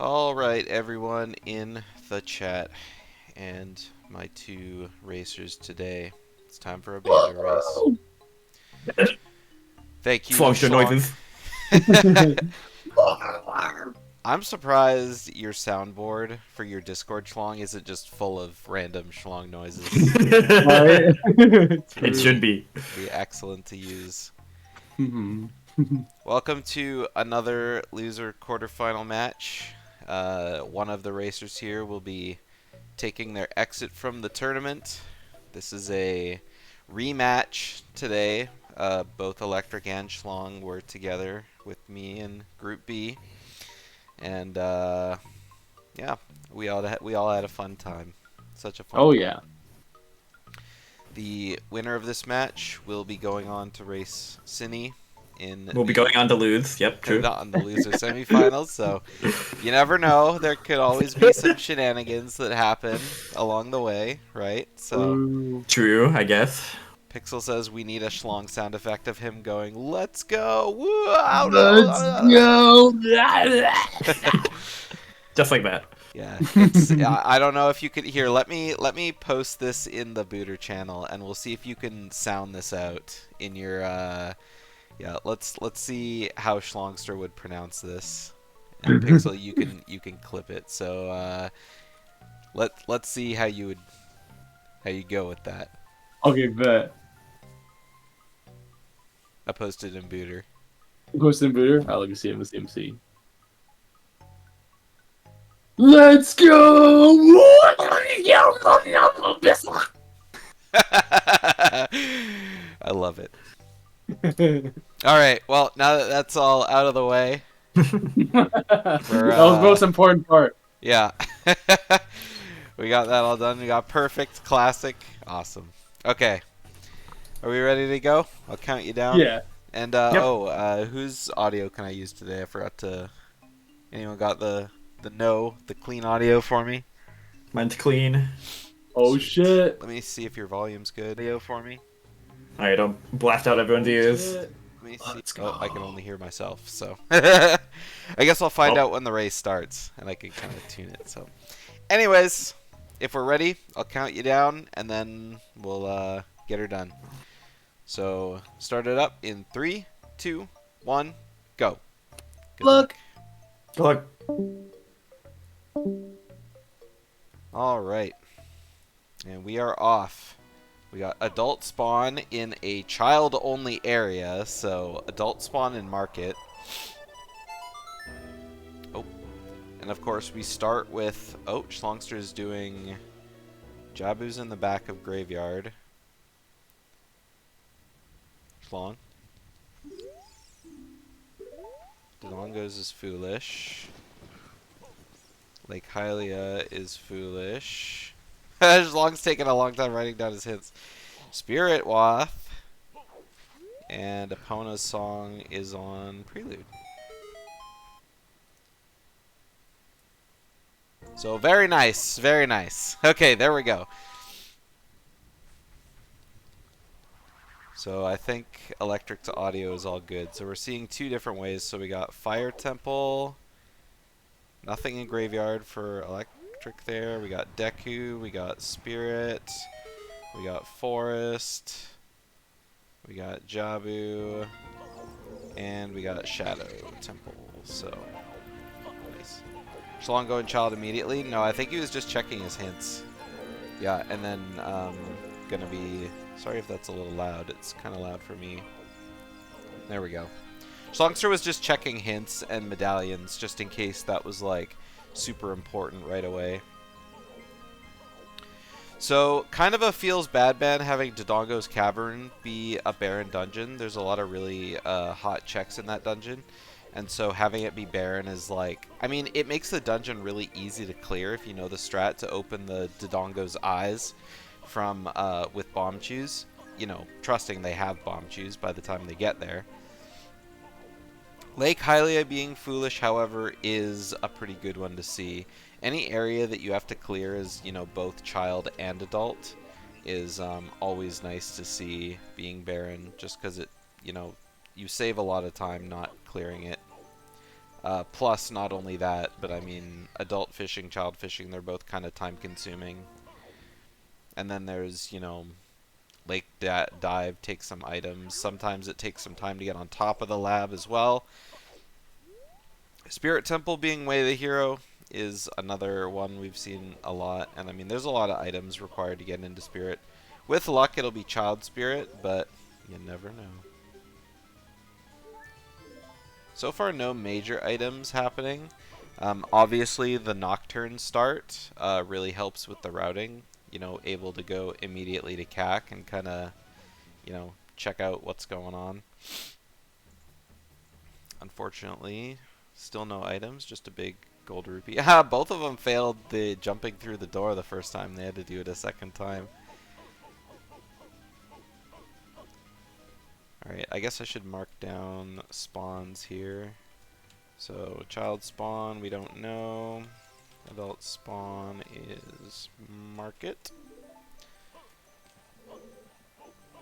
All right, everyone in the chat and my two racers today. It's time for a banjo race. Thank you, Shlongster Shlong. noises. I'm surprised your soundboard for your Discord Shlong isn't just full of random Shlong noises. Right? It should be. Be excellent to use. Mhm. Welcome to another loser quarterfinal match. One of the racers here will be taking their exit from the tournament. This is a rematch today. Both Electric and Shlong were together with me in Group B, and yeah, we all had a fun time. Such a fun Oh time. yeah. The winner of this match will be going on to race Cine in We'll be the going on to lose. Yep, true. not on the loser semifinals. So you never know. There could always be some shenanigans that happen along the way, right? So Ooh. True, I guess. Pixel says we need a Shlong sound effect of him going, "Let's go!" Woo! Oh Let's no! go. Just like that. Yeah, it's. I don't know if you could hear. Let me post this in the Booter channel, and we'll see if you can sound this out in your. Yeah, let's see how Shlongster would pronounce this, and Pixel, you can clip it. So let's see how you go with that. Okay, bet. I posted in Booter. Post in booter. Oh, let me see. Let me see. Let's go. I love it. All right. Well, now that that's all out of the way, That was the most important part. yeah, we got that all done. We got perfect, classic, awesome. Okay, are we ready to go? I'll count you down. Yeah. And Yep. whose audio can I use today? I forgot to. Anyone got the clean audio for me? Mine's clean. Oh Sweet. shit. Let me see if your volume's good. Audio for me. Alright, don't blast out everyone's ears. Let me see. Let's Oh, I can go. only hear myself, so I guess I'll find Well. out when the race starts, and I can kind of tune it. So, anyways, if we're ready, I'll count you down, and then we'll get her done. So, start it up in 3, 2, 1, go. Good Look. Look. All right, and we are off. We got adult spawn in a child-only area, so adult spawn in market. Oh, and of course we start with, oh, Shlongster is doing Jabu's in the back of graveyard. Shlong. Dodongos is foolish. Lake Hylia is foolish. Shlong's taking a long time writing down his hints. Spirit Wath. And Epona's song is on Prelude. So very nice, very nice. Okay, there we go. So I think Electric's audio is all good. So we're seeing two different ways. So we got Fire Temple, nothing in Graveyard for Electric there. We got Deku, we got Spirit, we got Forest, we got Jabu, and we got Shadow Temple. So nice. Shlong going child immediately? No, I think he was just checking his hints. Yeah, and then gonna be. Sorry if that's a little loud. It's kind of loud for me. There we go. Shlongster was just checking hints and medallions just in case that was like super important right away. So, kind of a feels bad ban having Dodongo's Cavern be a barren dungeon. There's a lot of really hot checks in that dungeon. And so having it be barren is like, I mean, it makes the dungeon really easy to clear if you know the strat to open the Dodongo's eyes from with bomb chews, you know, trusting they have bomb chews by the time they get there. Lake Hylia being foolish, however, is a pretty good one to see. Any area that you have to clear as, you know, both child and adult is always nice to see being barren, just because it, you know, you save a lot of time not clearing it. Plus, not only that, but I mean, adult fishing, child fishing, they're both kind of time consuming. And then there's, you know, lake dive, take some items. Sometimes it takes some time to get on top of the lab as well. Spirit Temple being way the hero is another one we've seen a lot. And I mean, there's a lot of items required to get into Spirit. With luck, it'll be Child Spirit, but you never know. So far, no major items happening. Obviously, the Nocturne start really helps with the routing. You know, able to go immediately to CAC and kind of, you know, check out what's going on. Unfortunately, still no items, just a big gold rupee. Yeah, both of them failed the jumping through the door the first time. They had to do it a second time. Alright, I guess I should mark down spawns here. So, child spawn, we don't know. Adult spawn is market.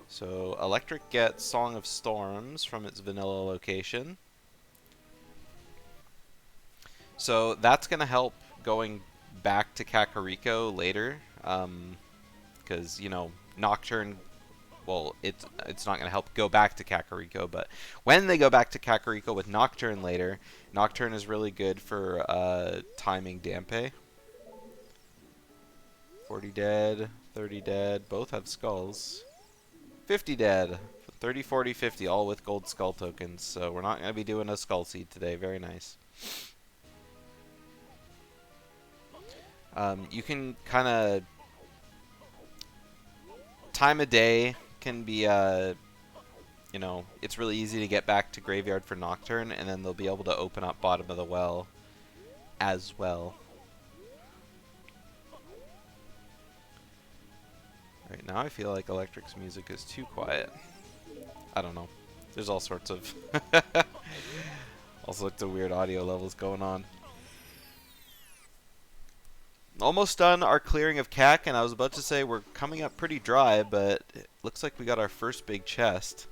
So, Electric gets Song of Storms from its vanilla location. So, that's going to help going back to Kakariko later. Because, you know, Nocturne, well, it's not going to help go back to Kakariko, but when they go back to Kakariko with Nocturne later, Nocturne is really good for timing Dampe. 40 dead, 30 dead, both have skulls. 50 dead, 30, 40, 50, all with gold skull tokens, so we're not going to be doing a skull seed today. Very nice. You can kind of time of day can be you know, it's really easy to get back to Graveyard for Nocturne, and then they'll be able to open up bottom of the well as well. Right now I feel like Electric's music is too quiet. I don't know. There's all sorts of all sorts of weird audio levels going on. Almost done our clearing of CAC, and I was about to say we're coming up pretty dry, but it looks like we got our first big chest.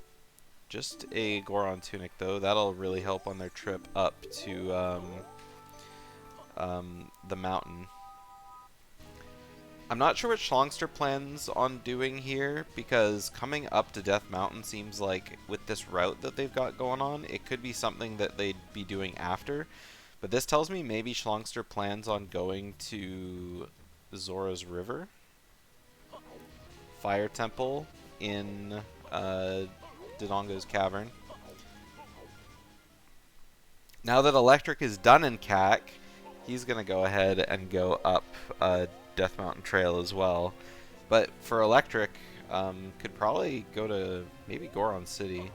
Just a Goron tunic, though. That'll really help on their trip up to the mountain. I'm not sure what Shlongster plans on doing here, because coming up to Death Mountain seems like, with this route that they've got going on, it could be something that they'd be doing after. But this tells me maybe Shlongster plans on going to Zora's River, Fire Temple in Dodongo's Cavern. Now that Electric is done in CAC, he's going to go ahead and go up Death Mountain Trail as well. But for Electric, could probably go to maybe Goron City.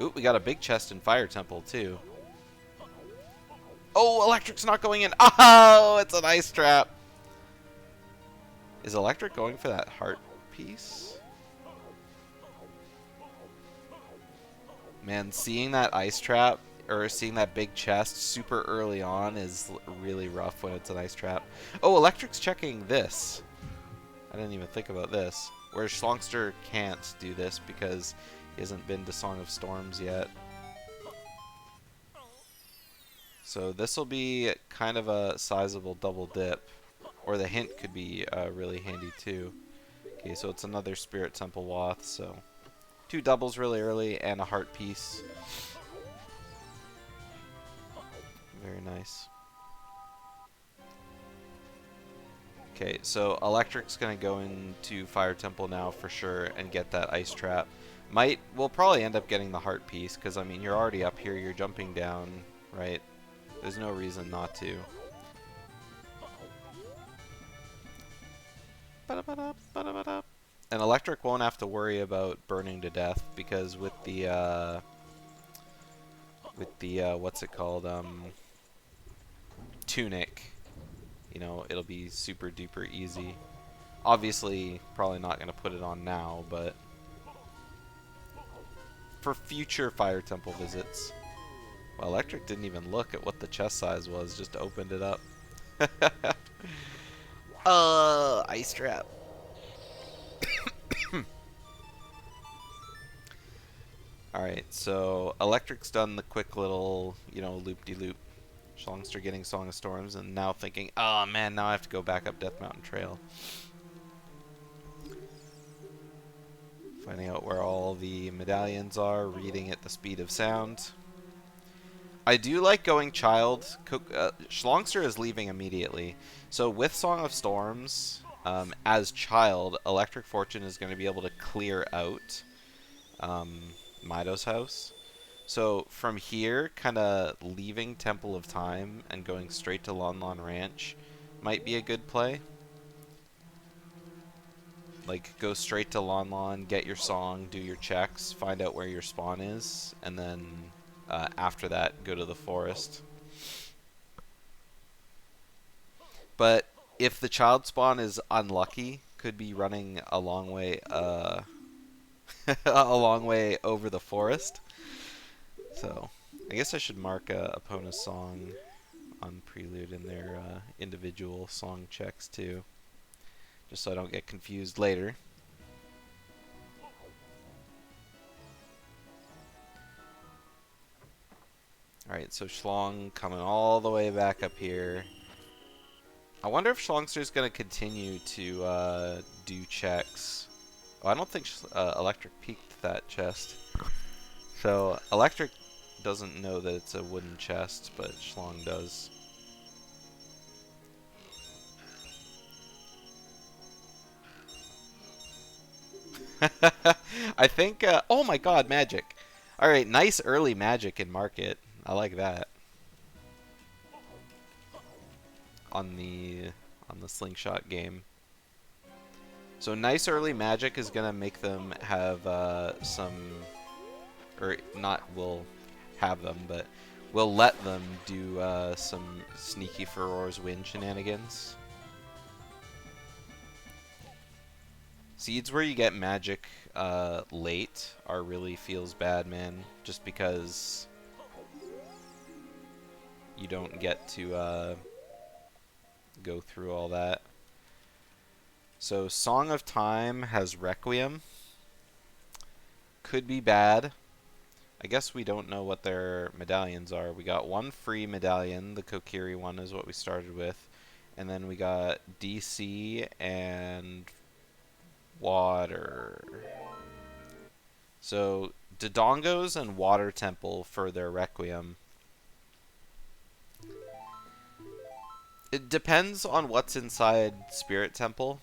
Ooh, we got a big chest in Fire Temple too. Oh, Electric's not going in. Oh, it's an ice trap. Is Electric going for that heart piece? Man, seeing that ice trap, or seeing that big chest super early on is really rough when it's an ice trap. Oh, Electric's checking this. I didn't even think about this. Whereas Shlongster can't do this because he hasn't been to Song of Storms yet. So this will be kind of a sizable double dip. Or the hint could be really handy too. Okay, so it's another Spirit Temple Wath, so 2 doubles really early and a heart piece. Very nice. Okay, so Electric's gonna go into Fire Temple now for sure and get that ice trap. We'll probably end up getting the heart piece, because I mean you're already up here, you're jumping down, right? There's no reason not to. And Electric won't have to worry about burning to death, because with the what's it called, tunic, you know, it'll be super duper easy. Obviously, probably not going to put it on now, but for future Fire Temple visits. Well, Electric didn't even look at what the chest size was, just opened it up. Ice trap. Alright, so Electric's done the quick little, you know, loop-de-loop Shlongster getting Song of Storms and now thinking, oh man, now I have to go back up Death Mountain Trail. Finding out where all the medallions are, reading at the speed of sound. I do like going Child. Shlongster is leaving immediately. So with Song of Storms, as Child, ElectricFortune is going to be able to clear out Mido's house. So from here, kind of leaving Temple of Time and going straight to Lon Lon Ranch might be a good play. Like, go straight to Lon Lon, get your song, do your checks, find out where your spawn is, and then after that, go to the forest. But if the child spawn is unlucky, could be running a long way, a long way over the forest. So, I guess I should mark opponent's song on Prelude in their individual song checks too, just so I don't get confused later. Alright, so Shlong coming all the way back up here. I wonder if Shlongster's going to continue to do checks. Oh, I don't think Electric peeked that chest. So, Electric doesn't know that it's a wooden chest, but Shlong does. I think, oh my god, magic. Alright, nice early magic in market. I like that. On the slingshot game. So nice early magic is gonna make them have some, or not will have them, but will let them do some sneaky Furor's Win shenanigans. Seeds where you get magic late are really feels bad, man, just because you don't get to go through all that. So Song of Time has Requiem. Could be bad. I guess we don't know what their medallions are. We got one free medallion. The Kokiri one is what we started with. And then we got DC and water. So Dodongos and Water Temple for their Requiem. It depends on what's inside Spirit Temple.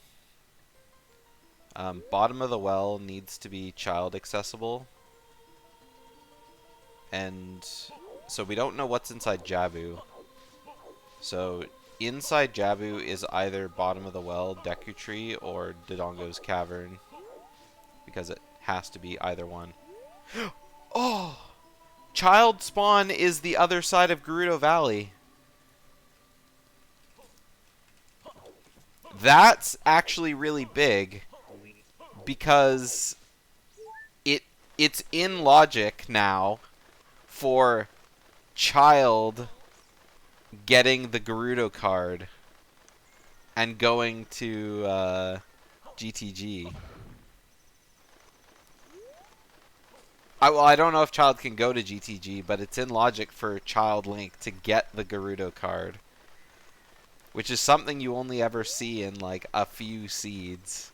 Bottom of the well needs to be child accessible. And so we don't know what's inside Jabu. So inside Jabu is either bottom of the well, Deku Tree, or Dodongo's Cavern. Because it has to be either one. Oh! Child spawn is the other side of Gerudo Valley. That's actually really big, because it's in logic now for Child getting the Gerudo card and going to GTG. I don't know if Child can go to GTG, but it's in logic for Child Link to get the Gerudo card. Which is something you only ever see in, like, a few seeds.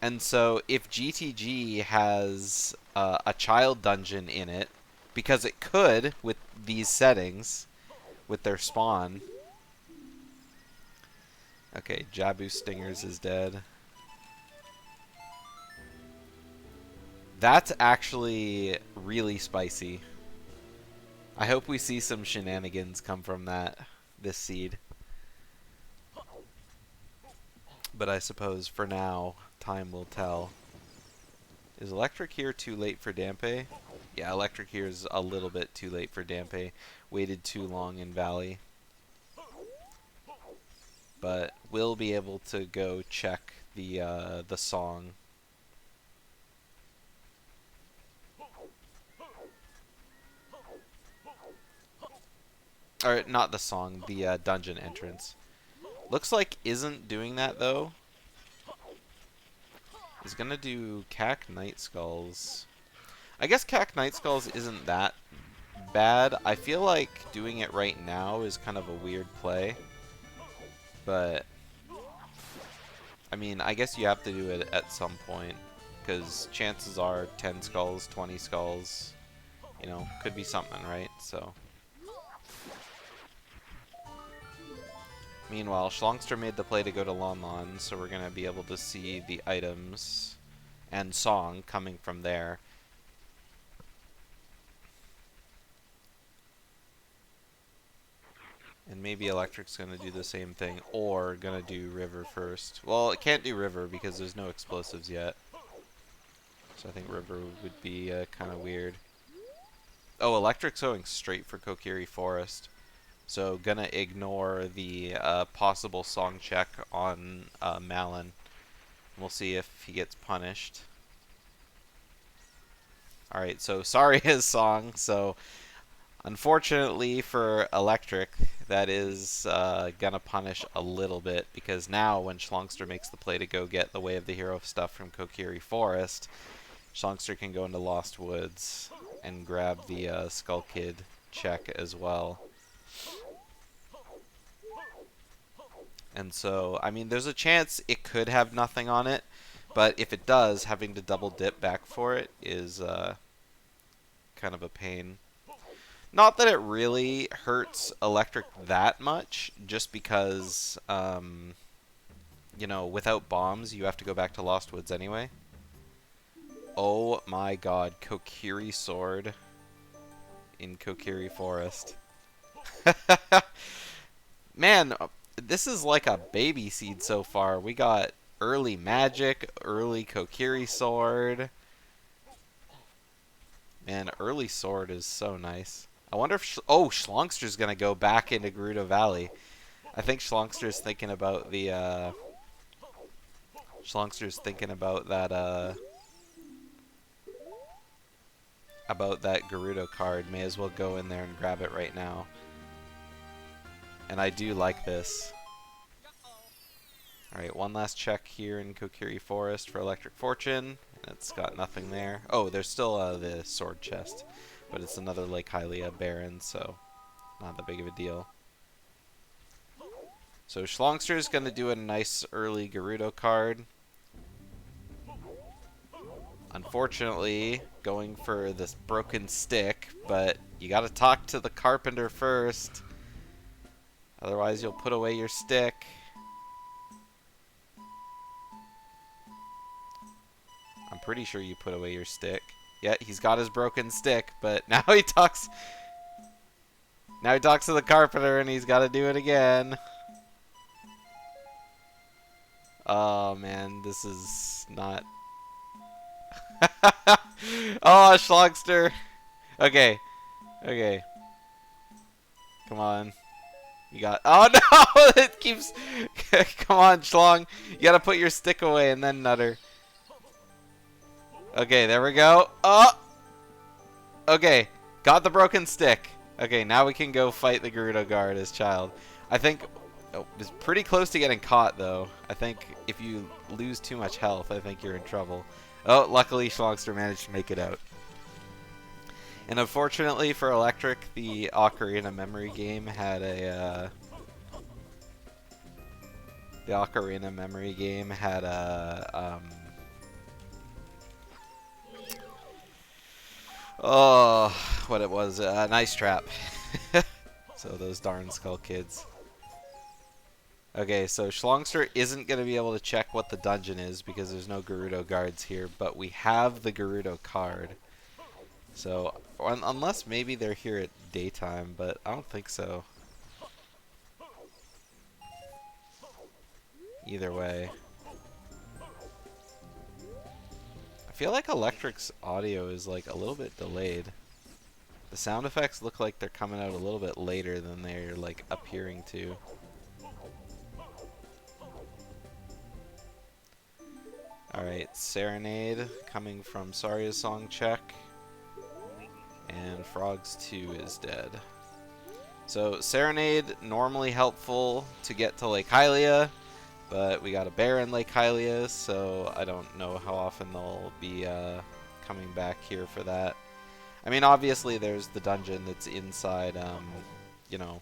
And so, if GTG has a child dungeon in it, because it could, with these settings, with their spawn. Okay, Jabu Stingers is dead. That's actually really spicy. I hope we see some shenanigans come from this seed. But I suppose for now, time will tell. Is Electric here too late for Dampe? Yeah, Electric here is a little bit too late for Dampe. Waited too long in Valley. But we'll be able to go check the song. Or, not the song, the dungeon entrance. Looks like isn't doing that, though. He's gonna do Cack Night Skulls. I guess Cack Night Skulls isn't that bad. I feel like doing it right now is kind of a weird play. But, I mean, I guess you have to do it at some point. Because chances are 10 skulls, 20 skulls, you know, could be something, right? So. Meanwhile, Shlongster made the play to go to Lon Lon, so we're going to be able to see the items and song coming from there. And maybe Electric's going to do the same thing, or going to do River first. Well, it can't do River because there's no explosives yet. So I think River would be kind of weird. Oh, Electric's going straight for Kokiri Forest. So gonna ignore the possible song check on Malin. We'll see if he gets punished. Alright, so sorry his song. So unfortunately for Electric, that is gonna punish a little bit, because now when Shlongster makes the play to go get the Way of the Hero stuff from Kokiri Forest, Shlongster can go into Lost Woods and grab the Skull Kid check as well. And so, I mean, there's a chance it could have nothing on it, but if it does, having to double dip back for it is kind of a pain. Not that it really hurts Electric that much, just because, you know, without bombs, you have to go back to Lost Woods anyway. Oh my god, Kokiri Sword in Kokiri Forest. Man, this is like a baby seed so far. We got early magic, early Kokiri Sword. Man, early sword is so nice. I wonder if... oh, Shlongster's going to go back into Gerudo Valley. I think Shlongster's thinking about the... Shlongster's thinking about that... about that Gerudo card. May as well go in there and grab it right now. And I do like this. Alright, one last check here in Kokiri Forest for ElectricFortune. It's got nothing there. Oh, there's still the sword chest. But it's another Lake Hylia Baron, so not that big of a deal. So Shlongster is going to do a nice early Gerudo card. Unfortunately, going for this broken stick, but you got to talk to the carpenter first. Otherwise, you'll put away your stick. I'm pretty sure you put away your stick. Yeah, he's got his broken stick, but now he talks... now he talks to the carpenter, and he's got to do it again. Oh, man, this is not... oh, Shlongster. Okay. Okay. Come on. You got... oh, no! It keeps... come on, Shlong. You got to put your stick away and then nutter. Okay, there we go. Oh! Okay, got the broken stick. Okay, now we can go fight the Gerudo guard as child. I think... oh, it's pretty close to getting caught, though. I think if you lose too much health, I think you're in trouble. Oh, luckily Shlongster managed to make it out. And unfortunately for Electric, the Ocarina memory game had a... the Ocarina memory game had a... oh, what it was, an ice trap. So those darn Skull Kids. Okay, so Shlongster isn't going to be able to check what the dungeon is because there's no Gerudo guards here, but we have the Gerudo card. So, unless maybe they're here at daytime, but I don't think so. Either way. I feel like Electric's audio is like a little bit delayed. The sound effects look like they're coming out a little bit later than they're like appearing to. Alright, Serenade coming from Saria's song check. And Frogs 2 is dead. So Serenade, normally helpful to get to Lake Hylia, but we got a bear in Lake Hylia, so I don't know how often they'll be coming back here for that. I mean, obviously there's the dungeon that's inside, you know,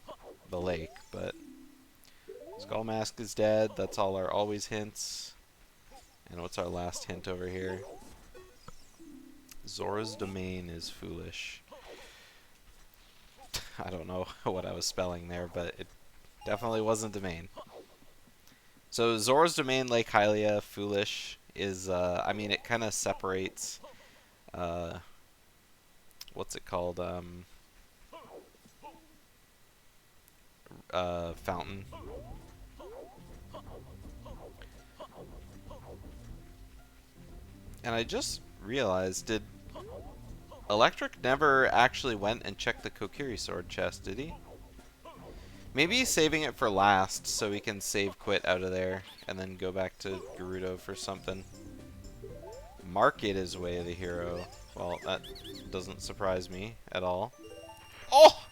the lake, but Skull Mask is dead. That's all our always hints. And what's our last hint over here? Zora's Domain is foolish. I don't know what I was spelling there, but it definitely wasn't domain. So Zora's Domain, Lake Hylia, foolish is, I mean, it kind of separates, what's it called, fountain. And I just realized, did Electric never actually went and checked the Kokiri sword chest, did he? Maybe he's saving it for last so he can save quit out of there and then go back to Gerudo for something. Market is way of the hero. Well, that doesn't surprise me at all. Oh!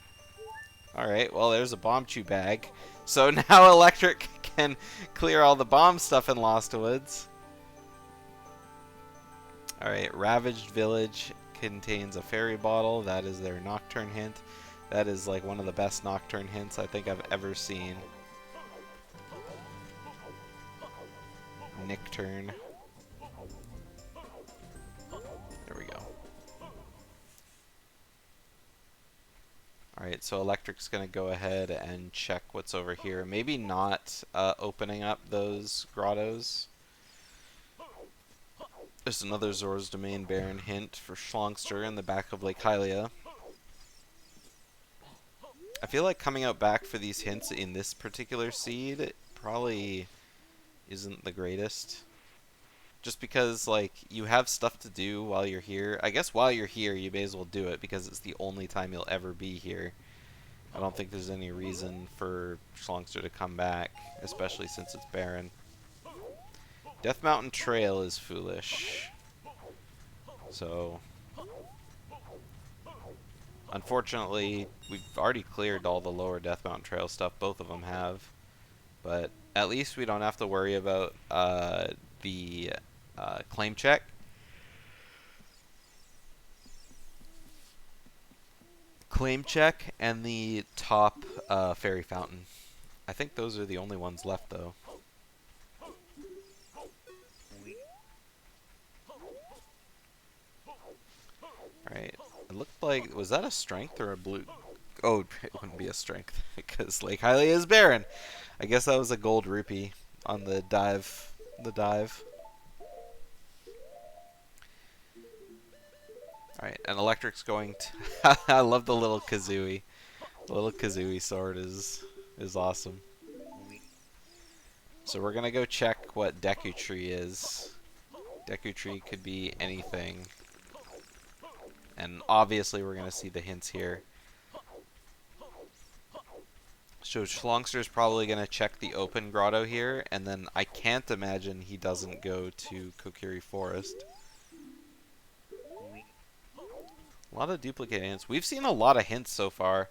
Alright, well there's a bomb chew bag. So now Electric can clear all the bomb stuff in Lost Woods. Alright, Ravaged Village contains a fairy bottle. That is their Nocturne hint. That is like one of the best Nocturne hints I think I've ever seen. Nicturne. There we go. Alright, so Electric's going to go ahead and check what's over here. Maybe not opening up those grottos. There's another Zora's Domain Baron hint for Shlongster in the back of Lake Hylia. I feel like coming out back for these hints in this particular seed probably isn't the greatest. Just because, like, you have stuff to do while you're here. I guess while you're here, you may as well do it because it's the only time you'll ever be here. I don't think there's any reason for Shlongster to come back, especially since it's barren. Death Mountain Trail is foolish. So, unfortunately, we've already cleared all the lower Death Mountain Trail stuff. Both of them have. But at least we don't have to worry about the claim check. Claim check and the top fairy fountain. I think those are the only ones left, though. Alright, it looked like, was that a strength or a blue? Oh, it wouldn't be a strength because Lake Hylia is barren. I guess that was a gold rupee on the dive. Alright, and Electric's going to... I love the little Kazooie. The little Kazooie sword is awesome. So we're going to go check what Deku Tree is. Deku Tree could be anything. And obviously we're going to see the hints here. So Shlongster's probably going to check the open grotto here, and then I can't imagine he doesn't go to Kokiri Forest. A lot of duplicate hints. We've seen a lot of hints so far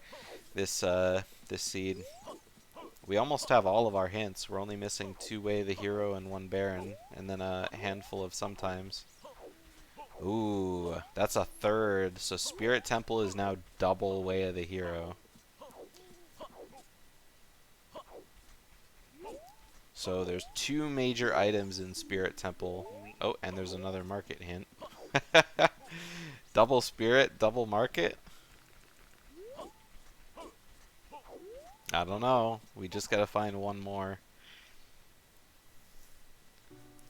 this this seed. We almost have all of our hints. We're only missing 2 Way of the Hero and 1 Baron, and then a handful of sometimes. Ooh, that's a third. So Spirit Temple is now double Way of the Hero. So there's 2 major items in Spirit Temple. Oh, and there's another market hint. Double Spirit, double market? I don't know. We just gotta find one more.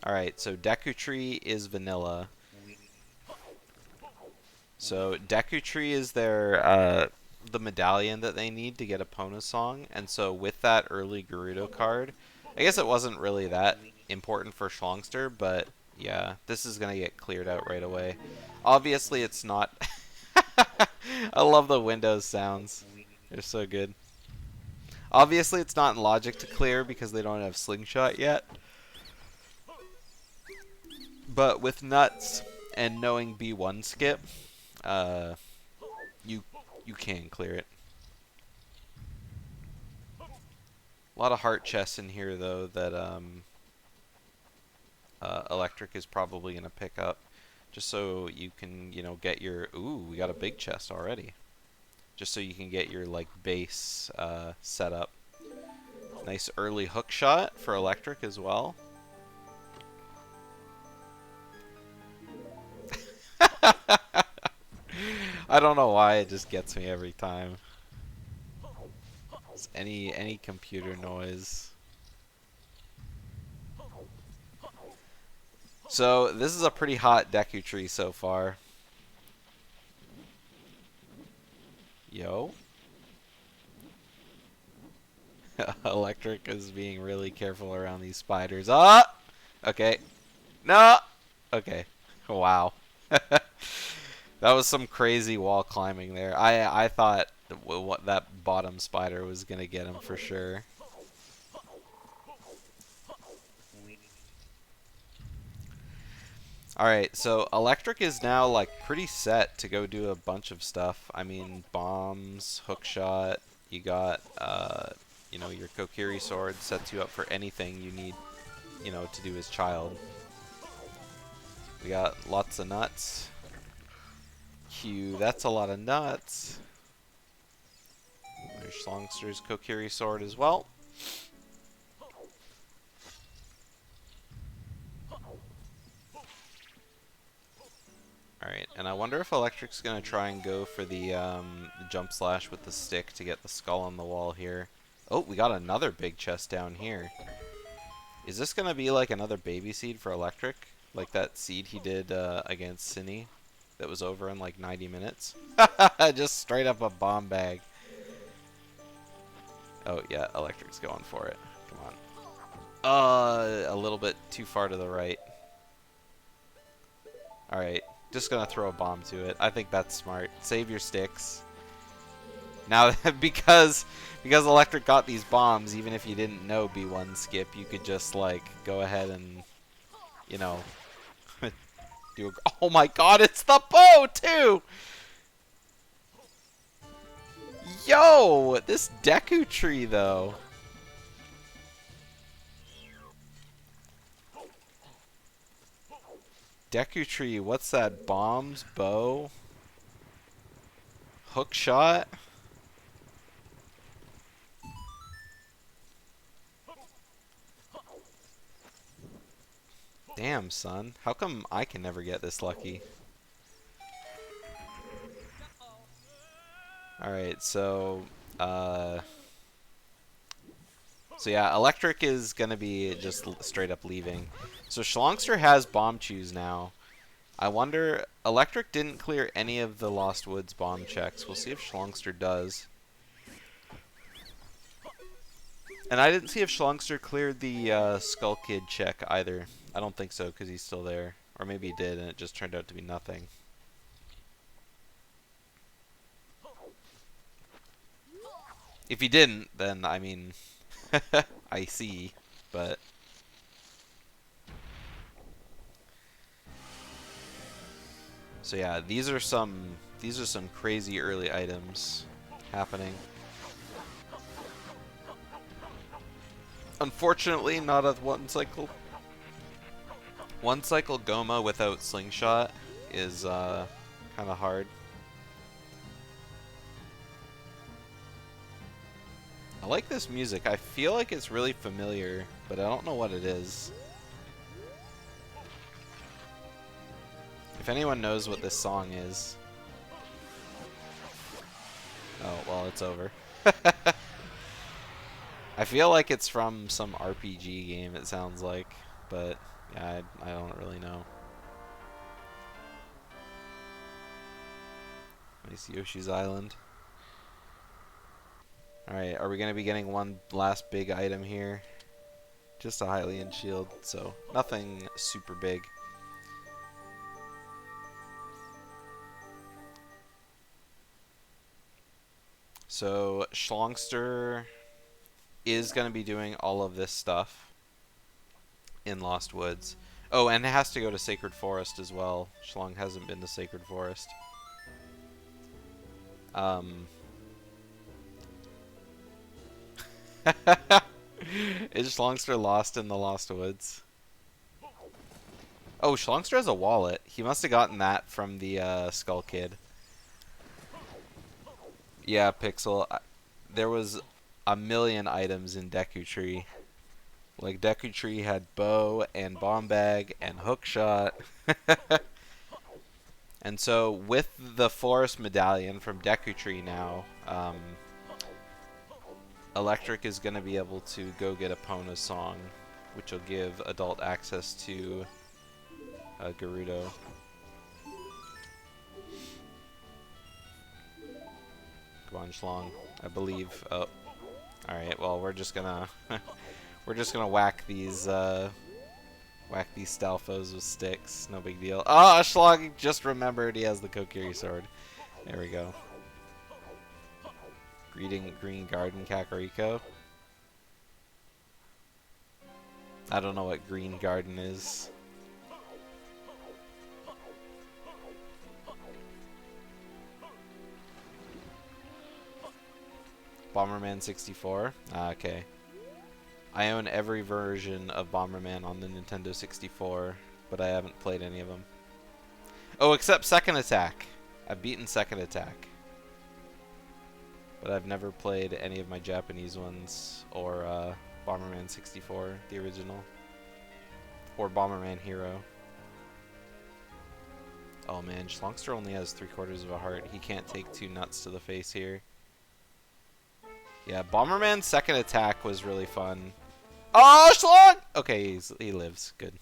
Alright, so Deku Tree is vanilla. So Deku Tree is their the medallion that they need to get a Pona song, and so with that early Gerudo card, I guess it wasn't really that important for Shlongster, but yeah, this is gonna get cleared out right away. Obviously it's not. I love the Windows sounds. They're so good. Obviously it's not in Logic to clear because they don't have Slingshot yet. But with Nuts and knowing B1 skip, you can clear it. A lot of heart chests in here though that Electric is probably gonna pick up. Just so you can, you know, get your... Ooh, we got a big chest already. Just so you can get your, like, base set up. Nice early hook shot for electric as well. I don't know why, it just gets me every time. It's any computer noise. So, this is a pretty hot Deku tree so far. Yo. Electric is being really careful around these spiders. Ah! Okay. No! Okay. Wow. That was some crazy wall climbing there. I thought what that bottom spider was gonna get him for sure. Alright, so electric is now like pretty set to go do a bunch of stuff. I mean, bombs, hookshot, you got you know, your Kokiri sword sets you up for anything you need, you know, to do as child. We got lots of nuts. Q, that's a lot of nuts. There's Shlongster's Kokiri sword as well. Alright, and I wonder if Electric's gonna try and go for the jump slash with the stick to get the skull on the wall here. Oh, we got another big chest down here. Is this gonna be like another baby seed for Electric? Like that seed he did against Cine that was over in like 90 minutes? Just straight up a bomb bag. Oh yeah, Electric's going for it. Come on. A little bit too far to the right. Alright, just gonna throw a bomb to it. I think that's smart. Save your sticks. Now, because Electric got these bombs, even if you didn't know B1 skip, you could just, like, go ahead and, you know, do a... Oh my god, it's the bow, too! Yo! This Deku tree, though. Deku tree, what's that? Bombs, bow, hook shot. Damn, son. How come I can never get this lucky? Alright, so yeah, Electric is gonna be just straight up leaving. So Shlongster has bomb chews now. I wonder, Electric didn't clear any of the Lost Woods bomb checks. We'll see if Shlongster does. And I didn't see if Shlongster cleared the Skull Kid check either. I don't think so, because he's still there. Or maybe he did, and it just turned out to be nothing. If he didn't, then, I mean, I see, but... So yeah, these are some crazy early items happening. Unfortunately, not a one cycle Goma without slingshot is kind of hard. I like this music. I feel like it's really familiar, but I don't know what it is. If anyone knows what this song is. Oh, well, it's over. I feel like it's from some RPG game, it sounds like, but yeah, I don't really know. Nice Yoshi's Island. Alright, are we going to be getting one last big item here? Just a Hylian shield, so nothing super big. So, Shlongster is going to be doing all of this stuff in Lost Woods. Oh, and it has to go to Sacred Forest as well. Shlong hasn't been to Sacred Forest. Is Shlongster lost in the Lost Woods? Oh, Shlongster has a wallet. He must have gotten that from the Skull Kid. Yeah, Pixel. There was a million items in Deku Tree. Like, Deku Tree had bow and bomb bag and hook shot. And so, with the forest medallion from Deku Tree now, Electric is going to be able to go get Epona's song, which will give adult access to Gerudo. Come on, Shlong. I believe. Oh, all right. Well, we're just gonna whack these Stalfos with sticks. No big deal. Ah, oh, Shlong just remembered he has the Kokiri sword. There we go. Greeting Green Garden Kakariko. I don't know what Green Garden is. Bomberman 64? Ah, okay. I own every version of Bomberman on the Nintendo 64, but I haven't played any of them. Oh, except Second Attack. I've beaten Second Attack. But I've never played any of my Japanese ones, or Bomberman 64, the original. Or Bomberman Hero. Oh man, Shlongster only has 3/4 of a heart. He can't take 2 nuts to the face here. Yeah, Bomberman's Second Attack was really fun. Oh, Shlong! Okay, he lives. Good.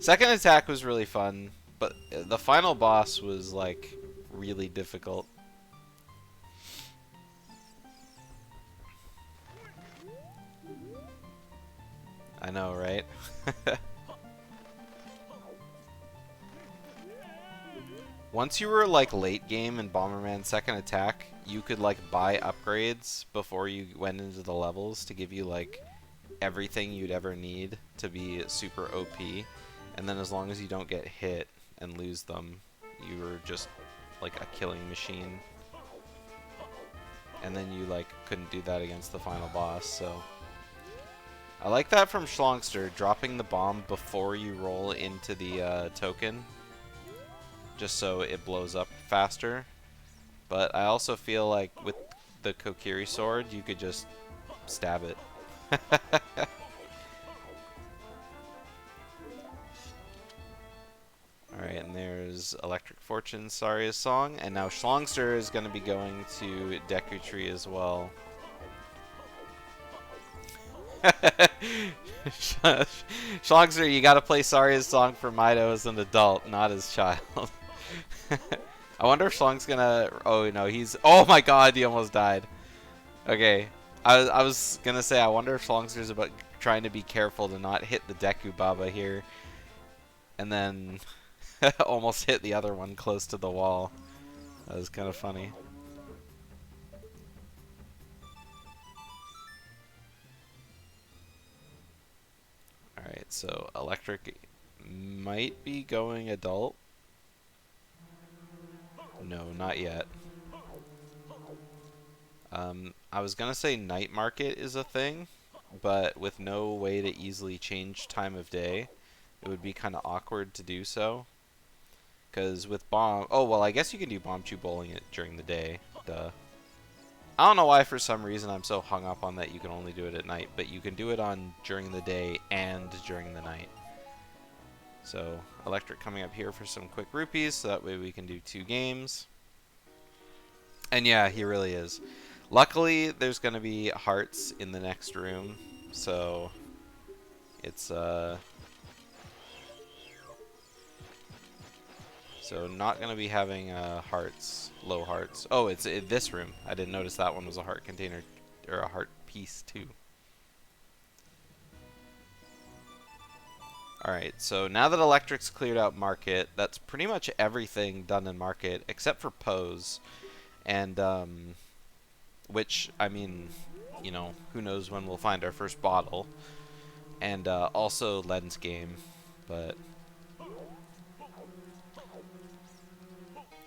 Second Attack was really fun, but the final boss was, like, really difficult. I know, right? Once you were, like, late game in Bomberman Second Attack, you could, like, buy upgrades before you went into the levels to give you, like, everything you'd ever need to be super OP. And then as long as you don't get hit and lose them, you were just, like, a killing machine. And then you, like, couldn't do that against the final boss, so... I like that from Shlongster, dropping the bomb before you roll into the token, just so it blows up faster. But I also feel like with the Kokiri sword, you could just stab it. Alright, and there's ElectricFortune, Saria's song, and now Shlongster is going to be going to Deku Tree as well. Shlongster, you gotta play Saria's song for Mido as an adult, not as child. I wonder if Shlong's gonna... Oh, no, he's... Oh my god, he almost died. Okay. I was gonna say, I wonder if Shlongster's about trying to be careful to not hit the Deku Baba here. And then almost hit the other one close to the wall. That was kind of funny. Alright, so Electric might be going adult. No, not yet. I was gonna say night market is a thing, but with no way to easily change time of day, it would be kind of awkward to do so. Because with bomb... Oh, well, I guess you can do bomb chew bowling it during the day. Duh. I don't know why for some reason I'm so hung up on that you can only do it at night, but you can do it on during the day and during the night. So, Electric coming up here for some quick rupees, so that way we can do 2 games. And yeah, he really is. Luckily, there's going to be hearts in the next room, so it's so not going to be having hearts, low hearts. Oh, it's in this room. I didn't notice that one was a heart container, or a heart piece too. Alright, so now that Electric's cleared out Market, that's pretty much everything done in Market, except for Pose. And, which, I mean, you know, who knows when we'll find our first bottle. And, also Lens Game, but...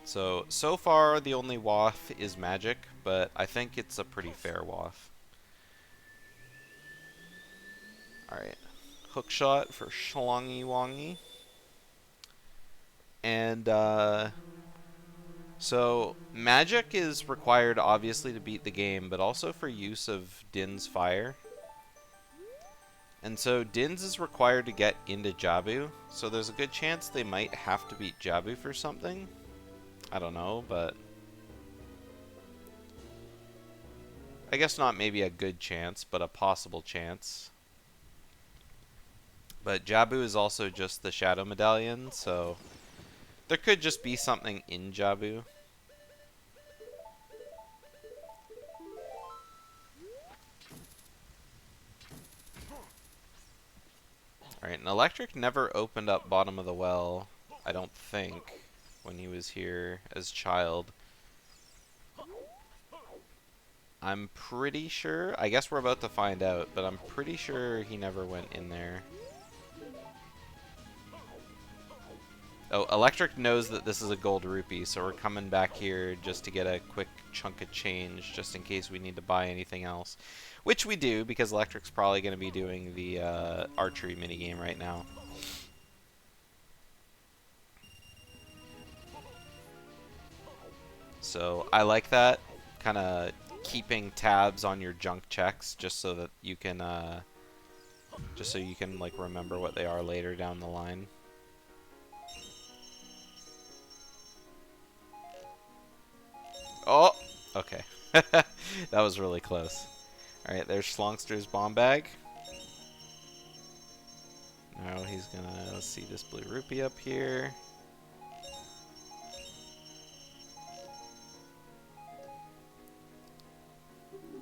So far the only waff is magic, but I think it's a pretty fair waff. Alright. hook shot for Shlongy Wongy. And so magic is required obviously to beat the game, but also for use of Din's fire. And so Din's is required to get into Jabu, so there's a good chance they might have to beat Jabu for something. I don't know, but I guess not maybe a good chance, but a possible chance. But Jabu is also just the Shadow Medallion, so there could just be something in Jabu. Alright, and Electric never opened up bottom of the well, I don't think, when he was here as child. I'm pretty sure, I guess we're about to find out, but I'm pretty sure he never went in there. Oh, Electric knows that this is a gold rupee, so we're coming back here just to get a quick chunk of change, just in case we need to buy anything else. Which we do, because Electric's probably going to be doing the archery minigame right now. So I like that, kind of keeping tabs on your junk checks, just so that you can, like remember what they are later down the line. Oh, okay. That was really close. Alright, there's Shlongster's bomb bag. Now he's gonna see this blue rupee up here.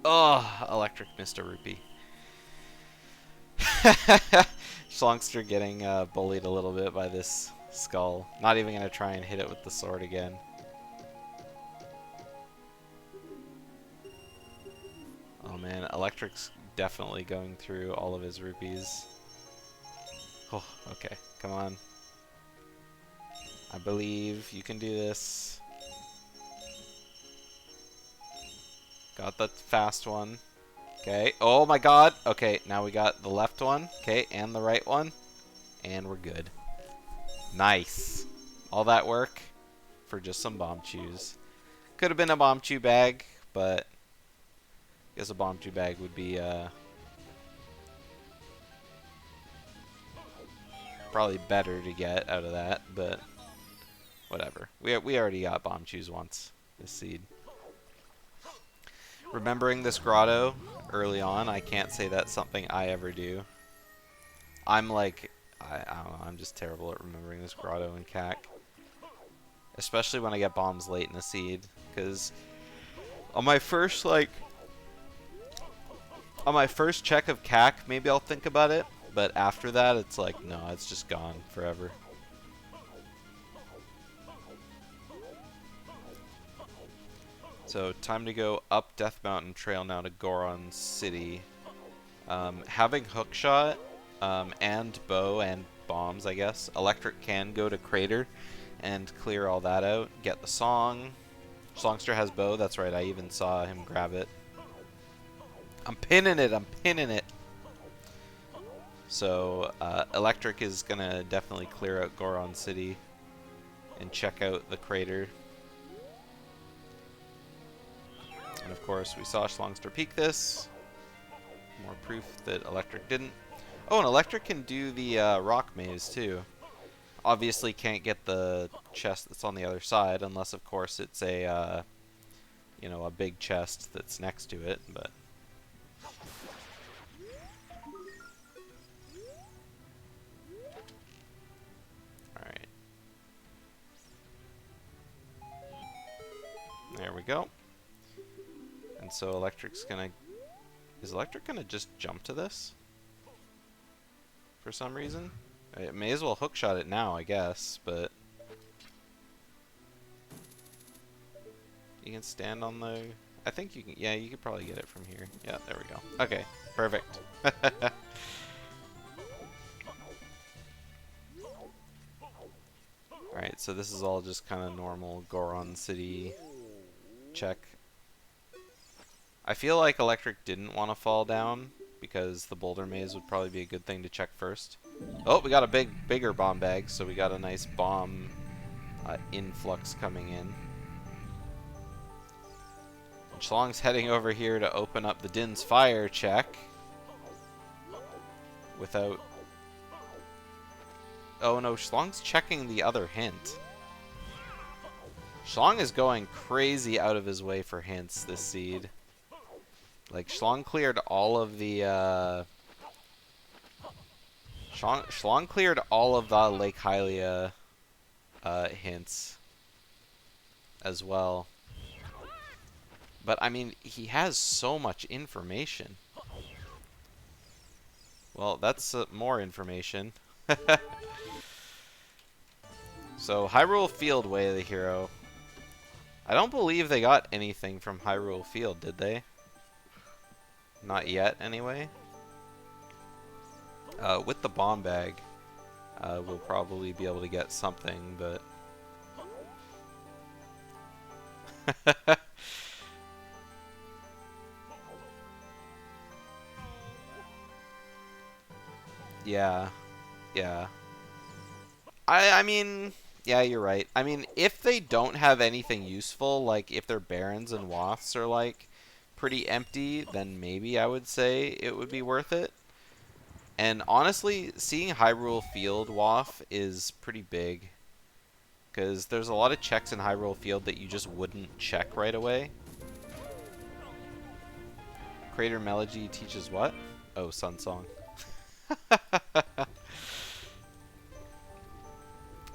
Oh, Electric missed a rupee. Shlongster getting bullied a little bit by this skull. Not even gonna try and hit it with the sword again. Oh man, Electric's definitely going through all of his rupees. Oh, okay, come on. I believe you can do this. Got the fast one. Okay, oh my god. Okay, now we got the left one. Okay, and the right one. And we're good. Nice. All that work for just some bomb chews. Could have been a bomb chew bag, but I guess a bomb chew bag would be probably better to get out of that, but whatever. We already got bomb chews once this seed. Remembering this grotto early on, I can't say that's something I ever do. I'm like, I don't know, I'm just terrible at remembering this grotto in CAC. Especially when I get bombs late in the seed, because on my first check of CAC, maybe I'll think about it, but after that, it's like, no, it's just gone forever. So, time to go up Death Mountain Trail now to Goron City. Having hookshot and bow and bombs, I guess, Electric can go to Crater and clear all that out. Get the song. Shlongster has bow, that's right, I even saw him grab it. I'm pinning it, I'm pinning it! So, Electric is gonna definitely clear out Goron City and check out the Crater. And of course, we saw Shlongster peek this. More proof that Electric didn't. Oh, and Electric can do the rock maze too. Obviously can't get the chest that's on the other side, unless of course it's a, you know, a big chest that's next to it, but... Alright. There we go. And so Electric's gonna... Is Electric gonna just jump to this? For some reason? It may as well hookshot it now, I guess, but... You can stand on the... I think you can... Yeah, you could probably get it from here. Yeah, there we go. Okay, perfect. Alright, so this is all just kind of normal Goron City check. I feel like Electric didn't want to fall down, because the boulder maze would probably be a good thing to check first. Oh, we got a bigger bomb bag, so we got a nice bomb influx coming in. And Shlong's heading over here to open up the Din's Fire check. Without... Oh no, Shlong's checking the other hint. Shlong is going crazy out of his way for hints this seed. Like, Shlong cleared all of the, Shlong cleared all of the Lake Hylia hints as well. But, I mean, he has so much information. Well, that's more information. So, Hyrule Field, Way of the Hero. I don't believe they got anything from Hyrule Field, did they? Not yet, anyway. With the bomb bag, we'll probably be able to get something, but... Yeah. Yeah. I mean... Yeah, you're right. I mean, if they don't have anything useful, like if their barons and wasps are like pretty empty, then maybe I would say it would be worth it. And honestly, seeing Hyrule Field WAF is pretty big, because there's a lot of checks in Hyrule Field that you just wouldn't check right away. Crater Melody teaches what? Oh, Sun Song.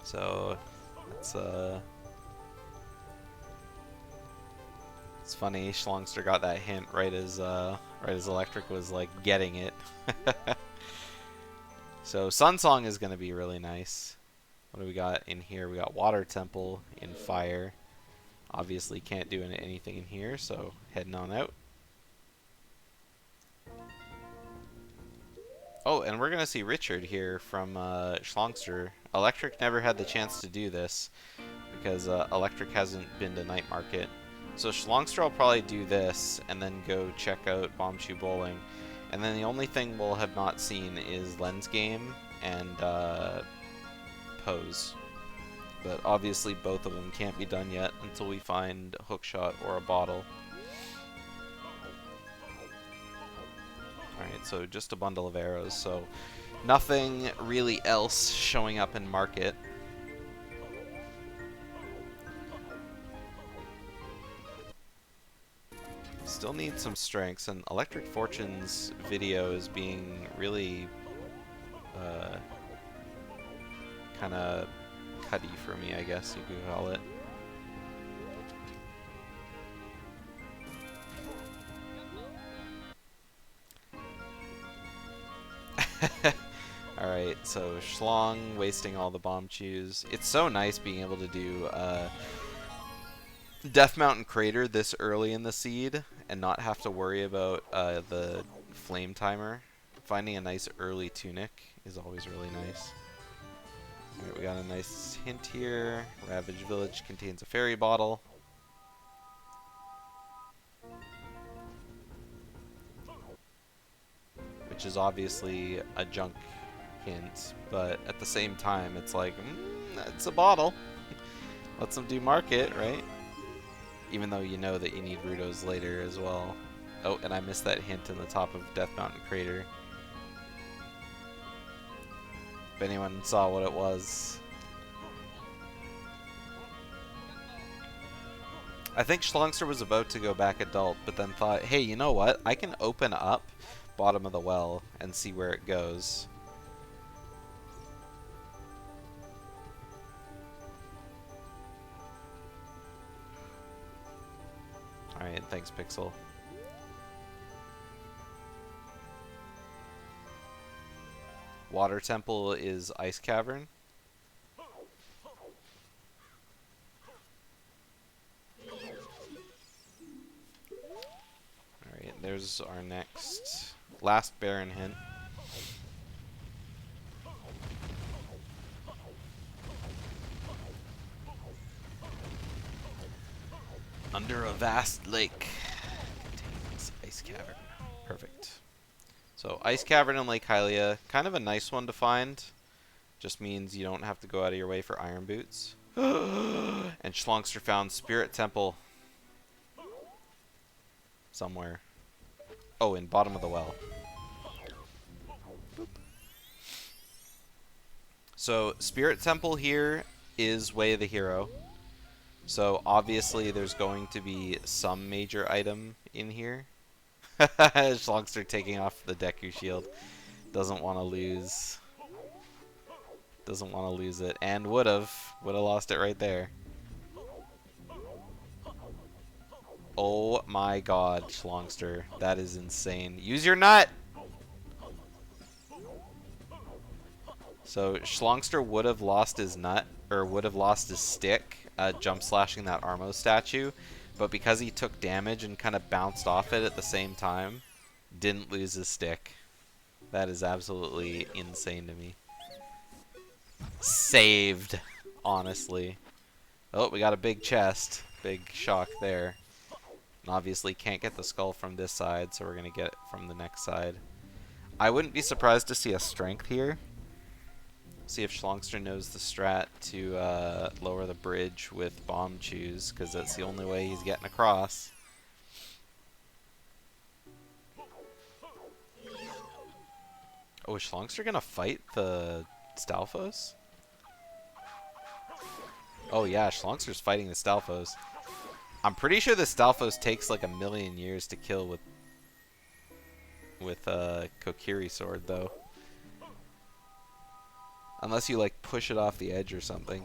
So, it's funny, Shlongster got that hint right as Electric was, like, getting it. So, Sun Song is going to be really nice. What do we got in here? We got Water Temple in Fire. Obviously can't do anything in here, so heading on out. Oh, and we're going to see Richard here from Shlongster. Electric never had the chance to do this because Electric hasn't been to Night Market. So Shlongster will probably do this and then go check out Bombchu Bowling. And then the only thing we'll have not seen is Lens Game and Pose. But obviously both of them can't be done yet until we find Hookshot or a bottle. Alright, so just a bundle of arrows, so nothing really else showing up in market. Still need some strengths, and ElectricFortune's video is being really kind of cutty for me, I guess you could call it. Alright, so Shlong wasting all the bomb chews. It's so nice being able to do Death Mountain Crater this early in the seed and not have to worry about the flame timer. Finding a nice early tunic is always really nice. Alright, we got a nice hint here. Ravage Village contains a fairy bottle. Which is obviously a junk hint, but at the same time, it's like, it's a bottle. Lets them do market, right? Even though you know that you need Rudos later as well. Oh, and I missed that hint in the top of Death Mountain Crater. If anyone saw what it was. I think Shlongster was about to go back adult, but then thought, hey, you know what? I can open up bottom of the well and see where it goes. Alright, thanks, Pixel. Water Temple is Ice Cavern. Alright, there's our last Baron hint. Under a vast lake contains Ice Cavern. Perfect. So Ice Cavern and Lake Hylia, kind of a nice one to find. Just means you don't have to go out of your way for Iron Boots. And Shlongster found Spirit Temple somewhere. Oh, in bottom of the well. Boop. So Spirit Temple here is Way of the Hero. So obviously there's going to be some major item in here. Shlongster taking off the Deku shield. Doesn't want to lose. Doesn't want to lose it. And would have lost it right there. Oh my god, Shlongster. That is insane. Use your nut! So Shlongster would have lost his nut, or would have lost his stick, jump slashing that Armo statue. But because he took damage and kind of bounced off it at the same time, didn't lose his stick. That is absolutely insane to me. Saved, honestly. Oh, we got a big chest. Big shock there. And obviously can't get the skull from this side, so we're going to get it from the next side. I wouldn't be surprised to see a strength here. See if Shlongster knows the strat to lower the bridge with bomb chews, because that's the only way he's getting across. Oh, is Shlongster going to fight the Stalfos? Oh yeah, Shlongster's fighting the Stalfos. I'm pretty sure the Stalfos takes like 1,000,000 years to kill with Kokiri sword though. Unless you like push it off the edge or something.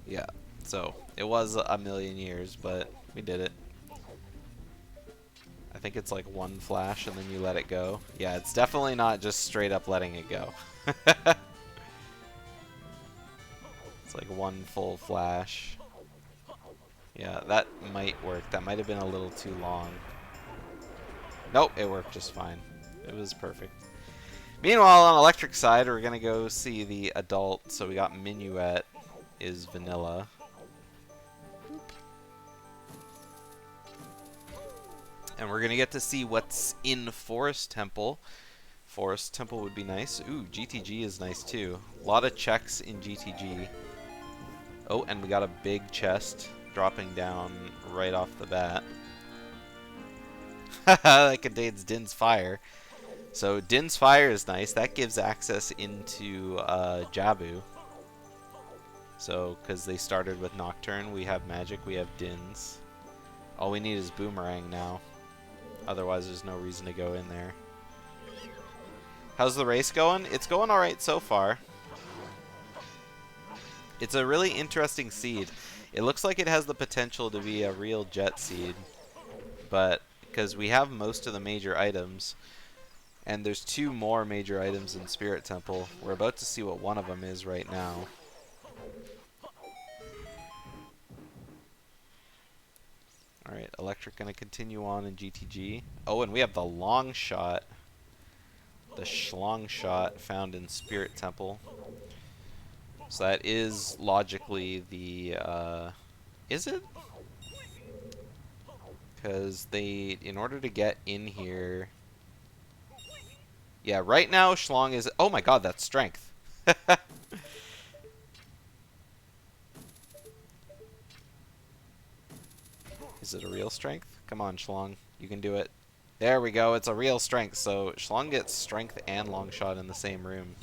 Yeah, so it was 1,000,000 years, but we did it. I think it's like one flash and then you let it go. Yeah, it's definitely not just straight up letting it go. It's like one full flash. Yeah, that might work. That might have been a little too long. Nope, it worked just fine. It was perfect. Meanwhile, on electric side, we're gonna go see the adult. So we got Minuet is vanilla. And we're gonna get to see what's in Forest Temple. Forest Temple would be nice. Ooh, GTG is nice too. A lot of checks in GTG. Oh, and we got a big chest dropping down right off the bat. That contains Din's Fire. So Din's Fire is nice. That gives access into Jabu. So, because they started with Nocturne, we have Magic, we have Din's. All we need is Boomerang now. Otherwise, there's no reason to go in there. How's the race going? It's going alright so far. It's a really interesting seed. It looks like it has the potential to be a real jet seed. But, because we have most of the major items, and there's 2 more major items in Spirit Temple. We're about to see what one of them is right now. Alright, Electric gonna continue on in GTG. Oh, and we have the long shot. The Shlong shot found in Spirit Temple. So that is logically the, is it? Because they, in order to get in here... Yeah, right now Shlong is, oh my god, that's strength. Is it a real strength? Come on, Shlong. You can do it. There we go. It's a real strength. So Shlong gets strength and long shot in the same room.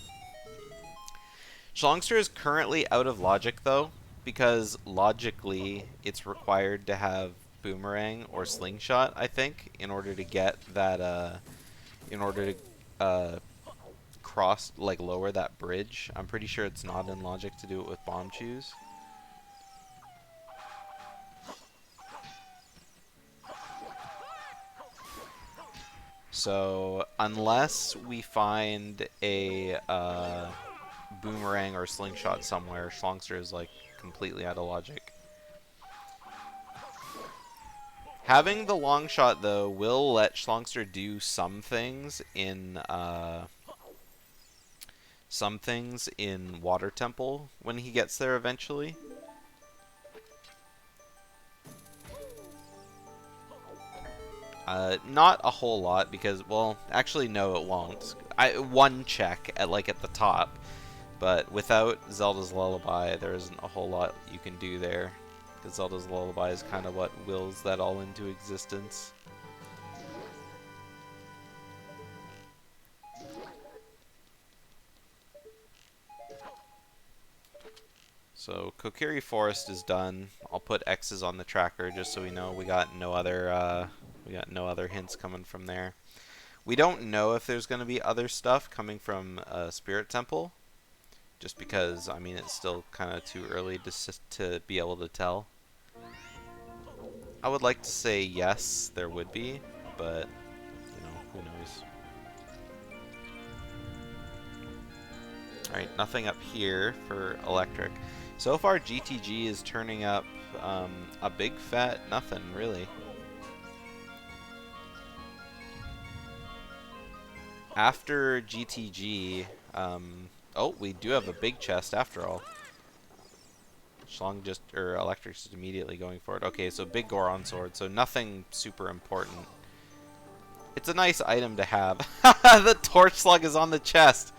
Shlongster is currently out of logic, though, because logically it's required to have Boomerang or Slingshot, I think, in order to get that, in order to cross, like, lower that bridge. I'm pretty sure it's not in logic to do it with Bomb Chews. So, unless we find a Boomerang or Slingshot somewhere, Shlongster is, like, completely out of logic. Having the long shot, though, will let Shlongster do some things in Water Temple when he gets there eventually. Not a whole lot because, well, actually no, it won't. One check at the top, but without Zelda's Lullaby, there isn't a whole lot you can do there. Because Zelda's Lullaby is kind of what wills that all into existence. So Kokiri Forest is done. I'll put X's on the tracker just so we know we got no other hints coming from there. We don't know if there's going to be other stuff coming from Spirit Temple, just because, I mean, it's still kind of too early to be able to tell. I would like to say yes, there would be, but, you know, who knows. Alright, nothing up here for Electric. So far, GTG is turning up a big fat nothing, really. After GTG, oh, we do have a big chest after all. Electric's just immediately going for it. Okay, so big Goron sword, so nothing super important. It's a nice item to have. The torch slug is on the chest.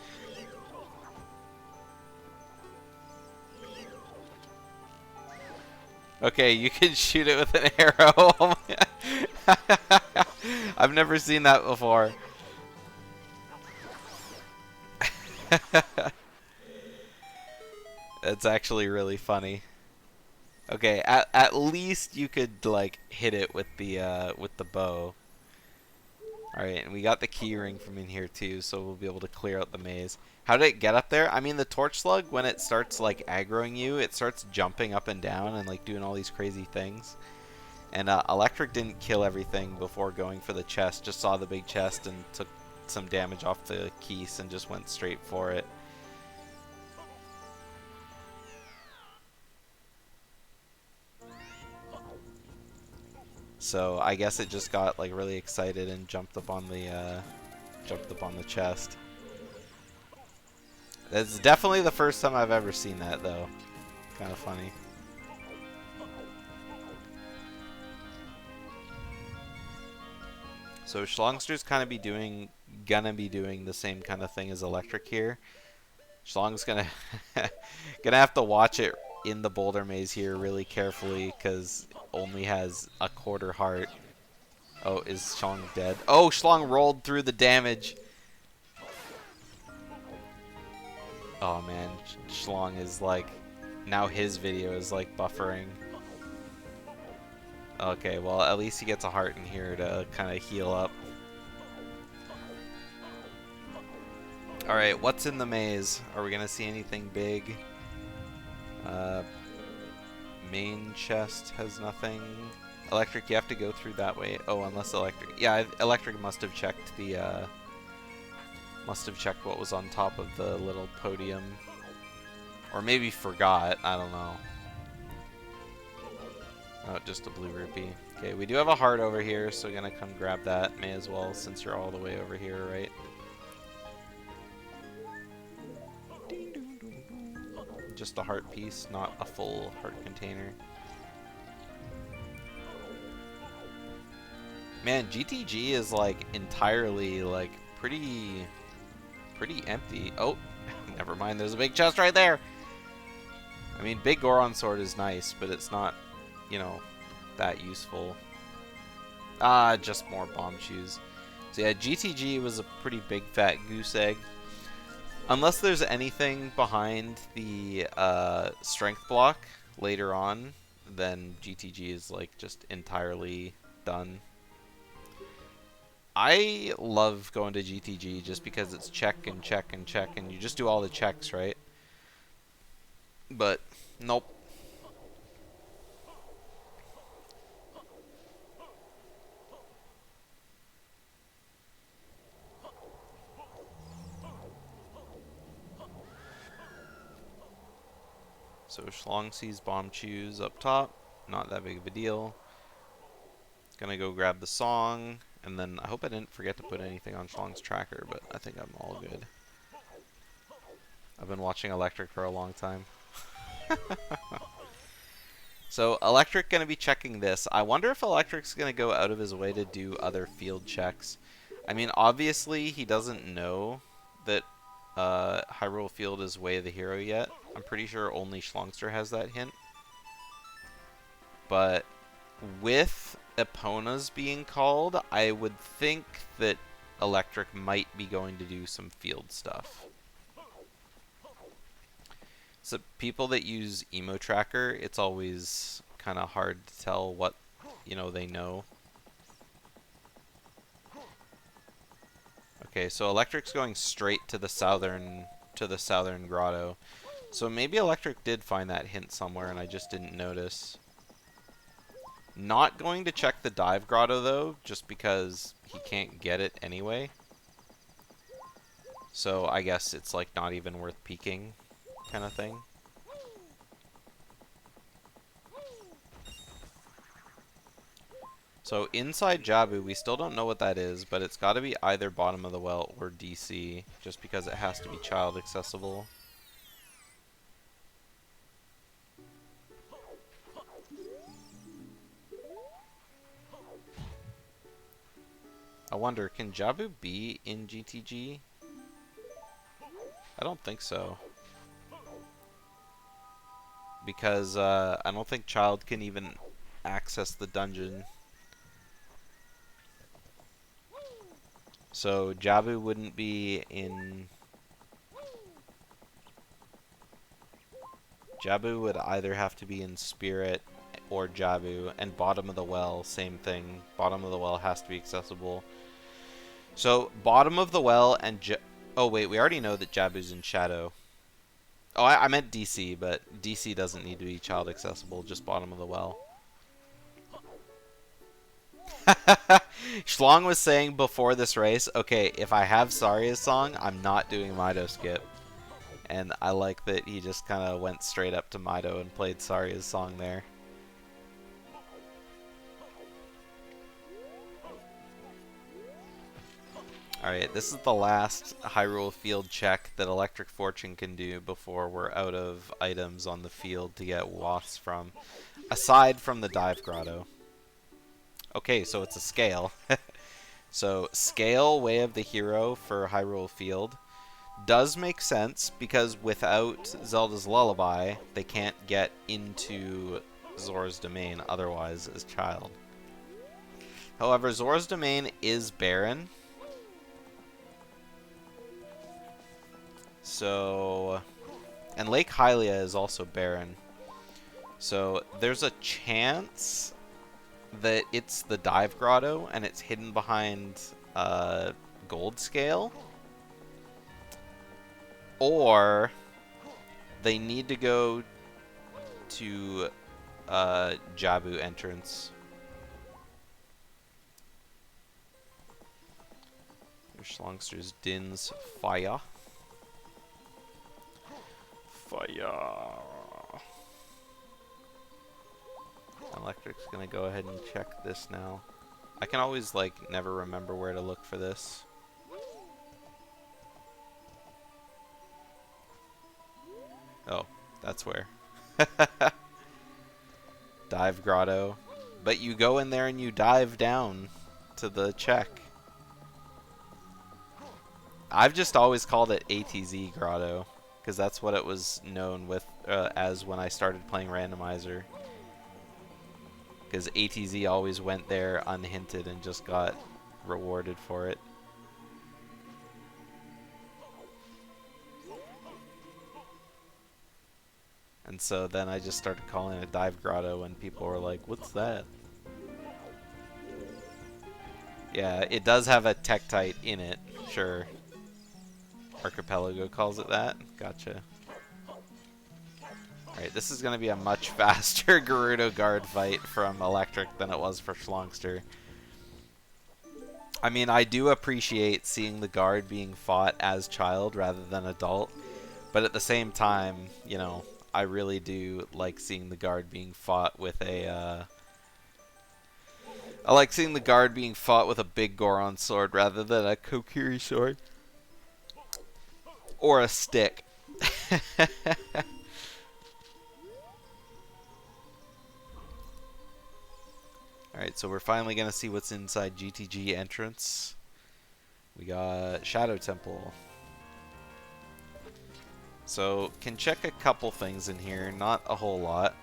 Okay, you can shoot it with an arrow. Oh I've never seen that before. It's actually really funny. Okay, at least you could like hit it with the bow. All right, and we got the key ring from in here too, so we'll be able to clear out the maze. How did it get up there? I mean, the torch slug, when it starts like aggroing you, it starts jumping up and down and like doing all these crazy things. And Electric didn't kill everything before going for the chest, just saw the big chest and took some damage off the keys and just went straight for it. So I guess it just got like really excited and jumped up on the chest. That's definitely the first time I've ever seen that, though. Kind of funny. So Shlongster's gonna be doing the same kind of thing as Electric here. Shlong's gonna have to watch it in the boulder maze here really carefully because only has a quarter heart. Oh, is Shlong dead? Oh, Shlong rolled through the damage. Oh man, Shlong is like, now his video is like buffering. Okay, well at least he gets a heart in here to kind of heal up. Alright, what's in the maze? Are we gonna see anything big? Main chest has nothing. Electric, you have to go through that way. Oh, unless Electric... Yeah, Electric must have checked the, must have checked what was on top of the little podium. Or maybe forgot. I don't know. Oh, just a blue rupee. Okay, we do have a heart over here, so we're gonna come grab that. May as well, since you're all the way over here, right? Just a heart piece, not a full heart container. Man, GTG is like entirely like pretty empty. Oh, never mind. There's a big chest right there. I mean, big Goron sword is nice, but it's not, you know, that useful. Ah, just more bomb shoes. So yeah, GTG was a pretty big fat goose egg. Unless there's anything behind the strength block later on, then GTG is like just entirely done. I love going to GTG just because it's check and check and check and you just do all the checks, right? But nope. So Shlong sees bomb chews up top. Not that big of a deal. Gonna go grab the song. And then I hope I didn't forget to put anything on Shlong's tracker, but I think I'm all good. I've been watching Electric for a long time. So Electric going to be checking this. I wonder if Electric's going to go out of his way to do other field checks. I mean, obviously he doesn't know that Hyrule Field is Way of the Hero yet. I'm pretty sure only Shlongster has that hint. But with Epona's being called, I would think that Electric might be going to do some field stuff. So people that use Emo Tracker, it's always kind of hard to tell what, they know. Okay, so Electric's going straight to the southern grotto. So maybe Electric did find that hint somewhere and I just didn't notice. Not going to check the dive grotto though, just because he can't get it anyway. So I guess it's like not even worth peeking, kind of thing. So inside Jabu, we still don't know what that is, but it's got to be either bottom of the well or DC, just because it has to be child accessible. I wonder, can Jabu be in GTG? I don't think so. Because I don't think child can even access the dungeon. So Jabu wouldn't be in... Jabu would either have to be in Spirit or Jabu, and bottom of the well, same thing. Bottom of the well has to be accessible. So bottom of the well and oh wait, we already know that Jabu's in Shadow. Oh, I meant DC, but DC doesn't need to be child accessible, just bottom of the well. Shlong was saying before this race, okay, if I have Saria's song, I'm not doing Mido skip. And I like that he just kind of went straight up to Mido and played Saria's song there. Alright, this is the last Hyrule Field check that ElectricFortune can do before we're out of items on the field to get wasps from, aside from the dive grotto. Okay, so it's a scale. So scale Way of the Hero for Hyrule Field does make sense because without Zelda's Lullaby, they can't get into Zora's Domain otherwise as child. However, Zora's Domain is barren. So, and Lake Hylia is also barren. So there's a chance that it's the dive grotto and it's hidden behind gold scale. Or they need to go to Jabu entrance. There's Shlongster's Din's Fire. Electric's gonna go ahead and check this now. I can always, like, never remember where to look for this. Oh, that's where. Dive grotto. But you go in there and you dive down to the check. I've just always called it ATZ grotto, because that's what it was known with as when I started playing Randomizer. Because ATZ always went there unhinted and just got rewarded for it. And so then I just started calling it Dive Grotto and people were like, what's that? Yeah, it does have a Tektite in it, sure. Archipelago calls it that? Gotcha. Alright, this is going to be a much faster Gerudo guard fight from Electric than it was for Shlongster. I mean, I do appreciate seeing the guard being fought as child rather than adult, but at the same time, you know, I really do like seeing the guard being fought with a, I like seeing the guard being fought with a big Goron sword rather than a Kokiri sword. Or a stick. Alright, so we're finally going to see what's inside GTG entrance. We got Shadow Temple. So, can check a couple things in here, not a whole lot.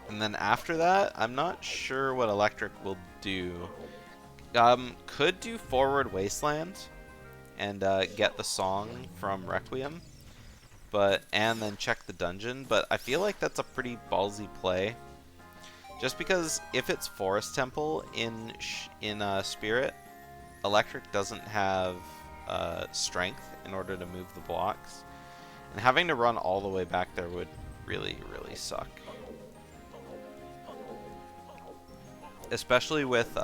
And then after that, I'm not sure what Electric will do. Could do Forward Wasteland and get the song from Requiem, and then check the dungeon. But I feel like that's a pretty ballsy play, just because if it's Forest Temple in Spirit, Electric doesn't have strength in order to move the blocks, and having to run all the way back there would really, really suck. Especially with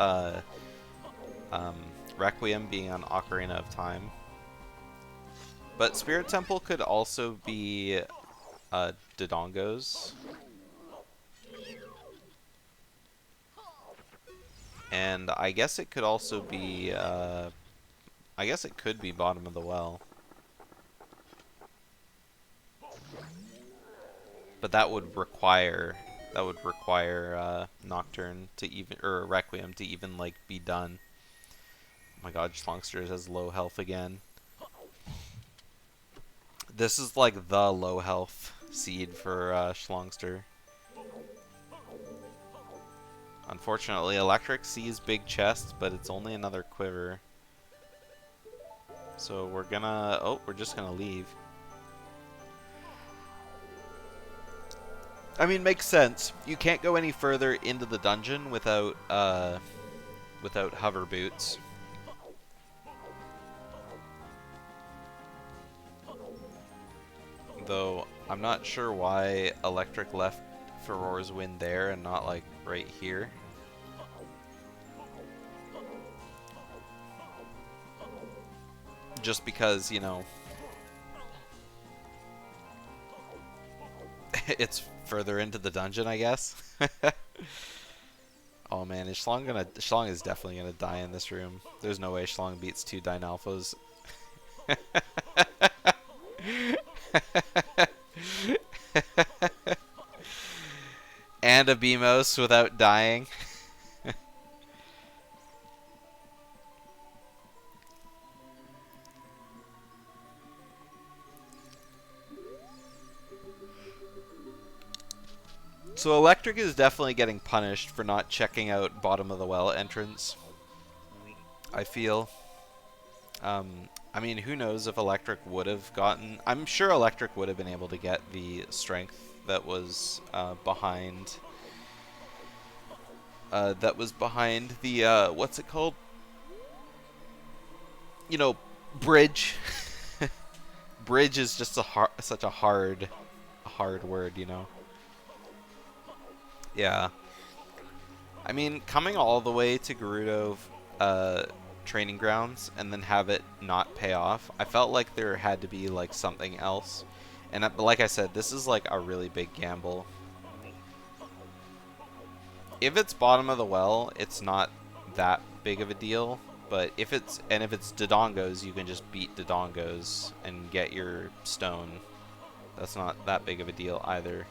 Requiem being on Ocarina of Time. But Spirit Temple could also be Dodongos. And I guess it could also be, I guess it could be Bottom of the Well. But that would require Nocturne to even, or Requiem to even like be done. Oh my god, Shlongster has low health again. This is like the low health seed for Shlongster. Unfortunately, Electric sees big chest, but it's only another quiver. So we're gonna, oh, we're just gonna leave. I mean, makes sense. You can't go any further into the dungeon without hover boots. Though I'm not sure why Electric left Furor's Wind there and not like right here. Just because, you know, it's further into the dungeon, I guess. Oh man, is Shlong is definitely gonna die in this room. There's no way Shlong beats 2 Dynalphas. And a Beamos without dying. So Electric is definitely getting punished for not checking out Bottom of the Well entrance, I feel. I mean, who knows if Electric would have gotten... I'm sure Electric would have been able to get the strength that was behind... the, what's it called? You know, bridge. Bridge is just such a hard word, you know? Yeah. I mean, coming all the way to Gerudo training grounds and then have it not pay off, I felt like there had to be like something else. And like I said, this is like a really big gamble. If it's Bottom of the Well, it's not that big of a deal. But if it's Dodongos, you can just beat Dodongos and get your stone. That's not that big of a deal either.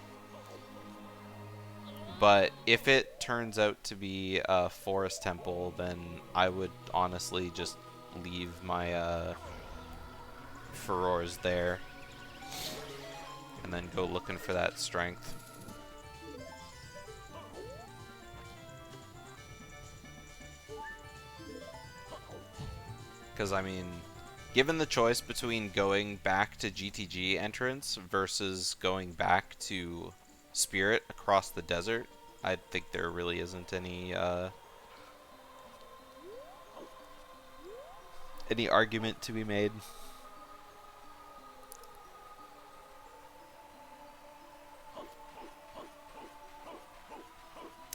But if it turns out to be a Forest Temple, then I would honestly just leave my Furors there and then go looking for that strength. Because, I mean, given the choice between going back to GTG entrance versus going back to Spirit across the desert, I think there really isn't any argument to be made.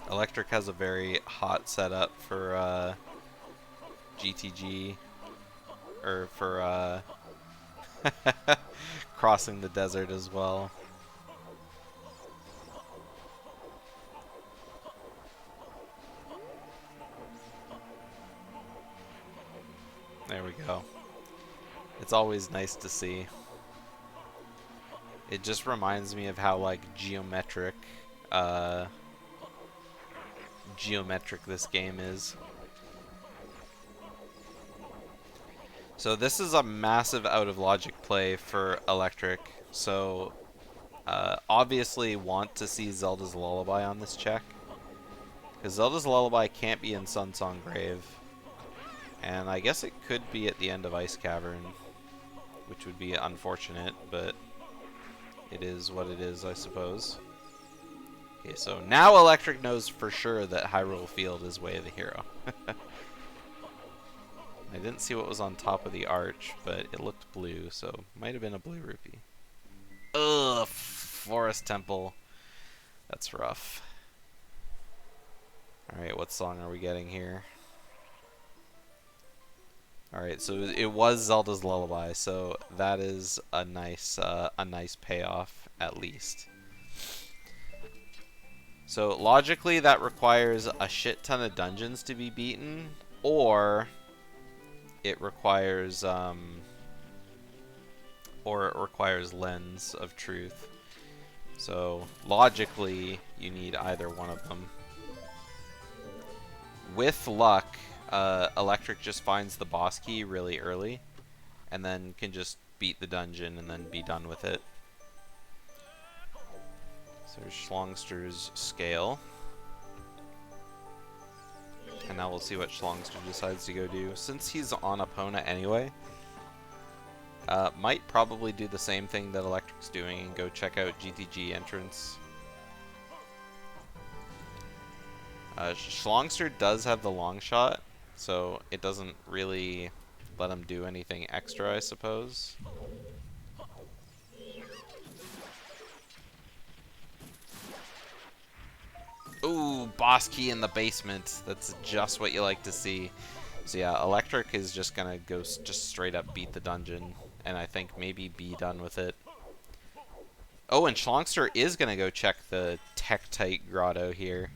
Electric has a very hot setup for GTG, or for crossing the desert as well. There we go. It's always nice to see. It just reminds me of how like geometric this game is. So this is a massive out of logic play for Electric. So obviously want to see Zelda's Lullaby on this check. Because Zelda's Lullaby can't be in Sunsong Grave. And I guess it could be at the end of Ice Cavern, which would be unfortunate, but it is what it is, I suppose. Okay, so now Electric knows for sure that Hyrule Field is Way of the Hero. I didn't see what was on top of the arch, but it looked blue, so it might have been a blue rupee. Ugh, Forest Temple. That's rough. Alright, what song are we getting here? Alright, so it was Zelda's Lullaby, so that is a nice payoff, at least. So logically, that requires a shit ton of dungeons to be beaten, or it requires Lens of Truth. So logically, you need either one of them. With luck, Electric just finds the boss key really early, and then can just beat the dungeon and then be done with it. So there's Shlongster's scale. And now we'll see what Shlongster decides to go do. Since he's on Epona anyway, might probably do the same thing that Electric's doing and go check out GTG entrance. Shlongster does have the long shot, so it doesn't really let him do anything extra, I suppose. Ooh, boss key in the basement. That's just what you like to see. So yeah, Electric is just gonna go just straight up beat the dungeon, and I think maybe be done with it. Oh, and Shlongster is gonna go check the Tektite Grotto here.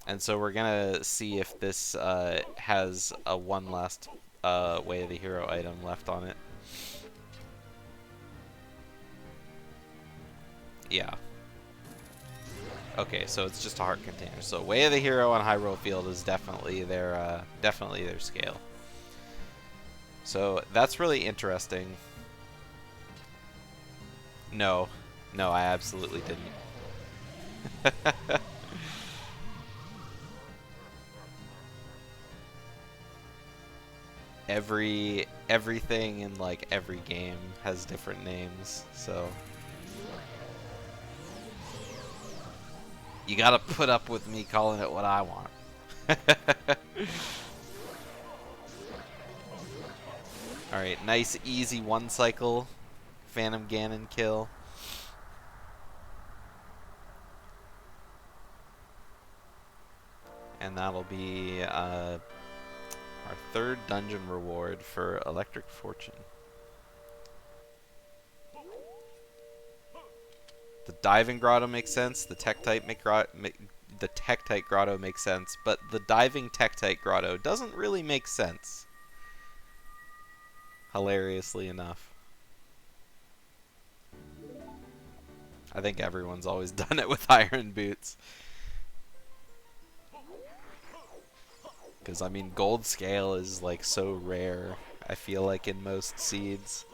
And so we're gonna see if this has a one last Way of the Hero item left on it. Yeah. Okay, so it's just a heart container. So Way of the Hero on Hyrule Field is definitely their scale. So that's really interesting. No, I absolutely didn't. Everything in like every game has different names, so you gotta put up with me calling it what I want. Alright, nice easy one cycle Phantom Ganon kill. And that'll be our third dungeon reward for ElectricFortune. The diving grotto makes sense. The Tektite grotto makes sense, but the diving Tektite grotto doesn't really make sense. Hilariously enough. I think everyone's always done it with iron boots. Because, I mean, gold scale is, like, so rare, I feel like, in most seeds.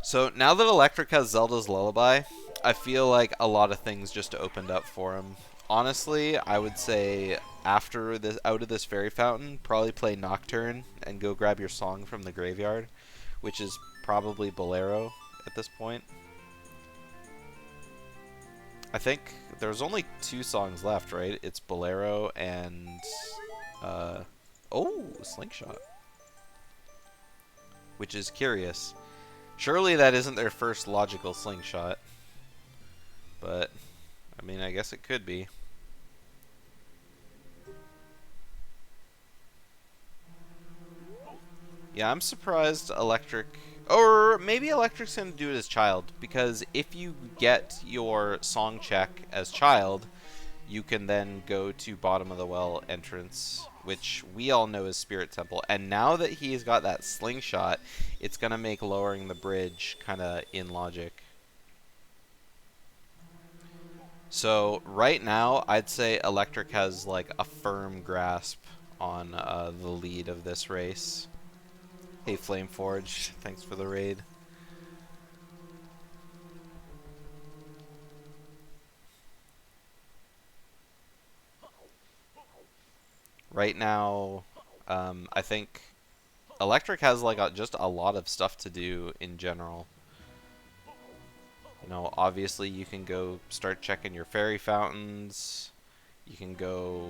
So, now that Electric has Zelda's Lullaby, I feel like a lot of things just opened up for him. Honestly, I would say, after this, out of this Fairy Fountain, probably play Nocturne and go grab your song from the graveyard, which is probably Bolero at this point. I think there's only 2 songs left, right? It's Bolero and oh, Slingshot. Which is curious. Surely that isn't their first logical Slingshot. But, I mean, I guess it could be. Yeah, I'm surprised Electric... Or maybe Electric's going to do it as Child, because if you get your song check as Child, you can then go to bottom of the well entrance, which we all know is Spirit Temple. And now that he's got that slingshot, it's going to make lowering the bridge kind of in logic. So right now, I'd say Electric has like a firm grasp on the lead of this race. Hey Flameforge, thanks for the raid. Right now, I think Electric has like just a lot of stuff to do in general. You know, obviously you can go start checking your fairy fountains. You can go,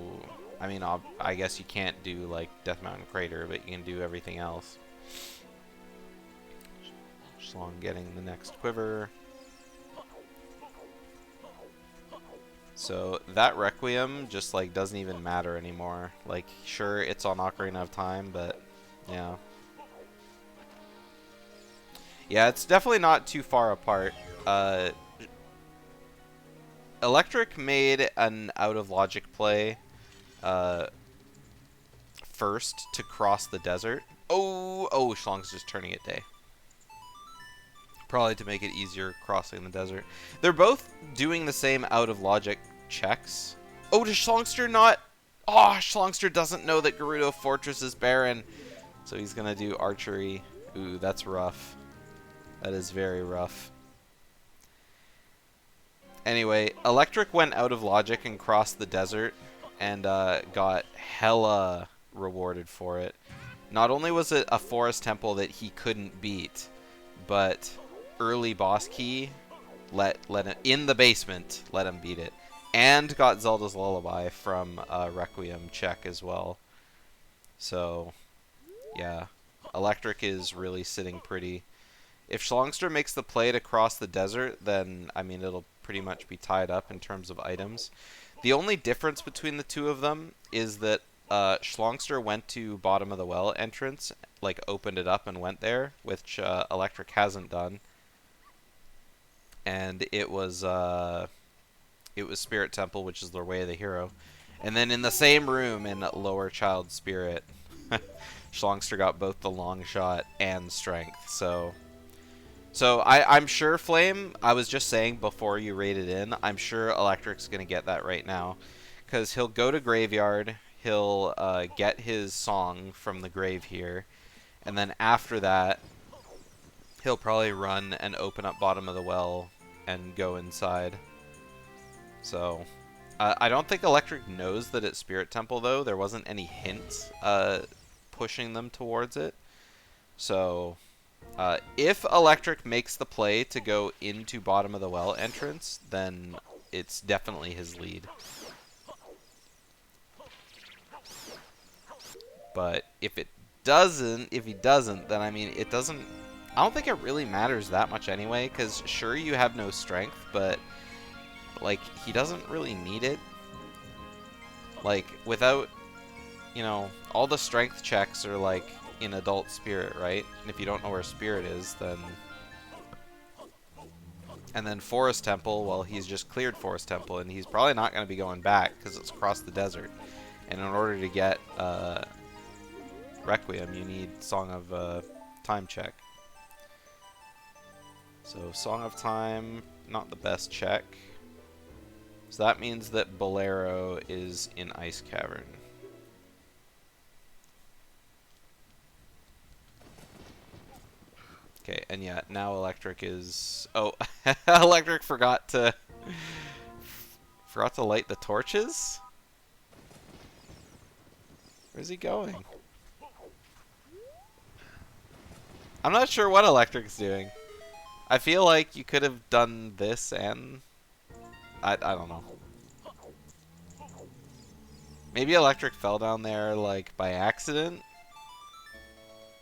I mean, I guess you can't do like Death Mountain Crater, but you can do everything else. Shlong getting the next quiver. So that Requiem just like doesn't even matter anymore. Like, sure, it's on Ocarina of Time, but yeah. Yeah, it's definitely not too far apart. Electric made an out of logic play first to cross the desert. Oh, Shlong's just turning it day. Probably to make it easier crossing the desert. They're both doing the same out of logic checks. Oh, does Shlongster not? Oh, Shlongster doesn't know that Gerudo Fortress is barren. So he's going to do archery. Ooh, that's rough. That is very rough. Anyway, Electric went out of logic and crossed the desert and got hella rewarded for it. Not only was it a forest temple that he couldn't beat, but early boss key let him in the basement, let him beat it, and got Zelda's Lullaby from Requiem check as well. So yeah, Electric is really sitting pretty. If Shlongster makes the play to cross the desert, then I mean it'll pretty much be tied up in terms of items. The only difference between the two of them is that Shlongster went to bottom of the well entrance, like opened it up and went there, which Electric hasn't done. And it was Spirit Temple, which is the way of the hero. And then in the same room in Lower Child Spirit, Shlongster got both the long shot and strength. So I'm sure Flame, I was just saying before you raided in, I'm sure Electric's going to get that right now. Because he'll go to Graveyard, he'll get his song from the grave here, and then after that, he'll probably run and open up bottom of the well and go inside. So, I don't think Electric knows that it's Spirit Temple, though. There wasn't any hint pushing them towards it. So, if Electric makes the play to go into bottom of the well entrance, then it's definitely his lead. But if he doesn't, then I mean, it doesn't, I don't think it really matters that much anyway, because sure, you have no strength, but, like, he doesn't really need it. Like, without, you know, all the strength checks are, like, in Adult Spirit, right? And if you don't know where Spirit is, then... And then Forest Temple, well, he's just cleared Forest Temple, and he's probably not going to be going back, because it's across the desert. And in order to get Requiem, you need Song of Time check. So, Song of Time, not the best check. So that means that Bolero is in Ice Cavern. Okay, and yeah, now Electric is... Oh, Electric forgot to light the torches? Where's he going? I'm not sure what Electric's doing. I feel like you could have done this and... I don't know. Maybe Electric fell down there, like, by accident?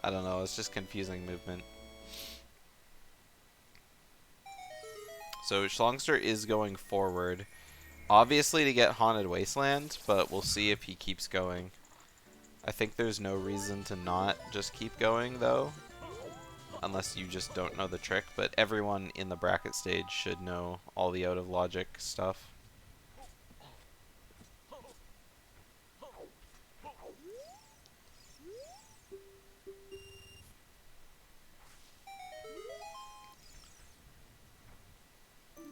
I don't know, it's just confusing movement. So Shlongster is going forward. Obviously to get Haunted Wasteland, but we'll see if he keeps going. I think there's no reason to not just keep going, though. Unless you just don't know the trick, but everyone in the bracket stage should know all the out-of-logic stuff.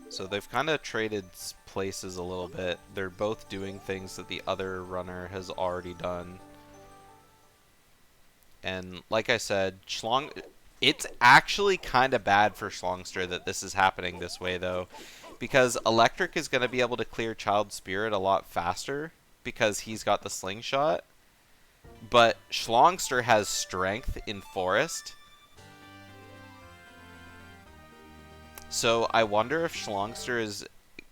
So they've kind of traded places a little bit. They're both doing things that the other runner has already done. And like I said, it's actually kind of bad for Shlongster that this is happening this way, though. Because Electric is going to be able to clear Child Spirit a lot faster because he's got the slingshot. But Shlongster has strength in Forest. So I wonder if Shlongster is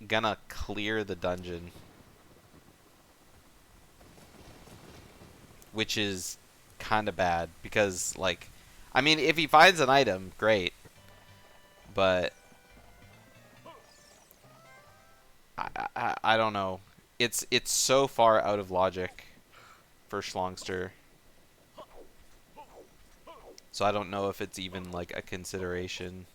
gonna clear the dungeon. Which is kind of bad because, like, I mean, if he finds an item, great. But I don't know. It's so far out of logic for Shlongster. So I don't know if it's even like a consideration.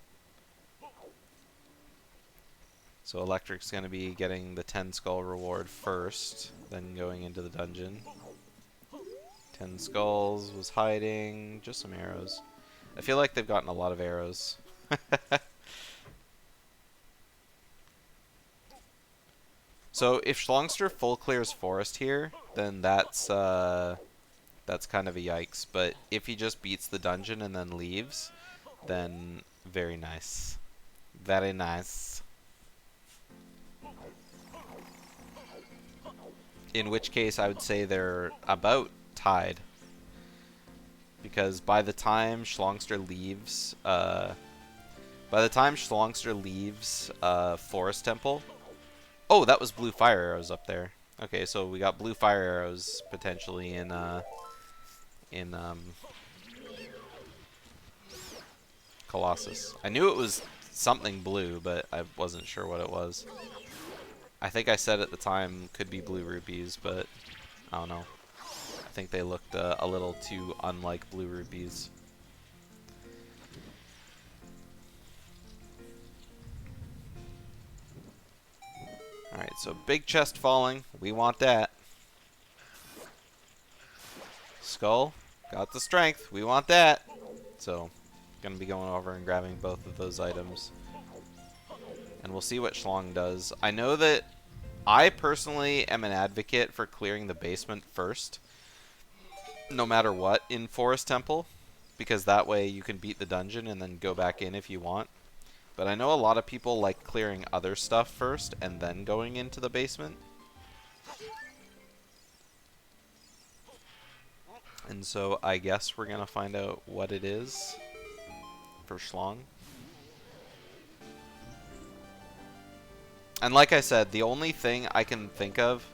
So Electric's going to be getting the 10 skull reward first, then going into the dungeon. 10 skulls was hiding, just some arrows. I feel like they've gotten a lot of arrows. So if Shlongster full clears Forest here, then that's kind of a yikes. But if he just beats the dungeon and then leaves, then very nice. Very nice. In which case, I would say they're about tied. Because by the time Shlongster leaves, Forest Temple. Oh, that was blue fire arrows up there. Okay, so we got blue fire arrows potentially in Colossus. I knew it was something blue, but I wasn't sure what it was. I think I said at the time could be blue rupees, but I don't know. I think they looked a little too unlike blue rupees. Alright, so big chest falling. We want that. Skull. Got the strength. We want that. So, gonna be going over and grabbing both of those items. And we'll see what Shlong does. I know that I personally am an advocate for clearing the basement first, no matter what, in Forest Temple, because that way you can beat the dungeon and then go back in if you want. But I know a lot of people like clearing other stuff first and then going into the basement. And so I guess we're gonna find out what it is for Shlong. And like I said, the only thing I can think of...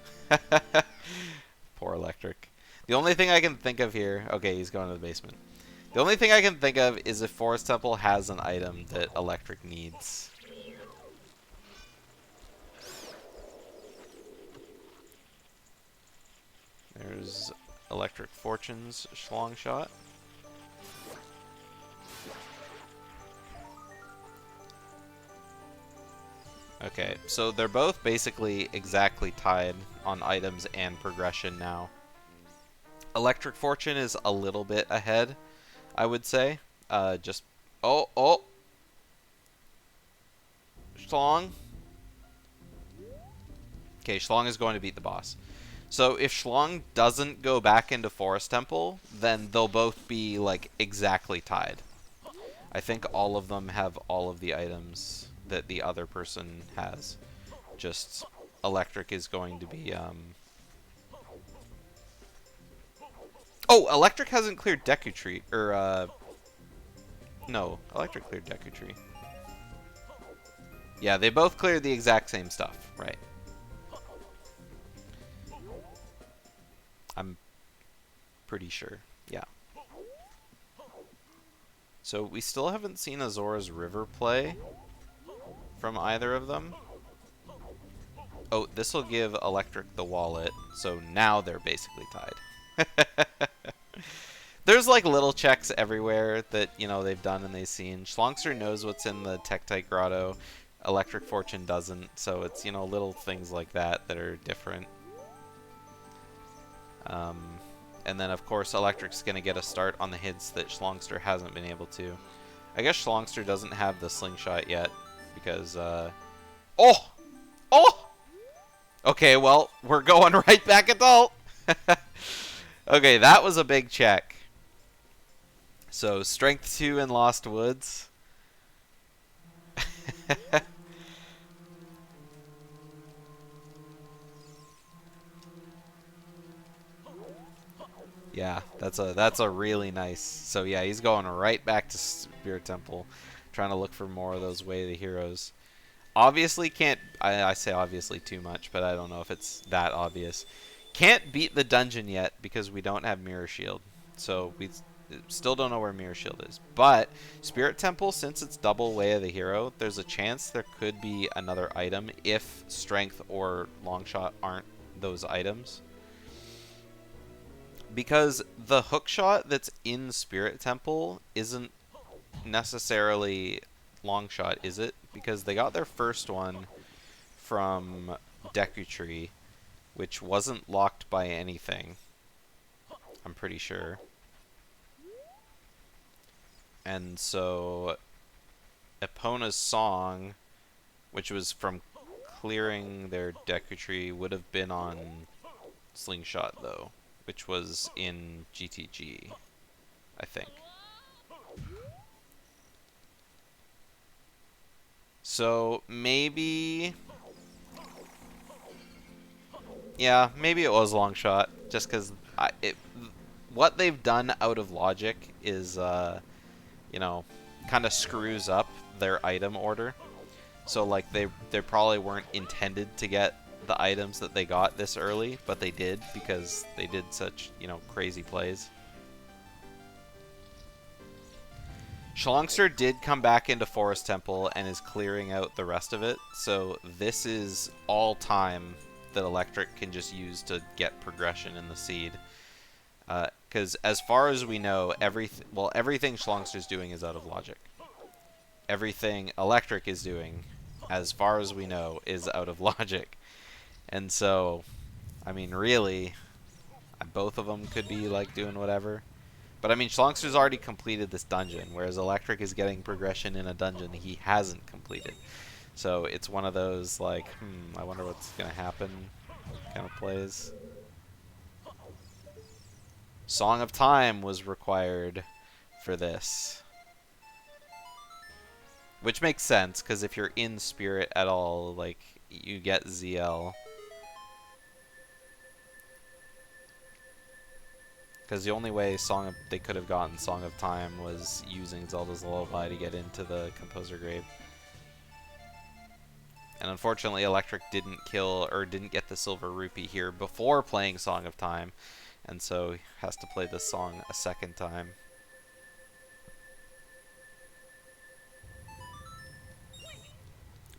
Poor Electric. The only thing I can think of here... Okay, he's going to the basement. The only thing I can think of is if Forest Temple has an item that Electric needs. There's ElectricFortune's Shlong shot. Okay, so they're both basically exactly tied on items and progression now. ElectricFortune is a little bit ahead, I would say. Oh! Shlong. Okay, Shlong is going to beat the boss. So if Shlong doesn't go back into Forest Temple, then they'll both be, like, exactly tied. I think all of them have all of the items that the other person has. Just Electric is going to be Oh, Electric hasn't cleared Deku Tree, or no, Electric cleared Deku Tree. Yeah, they both cleared the exact same stuff, right? I'm pretty sure. Yeah. So we still haven't seen Azora's River play from either of them. Oh, this will give Electric the wallet, so now they're basically tied. There's like little checks everywhere that, you know, they've done and they've seen. Shlongster knows what's in the Tektite Grotto. ElectricFortune doesn't, so it's, you know, little things like that that are different. And then, of course, Electric's going to get a start on the hits that Shlongster hasn't been able to. I guess Shlongster doesn't have the slingshot yet, because Oh! Oh! Okay, well, we're going right back adult. Okay, that was a big check. So, Strength 2 in Lost Woods. Yeah, that's a really nice. So yeah, he's going right back to Spirit Temple, trying to look for more of those Way of the Heroes. Obviously can't. I say obviously too much, but I don't know if it's that obvious. Can't beat the dungeon yet because we don't have Mirror Shield. So we still don't know where Mirror Shield is. But Spirit Temple, since it's double Way of the Hero, there's a chance there could be another item if Strength or Longshot aren't those items. Because the hookshot that's in Spirit Temple isn't necessarily Longshot, is it? Because they got their first one from Deku Tree, which wasn't locked by anything. I'm pretty sure. And so Epona's song, which was from clearing their Deku Tree, would have been on Slingshot though, which was in GTG, I think. So maybe, yeah, maybe it was Longshot, just because what they've done out of logic is, you know, kind of screws up their item order. So like they probably weren't intended to get the items that they got this early, but they did because they did such, you know, crazy plays. Shlongster did come back into Forest Temple and is clearing out the rest of it, so this is all time that Electric can just use to get progression in the seed. Because as far as we know, everything Shlongster's doing is out of logic. Everything Electric is doing, as far as we know, is out of logic. And so, I mean, really, both of them could be like doing whatever. But I mean, Shlongster's already completed this dungeon, whereas Electric is getting progression in a dungeon he hasn't completed. So it's one of those, like, I wonder what's going to happen kind of plays. Song of Time was required for this. Which makes sense, because if you're in Spirit at all, like, you get ZL. Because the only way they could have gotten Song of Time was using Zelda's Lullaby to get into the Composer Grave. And unfortunately, Electric didn't get the Silver Rupee here before playing Song of Time, and so he has to play this song a second time.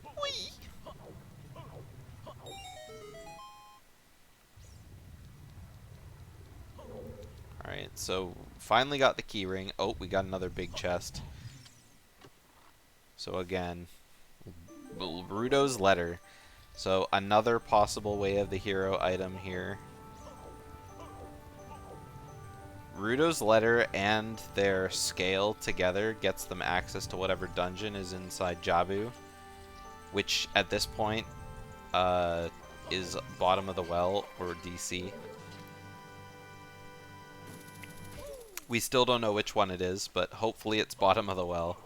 Whee! Alright, so finally got the key ring. Oh, we got another big chest. So again, Rudo's Letter. So another possible Way of the Hero item here. Rudo's Letter and their scale together gets them access to whatever dungeon is inside Jabu, which at this point is bottom of the well or DC. We still don't know which one it is, but hopefully it's bottom of the well,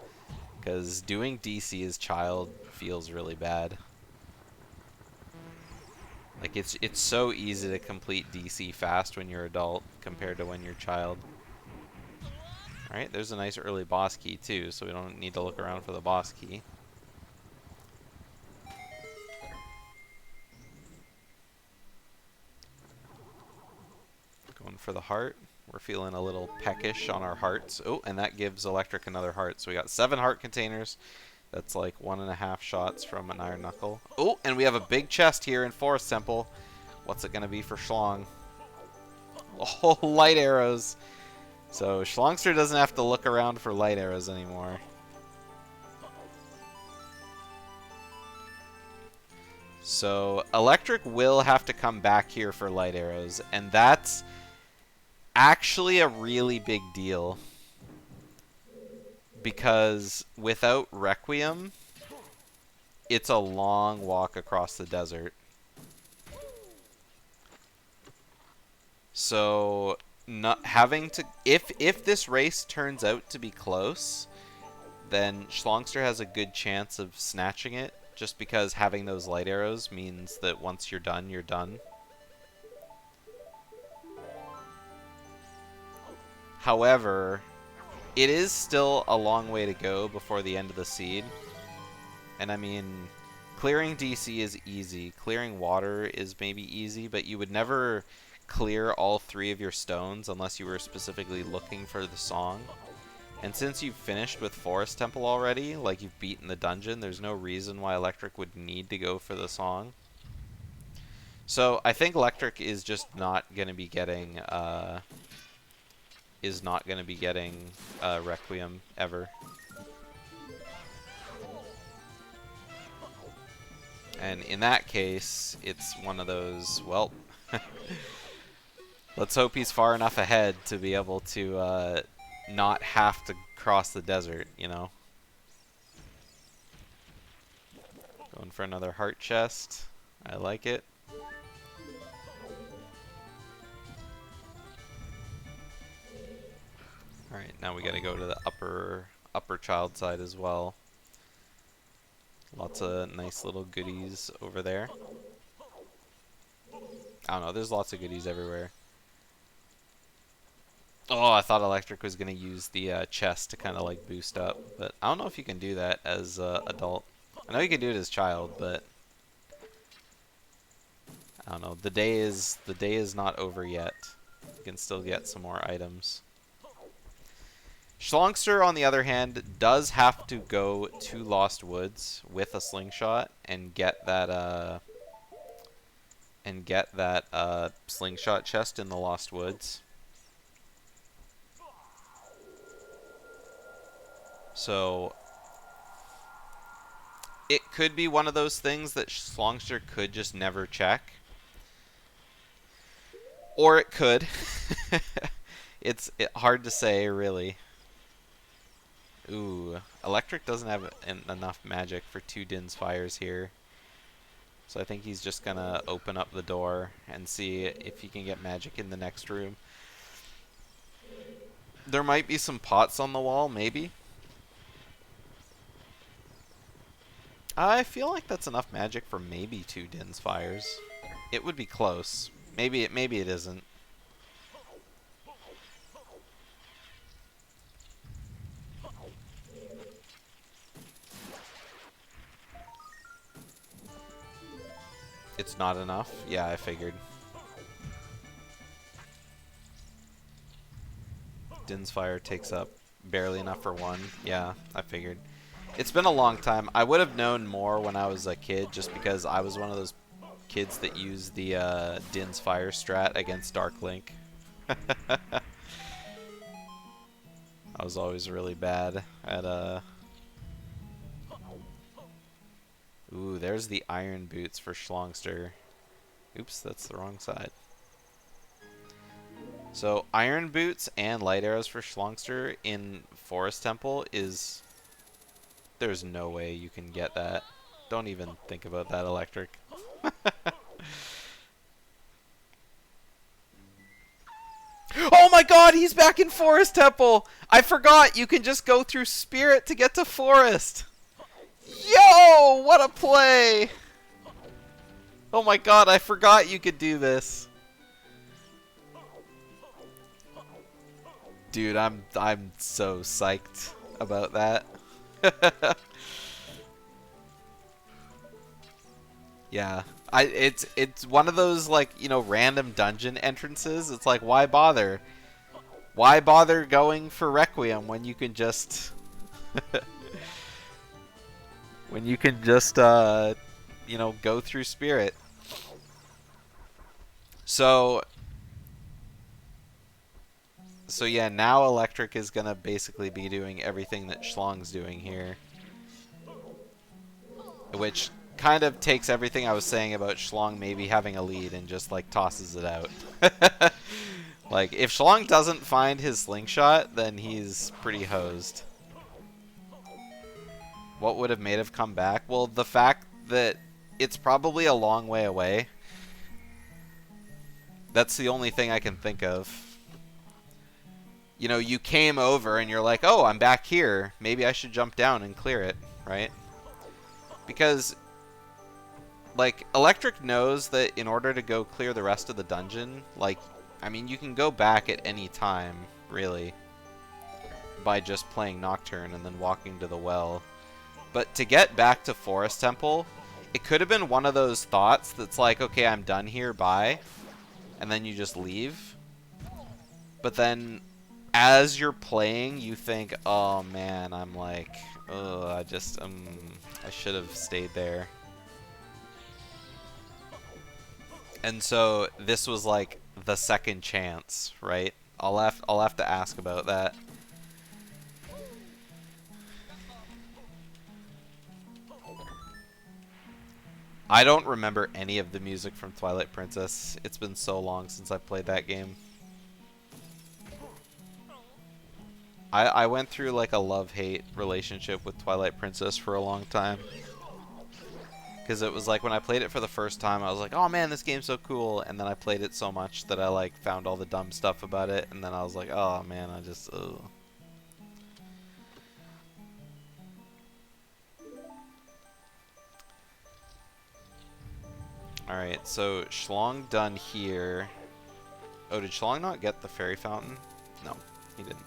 because doing DC as child feels really bad. Like, it's so easy to complete DC fast when you're adult compared to when you're child. Alright, there's a nice early boss key too, so we don't need to look around for the boss key. Going for the heart. We're feeling a little peckish on our hearts. Oh, and that gives Electric another heart. So we got 7 heart containers. That's like 1.5 shots from an Iron Knuckle. Oh, and we have a big chest here in Forest Temple. What's it going to be for Shlong? Oh, light arrows. So Shlongster doesn't have to look around for light arrows anymore. So Electric will have to come back here for light arrows, and that's actually a really big deal, because without Requiem, it's a long walk across the desert. So not having to if this race turns out to be close, then Shlongster has a good chance of snatching it, just because having those light arrows means that once you're done, you're done. However, it is still a long way to go before the end of the seed. And I mean, clearing DC is easy. Clearing water is maybe easy, but you would never clear all 3 of your stones unless you were specifically looking for the song. And since you've finished with Forest Temple already, like you've beaten the dungeon, there's no reason why Electric would need to go for the song. So I think Electric is just not going to be getting Requiem ever. And in that case, it's one of those, well, let's hope he's far enough ahead to be able to not have to cross the desert, you know? Going for another heart chest. I like it. Alright, now we gotta go to the upper child side as well. Lots of nice little goodies over there. I don't know, there's lots of goodies everywhere. Oh, I thought Electric was going to use the chest to kind of like boost up, but I don't know if you can do that as adult. I know you can do it as child, but I don't know. The day is not over yet. You can still get some more items. Shlongster, on the other hand, does have to go to Lost Woods with a slingshot and get that slingshot chest in the Lost Woods. So it could be one of those things that Shlongster could just never check. Or it could. It's hard to say, really. Ooh, Electric doesn't have enough magic for 2 Din's Fires here. So I think he's just gonna open up the door and see if he can get magic in the next room. There might be some pots on the wall, maybe. I feel like that's enough magic for maybe 2 Din's Fires. It would be close. Maybe it isn't. It's not enough? Yeah, I figured. Din's Fire takes up barely enough for 1. Yeah, I figured. It's been a long time. I would have known more when I was a kid, just because I was one of those kids that used the Din's Fire strat against Dark Link. I was always really bad at Ooh, there's the iron boots for Shlongster. Oops, that's the wrong side. So iron boots and light arrows for Shlongster in Forest Temple is... There's no way you can get that. Don't even think about that, Electric. Oh my god, he's back in Forest Temple! I forgot you can just go through Spirit to get to Forest! Yo! What a play! Oh my god, I forgot you could do this. Dude, I'm so psyched about that. Yeah, it's one of those, like, you know, random dungeon entrances. It's like, why bother? Why bother going for Requiem when you can just you know, go through Spirit. So yeah, now Electric is gonna basically be doing everything that Shlong's doing here, which kind of takes everything I was saying about Shlong maybe having a lead and just like tosses it out. Like, if Shlong doesn't find his slingshot, then he's pretty hosed. What would have made it come back? Well, the fact that it's probably a long way away. That's the only thing I can think of. You know, you came over and you're like, oh, I'm back here. Maybe I should jump down and clear it, right? Because, like, Electric knows that in order to go clear the rest of the dungeon, like, I mean, you can go back at any time, really, by just playing Nocturne and then walking to the well. But to get back to Forest Temple, it could have been one of those thoughts that's like, okay, I'm done here, bye. And then you just leave. But then, as you're playing, you think, oh man, I'm like, oh, I should have stayed there. And so this was like the second chance, right? I'll have to ask about that. I don't remember any of the music from Twilight Princess. It's been so long since I played that game. I went through like a love-hate relationship with Twilight Princess for a long time. Because it was like when I played it for the first time, I was like, oh man, this game's so cool. And then I played it so much that I like found all the dumb stuff about it. And then I was like, oh man, I just, ugh. Alright, so Shlong done here. Oh, did Shlong not get the fairy fountain? No, he didn't.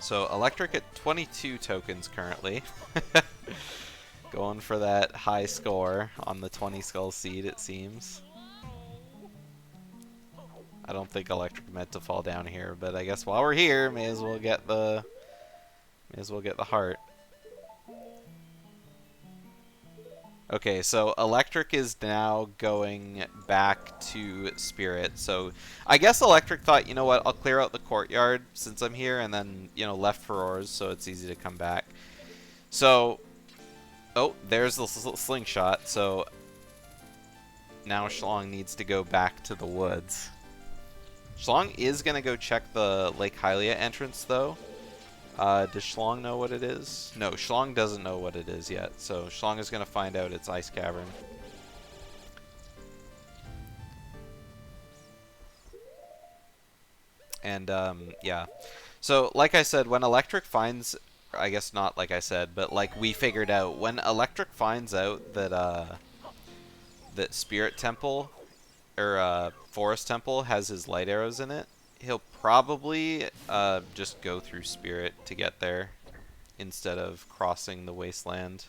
So Electric at 22 tokens currently. Going for that high score on the 20 skull seed, it seems. I don't think Electric meant to fall down here, but I guess while we're here, may as well get the heart. Okay, so Electric is now going back to Spirit. So I guess Electric thought, you know what, I'll clear out the courtyard since I'm here, and then, you know, left for Ors, so it's easy to come back. So, oh, there's the slingshot. So now Shlong needs to go back to the woods. Shlong is going to go check the Lake Hylia entrance, though. Does Shlong know what it is? No, Shlong doesn't know what it is yet. So Shlong is going to find out it's Ice Cavern. And, yeah. So, like I said, when Electric finds... I guess not like I said, but like we figured out. When Electric finds out that, that Spirit Temple, or, Forest Temple has his light arrows in it, he'll probably just go through Spirit to get there instead of crossing the wasteland.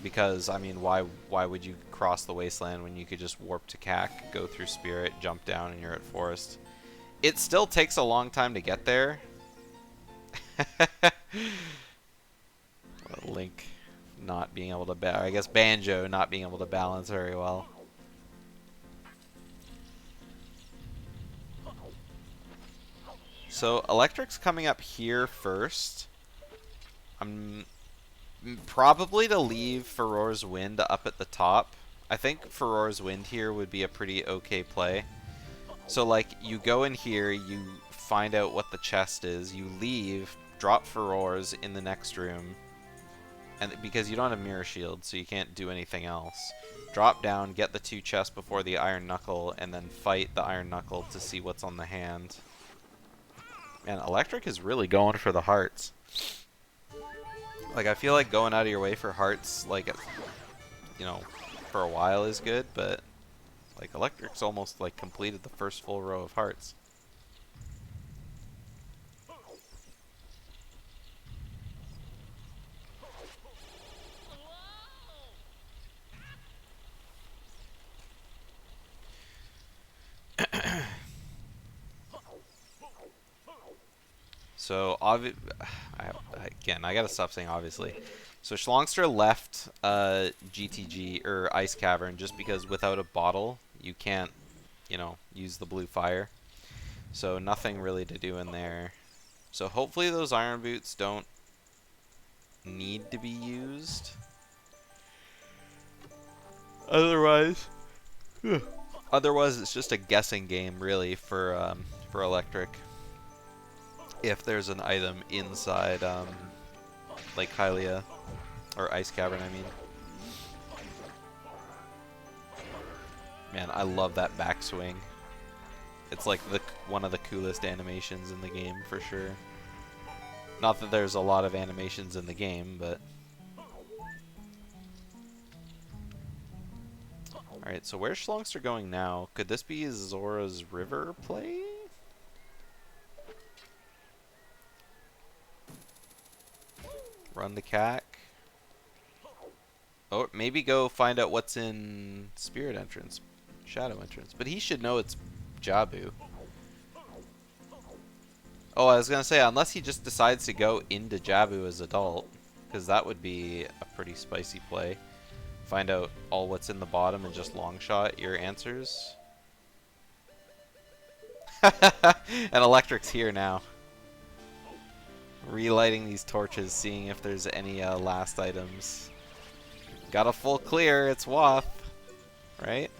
Because, I mean, why would you cross the wasteland when you could just warp to CAC, go through Spirit, jump down, and you're at Forest? It still takes a long time to get there. Link not being able to I guess Banjo not being able to balance very well. So Electric's coming up here first. I'm probably to leave Furor's Wind up at the top. I think Furor's Wind here would be a pretty okay play. So like you go in here, you find out what the chest is, you leave, drop Furor's in the next room, and because you don't have Mirror Shield, so you can't do anything else. Drop down, get the 2 chests before the Iron Knuckle, and then fight the Iron Knuckle to see what's on the hand. Man, Electric is really going for the hearts. Like, I feel like going out of your way for hearts, like, you know, for a while is good, but, like, Electric's almost, like, completed the first full row of hearts. So, again, I gotta stop saying obviously. So Shlongster left GTG, or Ice Cavern, just because without a bottle, you can't, you know, use the blue fire. So nothing really to do in there. So hopefully those iron boots don't need to be used. Otherwise, Otherwise, it's just a guessing game, really, for Electric. If there's an item inside Lake Hylia, or Ice Cavern, I mean. Man, I love that backswing. It's like one of the coolest animations in the game, for sure. Not that there's a lot of animations in the game, but... Alright, so where's Shlongster going now? Could this be Zora's River play? Run the cack. Oh, maybe go find out what's in Spirit Entrance. Shadow Entrance. But he should know it's Jabu. Oh, I was going to say, unless he just decides to go into Jabu as adult. Because that would be a pretty spicy play. Find out all what's in the bottom and just long shot your answers. And Electric's here now. Relighting these torches, seeing if there's any last items. Got a full clear, it's Wath. Right?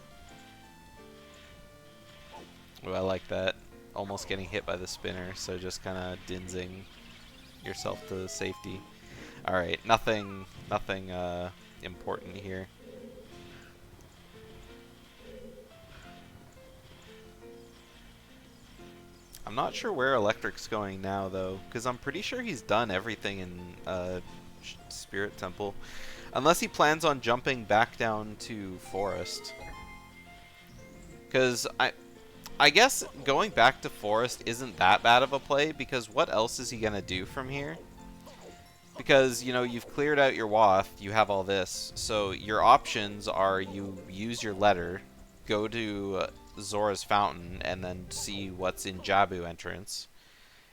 Ooh, I like that. Almost getting hit by the spinner, so just kind of dinsing yourself to safety. Alright, nothing important here. I'm not sure where Electric's going now, though, because I'm pretty sure he's done everything in Spirit Temple. Unless he plans on jumping back down to Forest. Because I guess going back to Forest isn't that bad of a play, because what else is he going to do from here? Because, you know, you've cleared out your Wath, you have all this, so your options are you use your letter, go to Zora's Fountain, and then see what's in Jabu Entrance.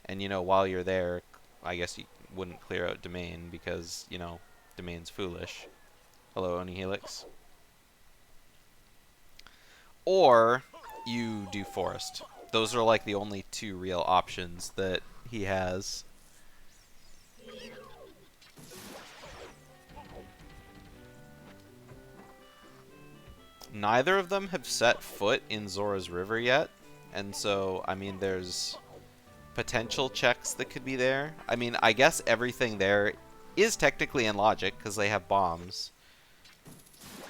And, you know, while you're there, I guess you wouldn't clear out Domain, because, you know, Domain's foolish. Hello, Oni Helix. Or you do Forest. Those are like the only two real options that he has. Neither of them have set foot in Zora's River yet, and so, I mean, there's potential checks that could be there. I mean, I guess everything there is technically in logic, because they have bombs.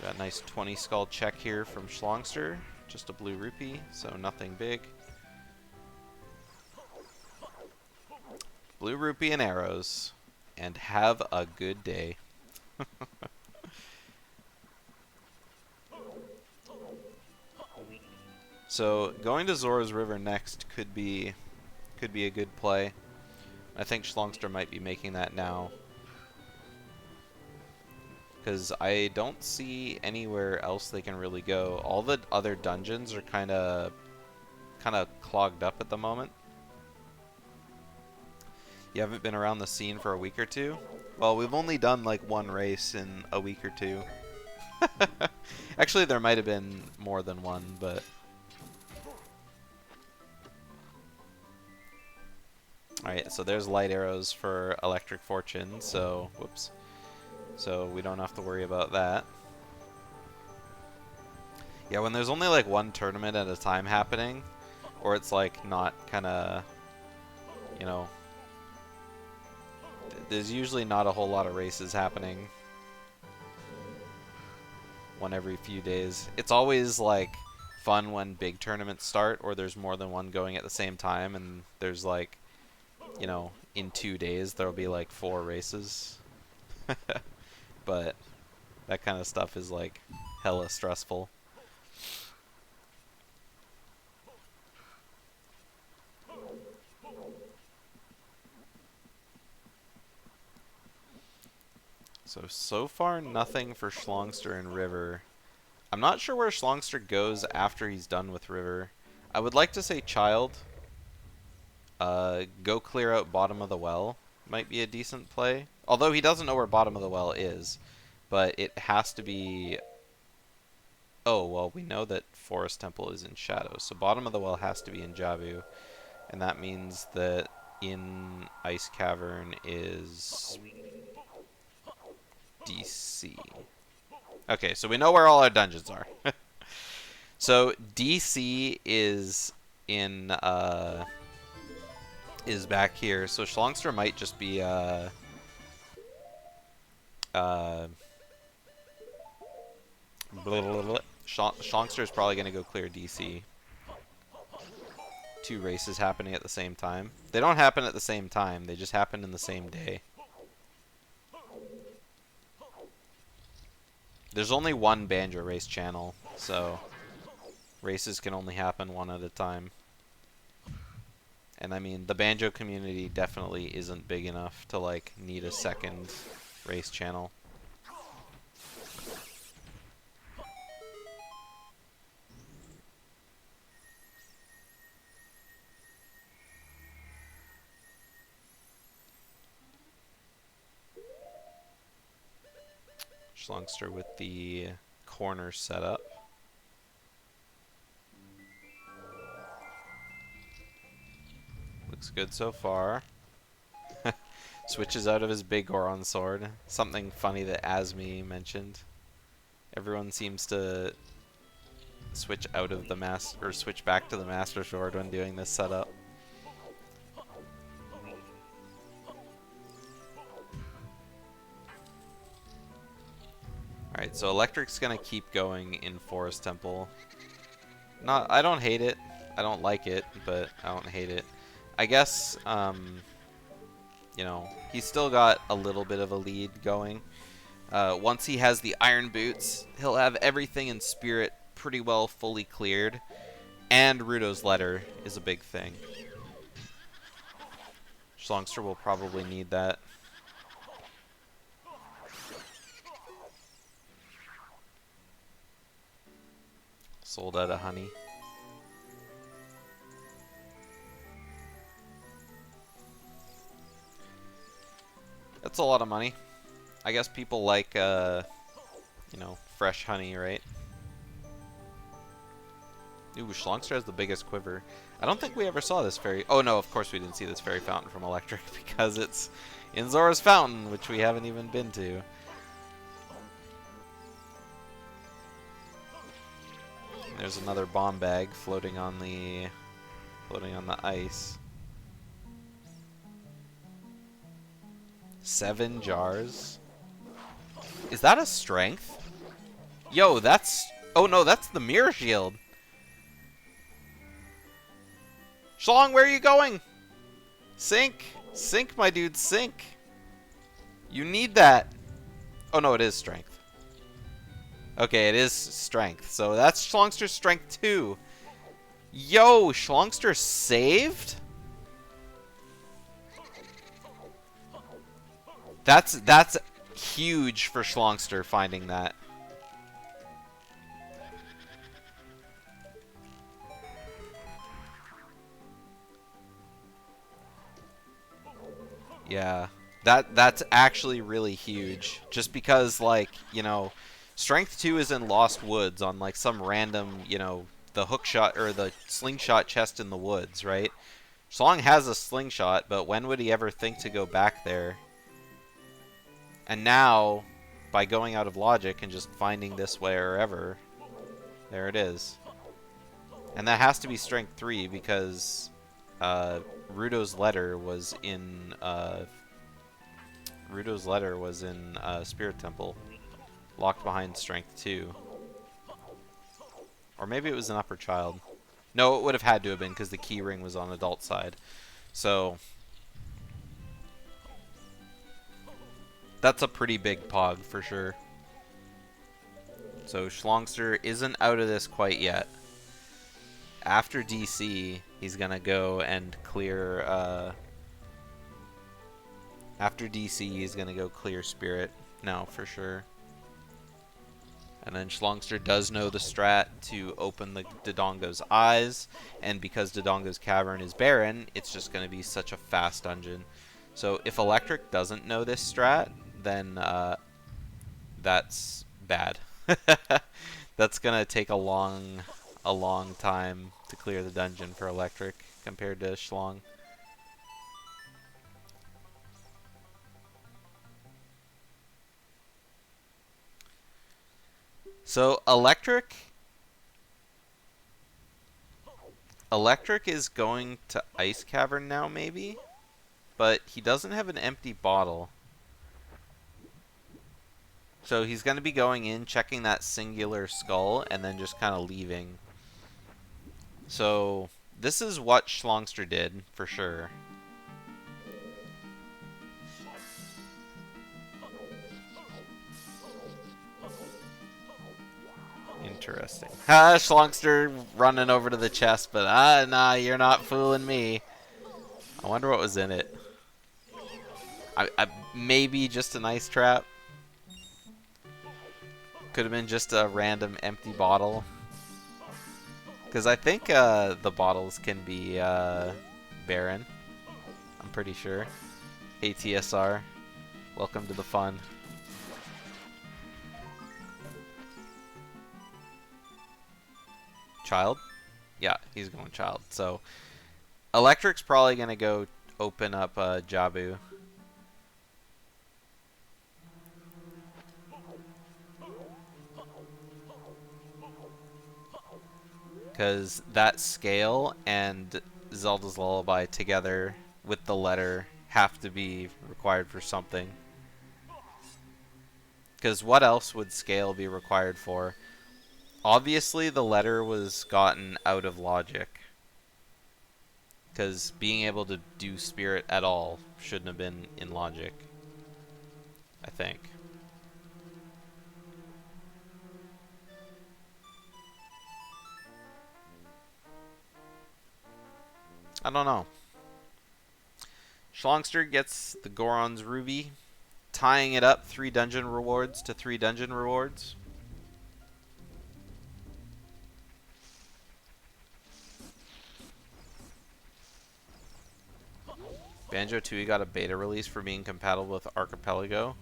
Got a nice 20 skull check here from Shlongster. Just a blue rupee, so nothing big. Blue rupee and arrows. And have a good day. So, going to Zora's River next could be a good play. I think Shlongster might be making that now. Because I don't see anywhere else they can really go. All the other dungeons are kind of clogged up at the moment. You haven't been around the scene for a week or two? Well, we've only done like one race in a week or two. Actually, there might have been more than one, but... Alright, so there's light arrows for ElectricFortune, so... Whoops. So we don't have to worry about that. Yeah, when there's only like one tournament at a time happening, or it's like not kind of, you know, there's usually not a whole lot of races happening. One every few days. It's always like fun when big tournaments start, or there's more than one going at the same time, and there's like, you know, in 2 days there'll be like 4 races. But that kind of stuff is like hella stressful. So far nothing for Shlongster and River. I'm not sure where Shlongster goes after he's done with River. I would like to say Child. Go clear out Bottom of the Well might be a decent play. Although he doesn't know where Bottom of the Well is. But it has to be... Oh, well, we know that Forest Temple is in Shadow. So Bottom of the Well has to be in Jabu. And that means that in Ice Cavern is... DC. Okay, so we know where all our dungeons are. So DC is in is back here. So Shlongster might just be blah, blah, blah. Shlongster is probably gonna go clear DC. Two races happening at the same time. They don't happen at the same time. They just happen in the same day. There's only one Banjo race channel, so races can only happen one at a time. And I mean, the Banjo community definitely isn't big enough to like need a second race channel. Shlongster with the corner setup. Looks good so far. Switches out of his big Goron sword. Something funny that Asmi mentioned. Everyone seems to switch out of the switch back to the Master Sword when doing this setup. Alright, so Electric's gonna keep going in Forest Temple. I don't hate it. I don't like it, but I don't hate it. I guess, you know, he's still got a little bit of a lead going. Once he has the Iron Boots, he'll have everything in Spirit pretty well fully cleared. And Rudo's Letter is a big thing. Shlongster will probably need that. Sold out of honey. That's a lot of money. I guess people like, you know, fresh honey, right? Ooh, Shlongster has the biggest quiver. I don't think we ever saw this fairy. Oh no, of course we didn't see this fairy fountain from Electric because it's in Zora's Fountain, which we haven't even been to. There's another bomb bag floating on the ice. 7 jars. Is that a strength? Yo, that's... Oh no, that's the mirror shield. Shlong, where are you going? Sink! Sink, my dude, sink! You need that! Oh no, it is strength. Okay, it is strength. So that's Shlongster's strength 2. Yo, Shlongster saved? That's huge for Shlongster finding that. Yeah. That's actually really huge. Just because, like, you know, Strength 2 is in Lost Woods on, like, some random, you know, the hookshot or the slingshot chest in the woods, right? Shlong has a slingshot, but when would he ever think to go back there? And now, by going out of logic and just finding this wherever, there it is. And that has to be Strength 3 because Rudo's letter was in Spirit Temple, locked behind Strength 2. Or maybe it was an Upper Child. No, it would have had to have been because the key ring was on adult side. So that's a pretty big pog for sure. So Shlongster isn't out of this quite yet. After DC, he's gonna go and clear. After DC, he's gonna go clear Spirit now for sure. And then Shlongster does know the strat to open the Dodongo's eyes, and because Dodongo's cavern is barren, it's just gonna be such a fast dungeon. So if Electric doesn't know this strat, then that's bad. That's gonna take a long time to clear the dungeon for Electric compared to Shlong. So Electric Electric is going to Ice Cavern now, maybe? But he doesn't have an empty bottle. So he's going to be going in, checking that singular skull, and then just kind of leaving. So this is what Shlongster did, for sure. Interesting. Ha, Shlongster running over to the chest, but nah, you're not fooling me. I wonder what was in it. Maybe just an ice trap. Could have been just a random empty bottle. Because I think the bottles can be barren. I'm pretty sure. Hey TSR, welcome to the fun. Child? Yeah, he's going child. So, Electric's probably going to go open up Jabu. Because that scale and Zelda's Lullaby together with the letter have to be required for something. Because what else would scale be required for? Obviously, the letter was gotten out of logic. Because being able to do spirit at all shouldn't have been in logic. I think. I don't know. Shlongster gets the Goron's Ruby, tying it up 3 dungeon rewards to 3 dungeon rewards. Banjo-Tooie got a beta release for being compatible with Archipelago.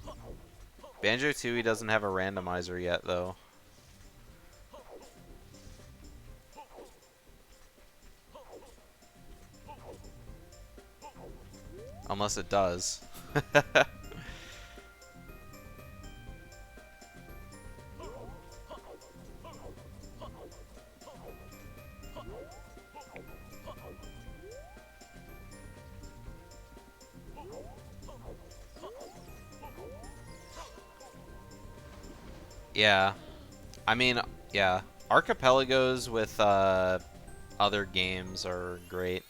Banjo-Tooie doesn't have a randomizer yet, though. Unless it does. Yeah. I mean, yeah. Archipelagos with other games are great.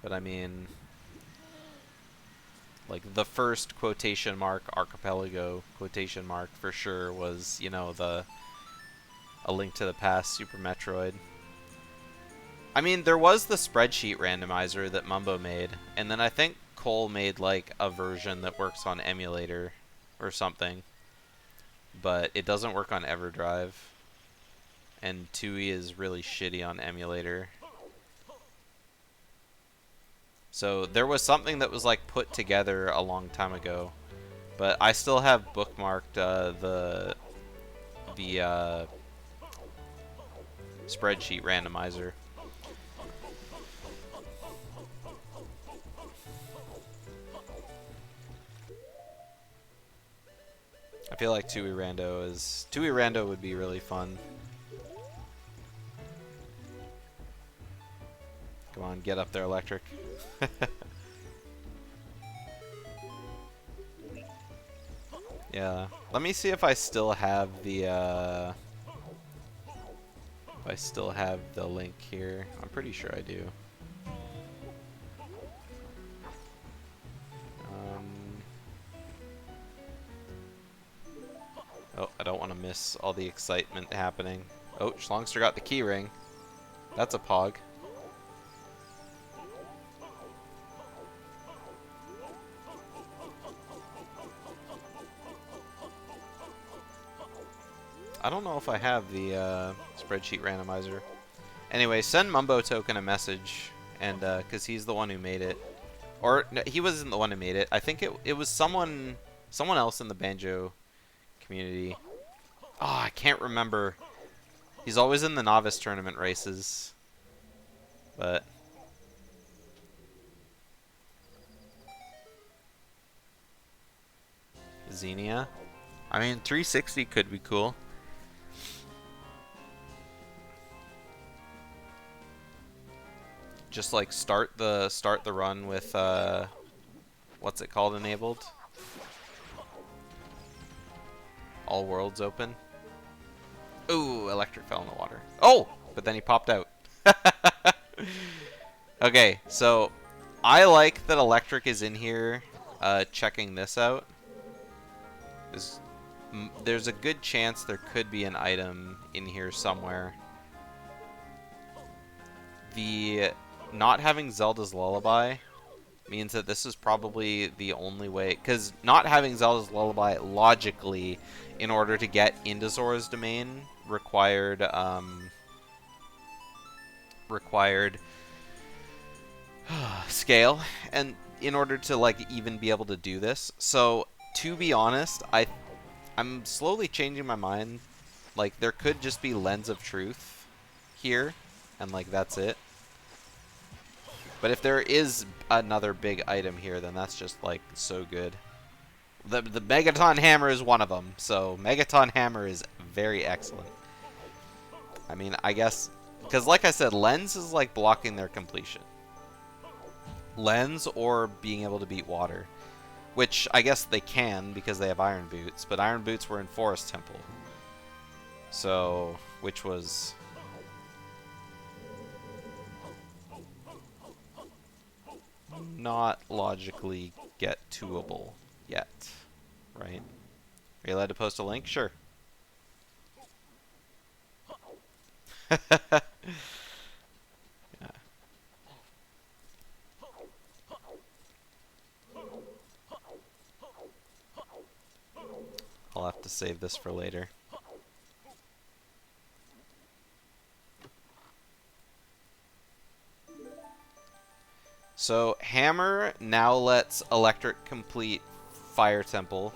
But I mean, like the first quotation mark Archipelago quotation mark for sure was, you know, A Link to the Past Super Metroid. I mean, there was the spreadsheet randomizer that Mumbo made, and then I think Cole made like a version that works on emulator or something. But it doesn't work on EverDrive. And Tui is really shitty on emulator. So there was something that was like put together a long time ago, but I still have bookmarked the spreadsheet randomizer. I feel like Tui Rando would be really fun. Come on, get up there, Electric. Yeah. Let me see if I still have the link here. I'm pretty sure I do. Oh, I don't want to miss all the excitement happening. Oh, Shlongster got the key ring. That's a pog. I don't know if I have the spreadsheet randomizer. Anyway, send Mumbo Token a message, and because he's the one who made it, or no, he wasn't the one who made it. I think it was someone else in the Banjo community. Oh, I can't remember. He's always in the novice tournament races, but Xenia. I mean, 360 could be cool. just like start the run with what's it called enabled? All worlds open. Ooh, electric fell in the water. Oh, but then he popped out. Okay, so I like that electric is in here checking this out. There's a good chance there could be an item in here somewhere. The not having Zelda's Lullaby means that this is probably the only way, because not having Zelda's Lullaby logically, in order to get into Zora's Domain, required scale, and in order to like even be able to do this. So to be honest, I'm slowly changing my mind. Like there could just be Lens of Truth here, and like that's it. But if there is another big item here, then that's just like so good. The Megaton Hammer is one of them, so Megaton Hammer is very excellent. I mean, I guess because like I said, Lens is like blocking their completion. Lens or being able to beat water, which I guess they can because they have Iron Boots, but Iron Boots were in Forest Temple, so which was not logically get-toable yet, right? Are you allowed to post a link? Sure. Yeah. I'll have to save this for later. So, Hammer now lets Electric complete Fire Temple,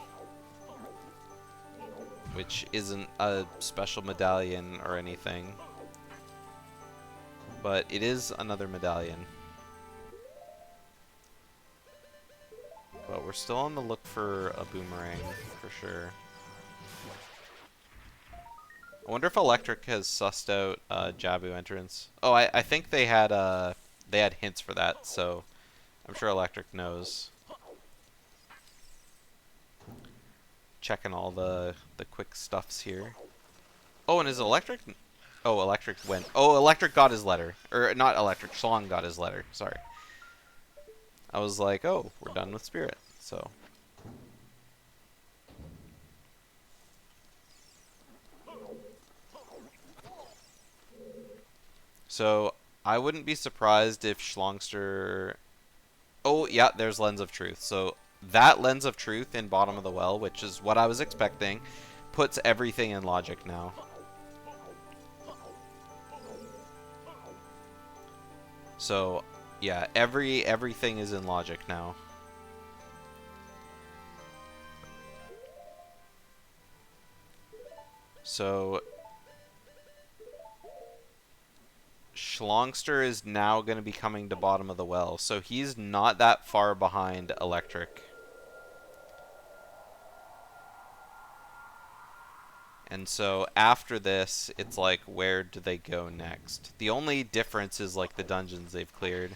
which isn't a special medallion or anything, but it is another medallion. But we're still on the look for a boomerang, for sure. I wonder if Electric has sussed out Jabu entrance. Oh, I think they had hints for that, so I'm sure Electric knows. Checking all the quick stuffs here. Oh, and is Electric? Oh, Electric went. Oh, Electric got his letter, or not Electric. Shlong got his letter. Sorry. I was like, oh, we're done with Spirit. So. So, I wouldn't be surprised if Shlongster... Oh, yeah, there's Lens of Truth. So, that Lens of Truth in bottom of the well, which is what I was expecting, puts everything in logic now. So, yeah, everything is in logic now. So... Shlongster is now going to be coming to bottom of the well, so he's not that far behind Electric. And so after this, it's like, where do they go next? The only difference is like the dungeons they've cleared.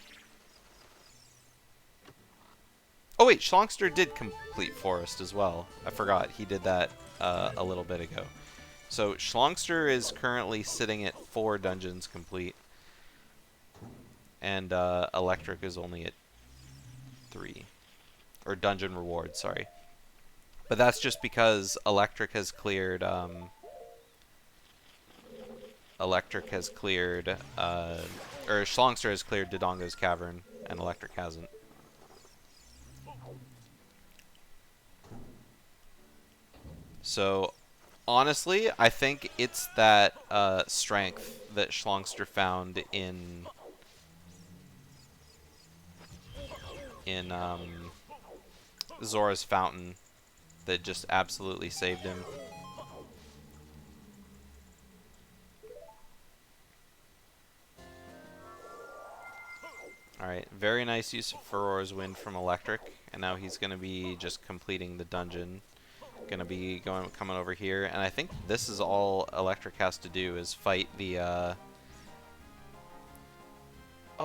Oh wait, Shlongster did complete Forest as well. I forgot, he did that a little bit ago. So Shlongster is currently sitting at 4 dungeons complete. And Electric is only at 3. Or dungeon rewards, sorry. But that's just because Electric has cleared, or Shlongster has cleared Dodongo's Cavern, and Electric hasn't. So, honestly, I think it's that strength that Shlongster found in Zora's Fountain that just absolutely saved him. Alright, very nice use of Furor's Wind from Electric, and now he's going to be just completing the dungeon. Going to be coming over here, and I think this is all Electric has to do is fight the...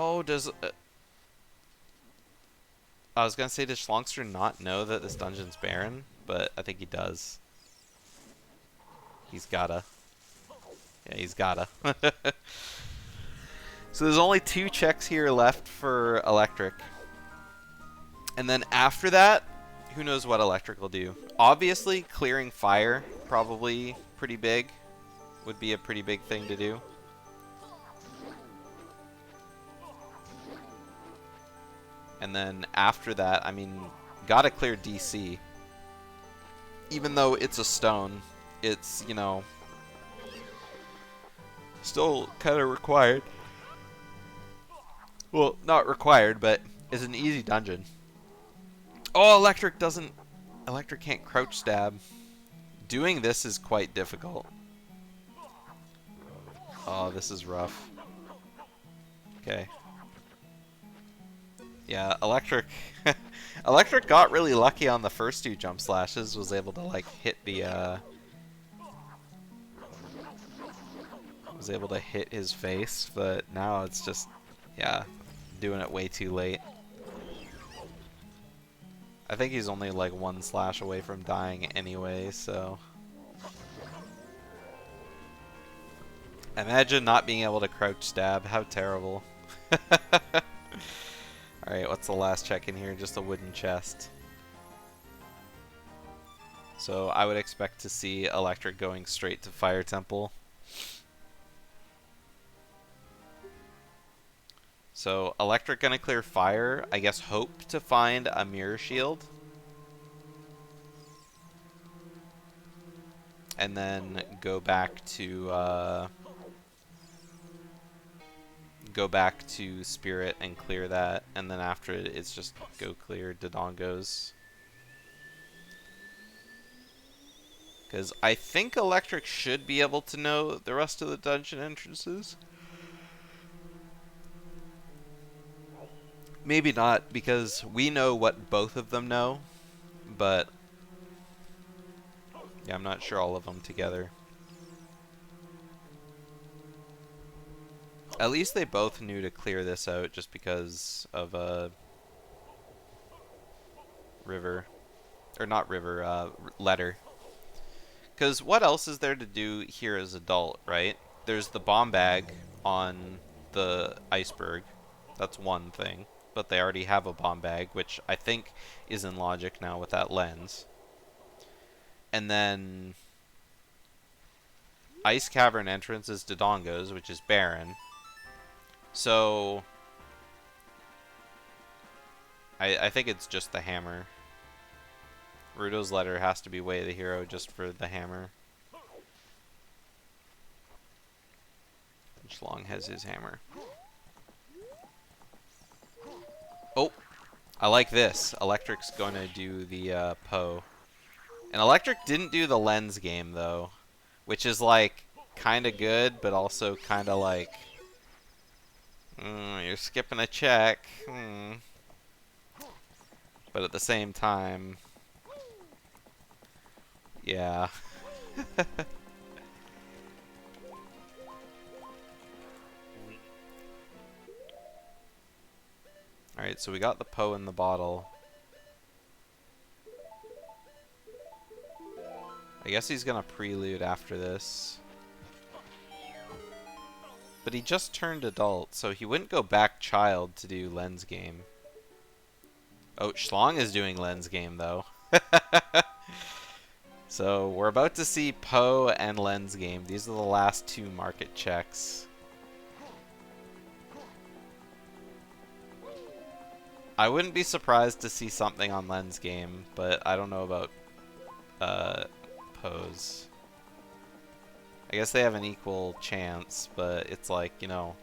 Oh, does... I was gonna say, does Shlongster not know that this dungeon's barren? But I think he does. He's gotta. Yeah, he's gotta. So there's only 2 checks here left for Electric. And then after that, who knows what Electric will do. Obviously, clearing fire, probably pretty big. Would be a pretty big thing to do. And then after that, I mean, gotta clear DC. Even though it's a stone, it's, you know, still kind of required. Well, not required, but it's an easy dungeon. Oh, Electric doesn't... Electric can't crouch stab. Doing this is quite difficult. Oh, this is rough. Okay. Yeah, Electric... Electric got really lucky on the first 2 jump slashes. Was able to, like, hit the, was able to hit his face, but now it's just... Yeah, doing it way too late. I think he's only like 1 slash away from dying anyway, so... Imagine not being able to crouch stab. How terrible. Alright, what's the last check in here? Just a wooden chest. So I would expect to see Electric going straight to Fire Temple. So Electric gonna clear fire. I guess hope to find a mirror shield. And then go back to Spirit and clear that. And then after it, it's just go clear Dodongos. Because I think Electric should be able to know the rest of the dungeon entrances. Maybe not, because we know what both of them know, but yeah, I'm not sure all of them together. At least they both knew to clear this out just because of River. Or not River, Letter. Because what else is there to do here as adult, right? There's the bomb bag on the iceberg. That's one thing. But they already have a bomb bag, which I think is in logic now with that lens. And then Ice Cavern entrance is Dodongos, which is barren. So I think it's just the hammer. Rudo's Letter has to be Way of the Hero just for the hammer. And Shlong has his hammer. Oh, I like this. Electric's going to do the Poe. And Electric didn't do the lens game, though. Which is, like, kind of good, but also kind of like... you're skipping a check. But at the same time... Yeah. Alright, so we got the Poe in the bottle. I guess he's gonna prelude after this. But he just turned adult, so he wouldn't go back child to do lens game. Oh, Shlong is doing lens game, though. So, we're about to see Poe and lens game. These are the last 2 market checks. I wouldn't be surprised to see something on lens game, but I don't know about Poe's. I guess they have an equal chance, but it's like, you know...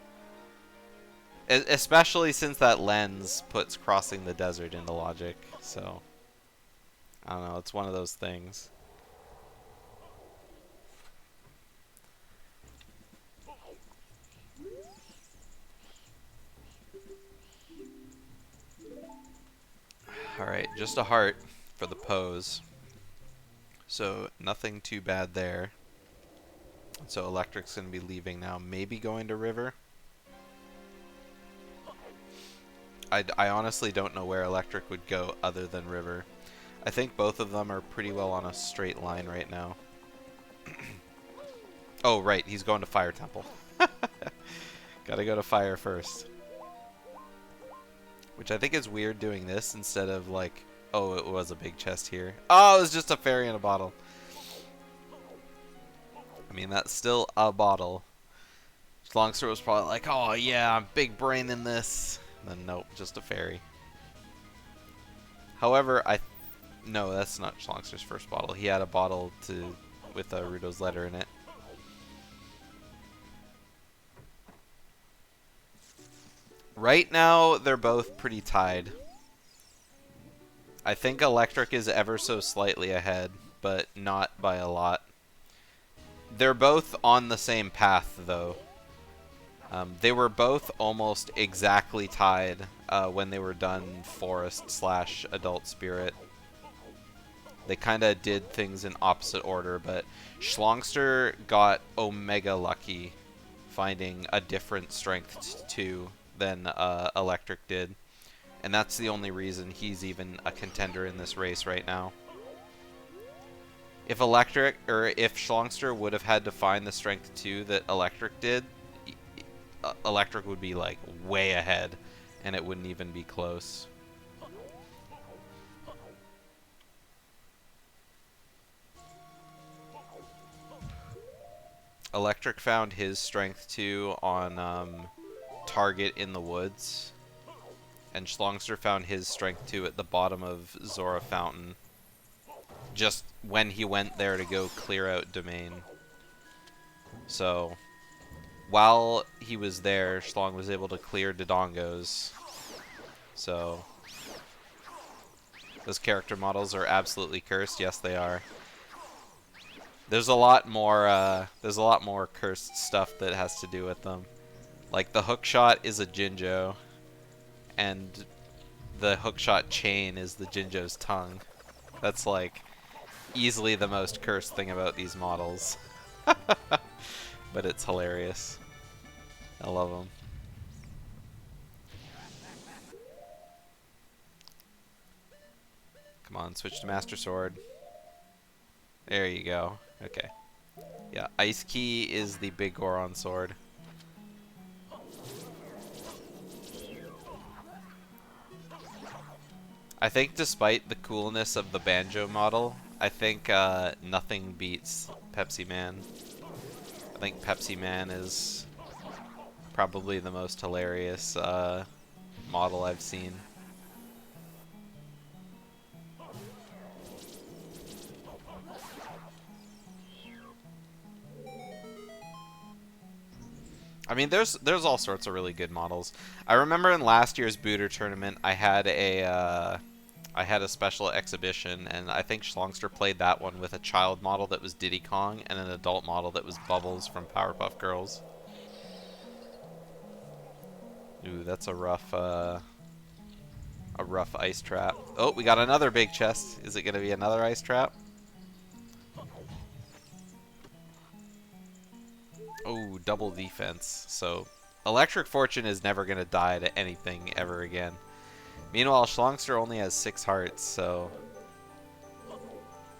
Especially since that lens puts crossing the desert into logic, so... I don't know, it's one of those things. Alright, just a heart for the pose. So, nothing too bad there. So, Electric's going to be leaving now. Maybe going to River. I honestly don't know where Electric would go other than River. I think both of them are pretty well on a straight line right now. Oh, right, he's going to Fire Temple. Gotta go to Fire first. Which I think is weird doing this instead of like, oh, it was a big chest here. Oh, it was just a fairy in a bottle. I mean, that's still a bottle. Shlongster was probably like, oh yeah, big brain in this. And then nope, just a fairy. However, no, that's not Shlongster's first bottle. He had a bottle with Rudo's letter in it. Right now, they're both pretty tied. I think Electric is ever so slightly ahead, but not by a lot. They're both on the same path, though. They were both almost exactly tied when they were done Forest/Adult Spirit. They kind of did things in opposite order, but Shlongster got Omega lucky, finding a different Strength 2 than Electric did. And that's the only reason he's even a contender in this race right now. If Shlongster would have had to find the Strength 2 that Electric did, Electric would be like way ahead, and it wouldn't even be close. Electric found his Strength 2 on Target in the woods, and Shlongster found his Strength 2 at the bottom of Zora Fountain, just when he went there to go clear out Domain. So, while he was there, Shlong was able to clear Dodongos. So, those character models are absolutely cursed. Yes, they are. There's a lot more cursed stuff that has to do with them. Like the hookshot is a Jinjo, and the hookshot chain is the Jinjo's tongue. That's like easily the most cursed thing about these models. But it's hilarious. I love them. Come on, switch to Master Sword. There you go. Okay. Yeah, Ice Key is the big Goron sword. I think despite the coolness of the Banjo model, I think nothing beats Pepsi Man. I think Pepsi Man is probably the most hilarious model I've seen. I mean, there's all sorts of really good models. I remember in last year's Booter tournament, I had a special exhibition, and I think Shlongster played that one with a child model that was Diddy Kong and an adult model that was Bubbles from Powerpuff Girls. Ooh, that's a rough ice trap. Oh, we got another big chest. Is it gonna be another ice trap? Oh, double defense. So, ElectricFortune is never going to die to anything ever again. Meanwhile, Shlongster only has 6 hearts, so...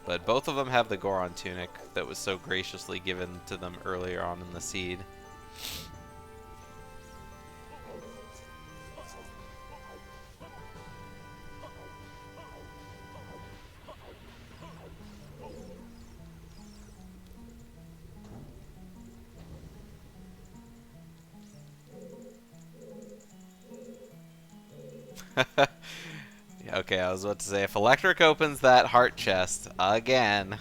But both of them have the Goron tunic that was so graciously given to them earlier on in the seed. Yeah, okay, I was about to say, if Electric opens that heart chest again,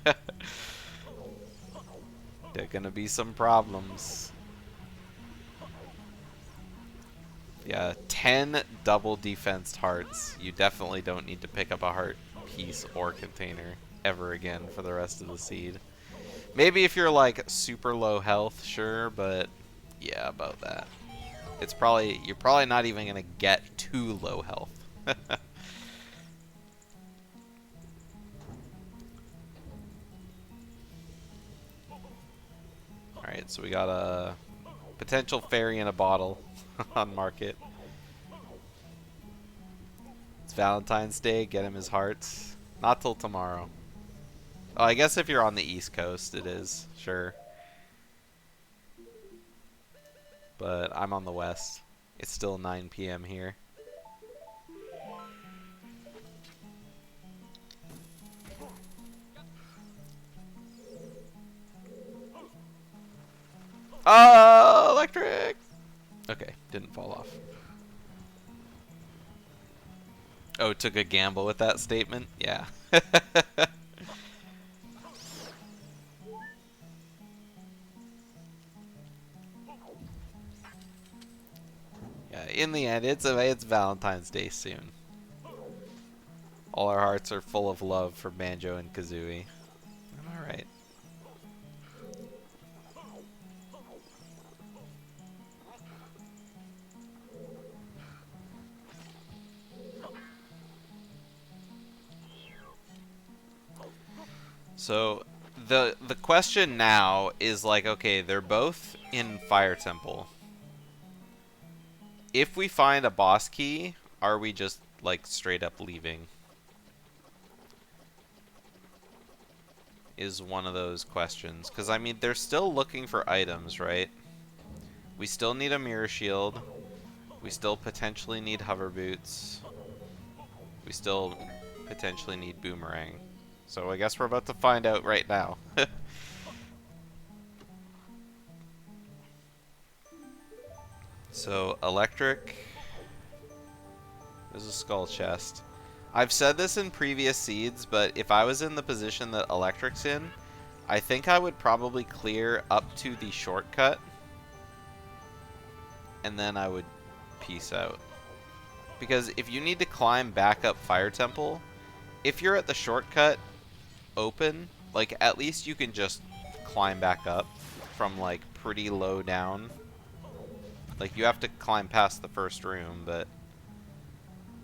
there are gonna be some problems. Yeah, 10 double defensed hearts. You definitely don't need to pick up a heart piece or container ever again for the rest of the seed. Maybe if you're like super low health, sure, but yeah, about that. You're probably not even gonna get too low health. Alright, so we got a potential fairy in a bottle on market. It's Valentine's Day. Get him his hearts. Not till tomorrow. Oh, I guess if you're on the East Coast, it is. Sure. But I'm on the West. It's still 9 p.m. here. Oh, electric! Okay, didn't fall off. Oh, took a gamble with that statement? Yeah. Yeah, in the end, it's Valentine's Day soon. All our hearts are full of love for Banjo and Kazooie. Alright. So the question now is like, okay, they're both in Fire Temple. If we find a boss key, are we just like straight up leaving? Is one of those questions. Because I mean, they're still looking for items, right? We still need a mirror shield. We still potentially need hover boots. We still potentially need boomerang. So I guess we're about to find out right now. So, electric. There's a skull chest. I've said this in previous seeds, but if I was in the position that electric's in, I think I would probably clear up to the shortcut. And then I would peace out. Because if you need to climb back up Fire Temple, if you're at the shortcut open, like at least you can just climb back up from like pretty low down. Like you have to climb past the first room, but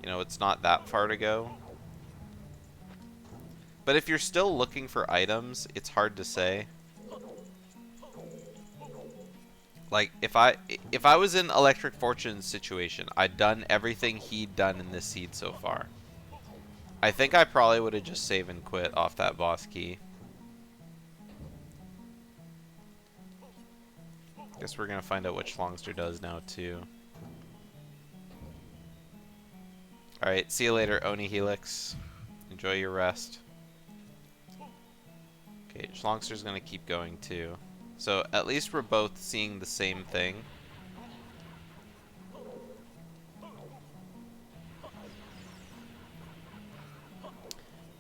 you know, it's not that far to go. But if you're still looking for items, it's hard to say. Like if I was in ElectricFortune's situation, I'd done everything he'd done in this seed so far. I think I probably would have just save and quit off that boss key. Guess we're gonna find out what Shlongster does now too. Alright, see you later, Oni Helix. Enjoy your rest. Okay, Shlongster's gonna keep going too. So at least we're both seeing the same thing.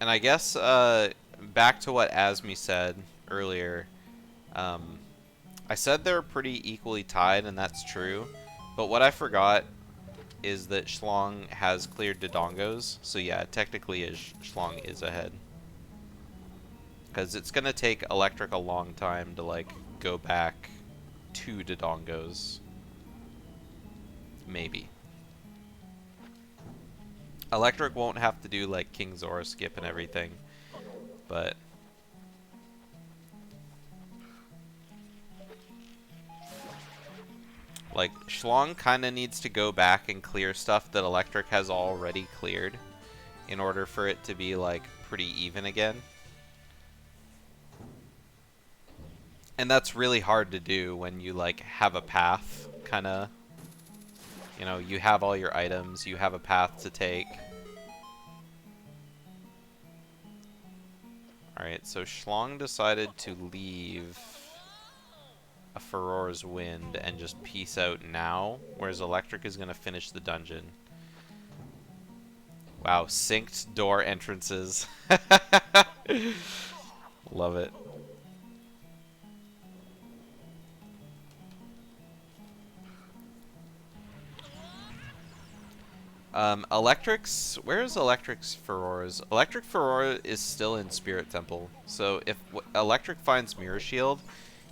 And I guess back to what Asmi said earlier. I said they're pretty equally tied, and that's true. But what I forgot is that Shlong has cleared Dodongos. So yeah, technically Shlong is ahead. Because it's going to take Electric a long time to like go back to Dodongos. Maybe. Electric won't have to do like King Zora skip and everything. But like, Shlong kind of needs to go back and clear stuff that Electric has already cleared in order for it to be, like, pretty even again. And that's really hard to do when you, like, have a path, kind of. You know, you have all your items, you have a path to take. Alright, so Shlong decided to leave a Furore's Wind and just peace out now, whereas Electric is going to finish the dungeon. Wow, synced door entrances. Love it. Electric's... Where is Electric's Furore's? Electric Furore is still in Spirit Temple. So if Electric finds Mirror Shield,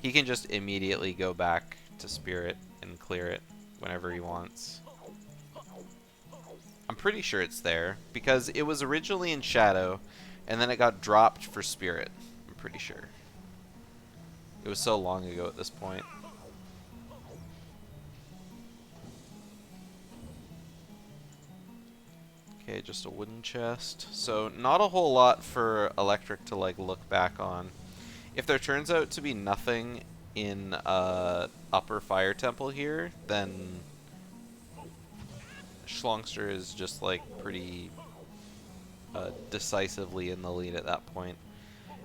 he can just immediately go back to Spirit and clear it whenever he wants. I'm pretty sure it's there, because it was originally in Shadow, and then it got dropped for Spirit. I'm pretty sure. It was so long ago at this point. Okay, just a wooden chest. So not a whole lot for Electric to like look back on. If there turns out to be nothing in upper fire temple here, then Shlongster is just like pretty decisively in the lead at that point.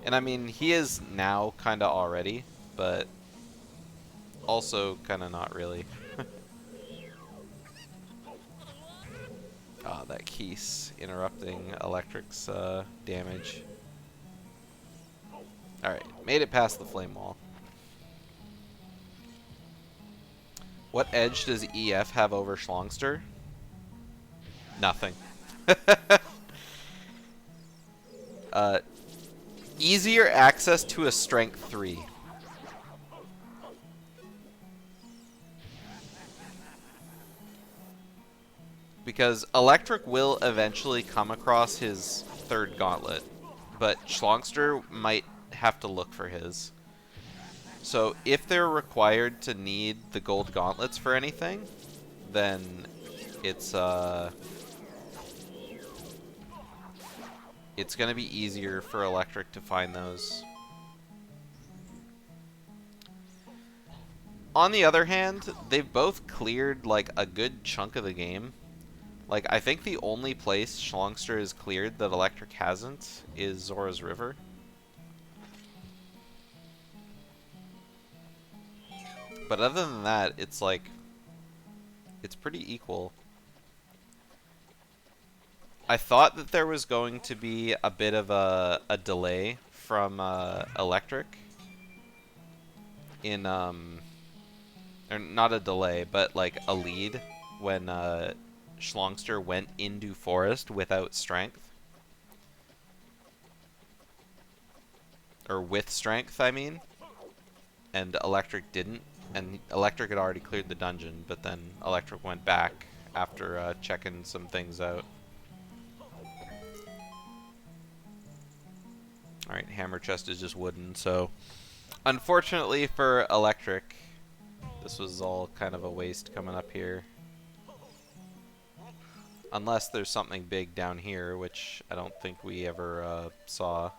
And I mean, he is now kind of already, but also kind of not really. Ah, that Keese interrupting Electric's damage. Alright, made it past the flame wall. What edge does EF have over Shlongster? Nothing. Easier access to a strength 3. Because Electric will eventually come across his third gauntlet, but Shlongster might have to look for his. So if they're required to need the gold gauntlets for anything, then it's gonna be easier for Electric to find those. On the other hand, they've both cleared like a good chunk of the game. Like, I think the only place Shlongster is cleared that Electric hasn't is Zora's River. But other than that, it's like, it's pretty equal. I thought that there was going to be a bit of a delay from Electric in, or not a delay, but like a lead when Shlongster went into forest without strength. Or with strength, I mean. And Electric didn't. And Electric had already cleared the dungeon, but then Electric went back after checking some things out. Alright, hammer chest is just wooden, so unfortunately for Electric, this was all kind of a waste coming up here. Unless there's something big down here, which I don't think we ever saw.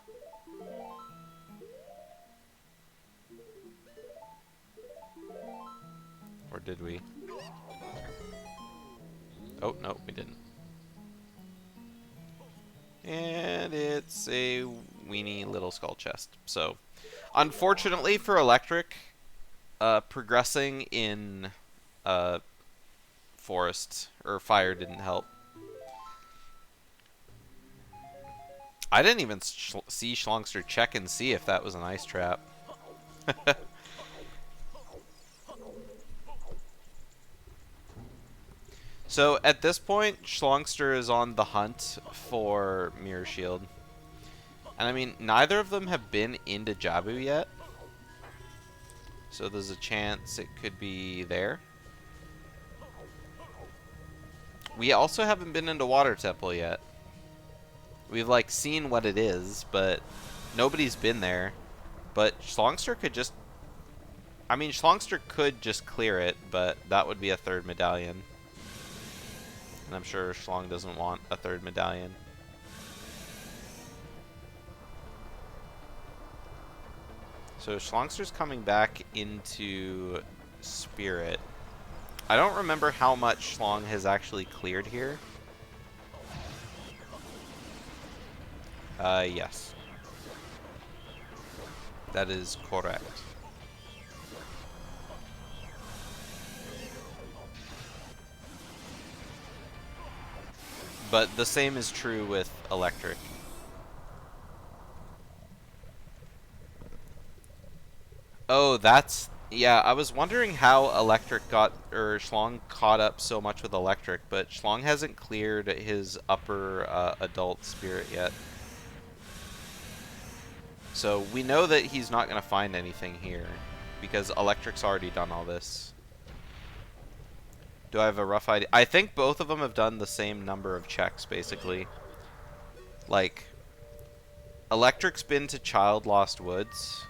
Or did we? Oh, no, we didn't. And it's a weenie little skull chest. So, unfortunately for Electric, progressing in forest or fire didn't help. I didn't even see Shlongster check and see if that was an ice trap. So at this point, Shlongster is on the hunt for Mirror Shield. And I mean, neither of them have been into Jabu yet. So there's a chance it could be there. We also haven't been into Water Temple yet. We've like seen what it is, but nobody's been there. But Shlongster could just... I mean, Shlongster could just clear it, but that would be a third medallion. And I'm sure Shlong doesn't want a third medallion. So Shlongster's coming back into Spirit. I don't remember how much Shlong has actually cleared here. Yes. That is correct. But the same is true with Electric. Oh, that's... Yeah, I was wondering how Electric got... or Shlong caught up so much with Electric, but Shlong hasn't cleared his upper adult spirit yet. So we know that he's not going to find anything here, because Electric's already done all this. Do I have a rough idea? I think both of them have done the same number of checks, basically. Like, Electric's been to Child Lost Woods.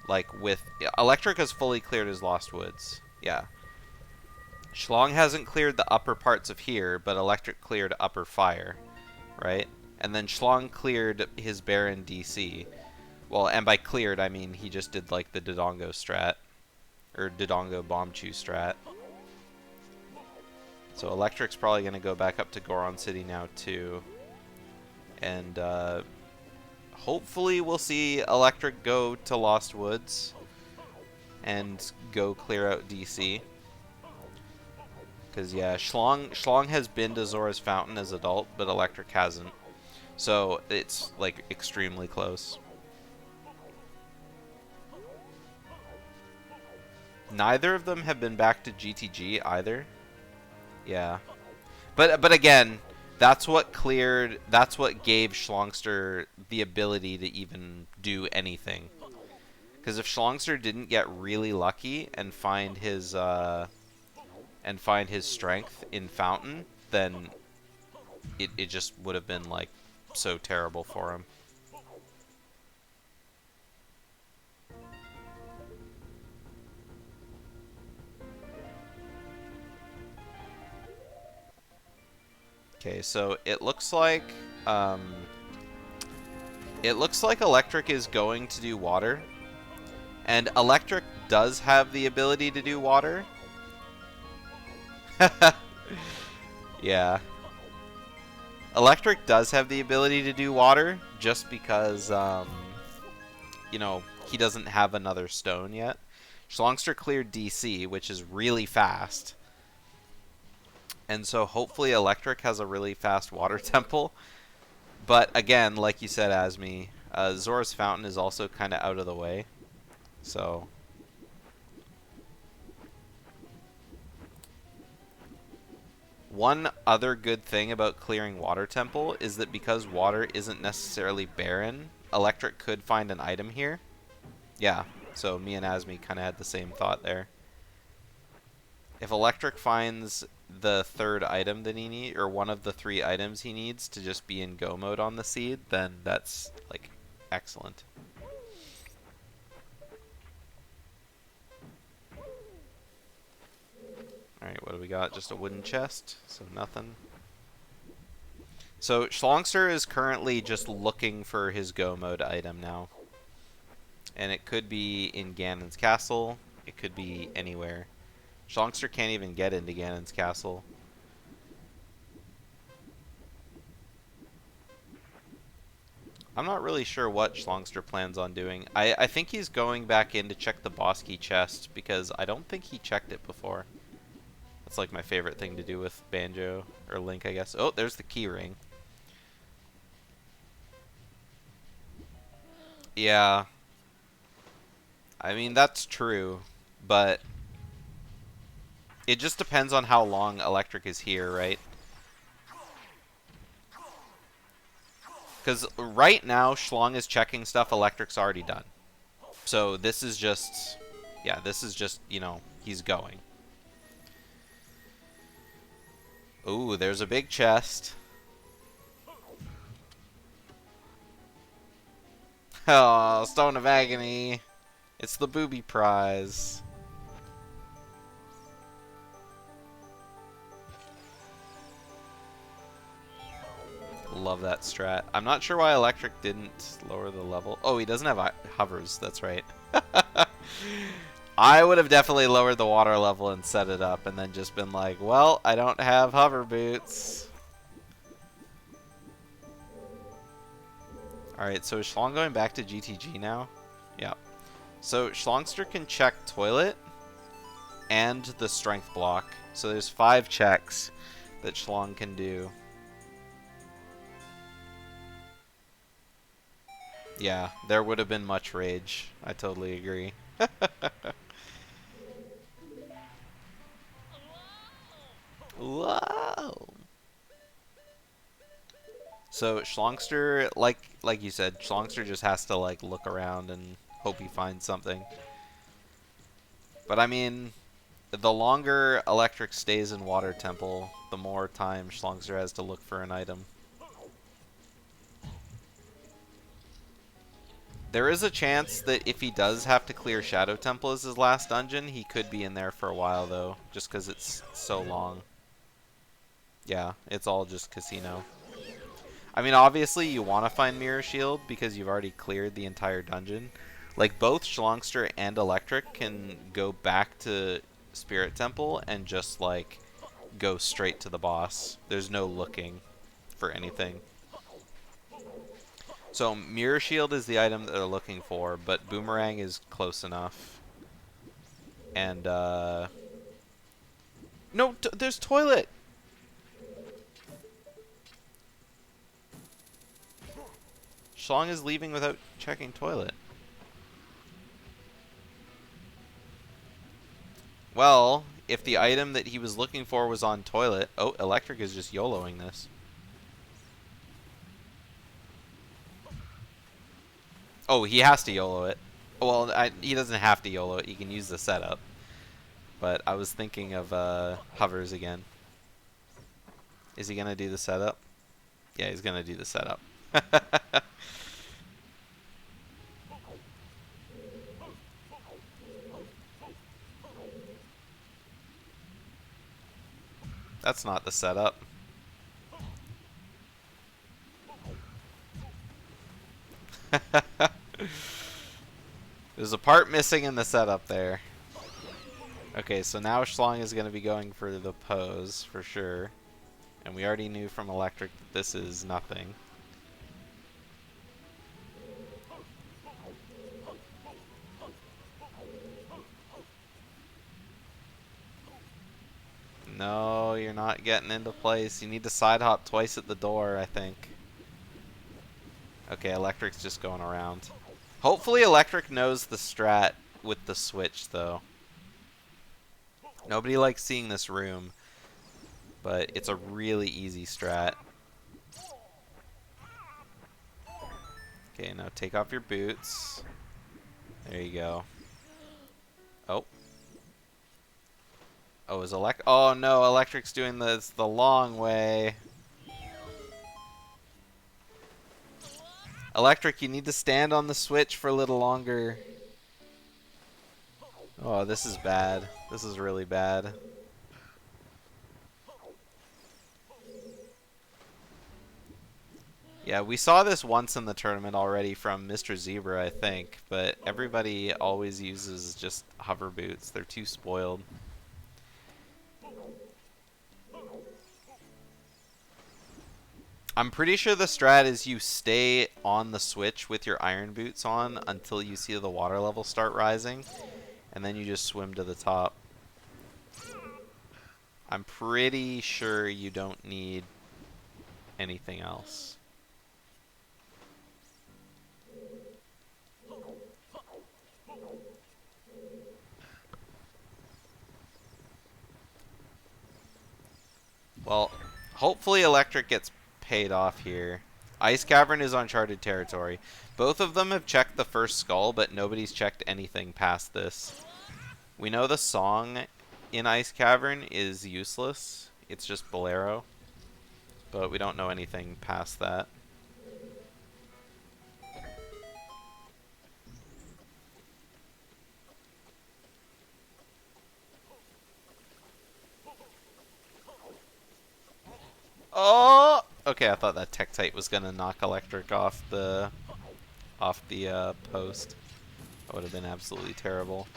Like, with... Electric has fully cleared his Lost Woods. Yeah. Shlong hasn't cleared the upper parts of here, but Electric cleared upper fire, right? And then Shlong cleared his Baron DC. Well, and by cleared, I mean he just did like the Dodongo strat. Or Dodongo Bomb Chew strat. So Electric's probably going to go back up to Goron City now too. And hopefully we'll see Electric go to Lost Woods and go clear out DC. Because, yeah, Shlong has been to Zora's Fountain as adult, but Electric hasn't. So it's, like, extremely close. Neither of them have been back to GTG either. Yeah. But again, that's what gave Shlongster the ability to even do anything. Because if Shlongster didn't get really lucky and find his strength in Fountain, then it just would have been like so terrible for him. Okay, so it looks like Electric is going to do water, and Electric does have the ability to do water. Yeah. Electric does have the ability to do water, just because, you know, he doesn't have another stone yet. Shlongster cleared DC, which is really fast. And so hopefully Electric has a really fast water temple. But again, like you said, Asmi, Zora's Fountain is also kind of out of the way. So... One other good thing about clearing Water Temple is that because water isn't necessarily barren, Electric could find an item here. Yeah, so me and Asmi kind of had the same thought there. If Electric finds the third item that he needs, or one of the 3 items he needs to just be in go mode on the seed, then that's, like, excellent. Alright, what do we got? Just a wooden chest, so nothing. So, Shlongster is currently just looking for his go mode item now. And it could be in Ganon's castle, it could be anywhere. Shlongster can't even get into Ganon's castle. I'm not really sure what Shlongster plans on doing. I think he's going back in to check the boss key chest, because I don't think he checked it before. That's like my favorite thing to do with Banjo, or Link, I guess. Oh, there's the key ring. Yeah. I mean, that's true, but it just depends on how long Electric is here, right? Because right now, Shlong is checking stuff Electric's already done. So this is just, yeah, this is just, you know, he's going. Ooh, there's a big chest. Oh, Stone of Agony. It's the booby prize. Love that strat. I'm not sure why Electric didn't lower the level. Oh, he doesn't have hovers. That's right. I would have definitely lowered the water level and set it up and then just been like, well, I don't have hover boots. Alright, so is Shlong going back to GTG now? Yeah. So Shlongster can check Toilet and the Strength block. So there's 5 checks that Shlong can do. Yeah, there would have been much rage. I totally agree. Whoa! So Shlongster, like you said, Shlongster just has to like look around and hope he finds something. But I mean, the longer Electric stays in Water Temple, the more time Shlongster has to look for an item. There is a chance that if he does have to clear Shadow Temple as his last dungeon, he could be in there for a while, though, just because it's so long. Yeah, it's all just casino. I mean, obviously, you want to find Mirror Shield because you've already cleared the entire dungeon. Like, both Shlongster and Electric can go back to Spirit Temple and just, like, go straight to the boss. There's no looking for anything. So, Mirror Shield is the item that they're looking for, but Boomerang is close enough. And, no, there's Toilet! Shlong is leaving without checking Toilet. Well, if the item that he was looking for was on Toilet... Oh, Electric is just YOLOing this. Oh, he has to YOLO it. Well, he doesn't have to YOLO it. He can use the setup. But I was thinking of hovers again. Is he going to do the setup? Yeah, he's going to do the setup. That's not the setup. There's a part missing in the setup there. Okay, so now Shlong is going to be going for the pose, for sure. And we already knew from Electric that this is nothing. No, you're not getting into place. You need to side hop twice at the door, I think. Okay, Electric's just going around. Hopefully Electric knows the strat with the switch, though. Nobody likes seeing this room, but it's a really easy strat. Okay, now take off your boots. There you go. Oh. Oh, is Oh no, Electric's doing this the long way. Electric, you need to stand on the switch for a little longer. Oh, this is bad. This is really bad. Yeah, we saw this once in the tournament already from Mr. Zebra, I think, but everybody always uses just hover boots. They're too spoiled. I'm pretty sure the strat is you stay on the switch with your iron boots on until you see the water level start rising, and then you just swim to the top. I'm pretty sure you don't need anything else. Well, hopefully Electric gets paid off here. Ice Cavern is uncharted territory. Both of them have checked the first skull, but nobody's checked anything past this. We know the song in Ice Cavern is useless. It's just Bolero. But we don't know anything past that. Oh! Okay, I thought that Tektite was gonna knock Electric off the post. That would have been absolutely terrible.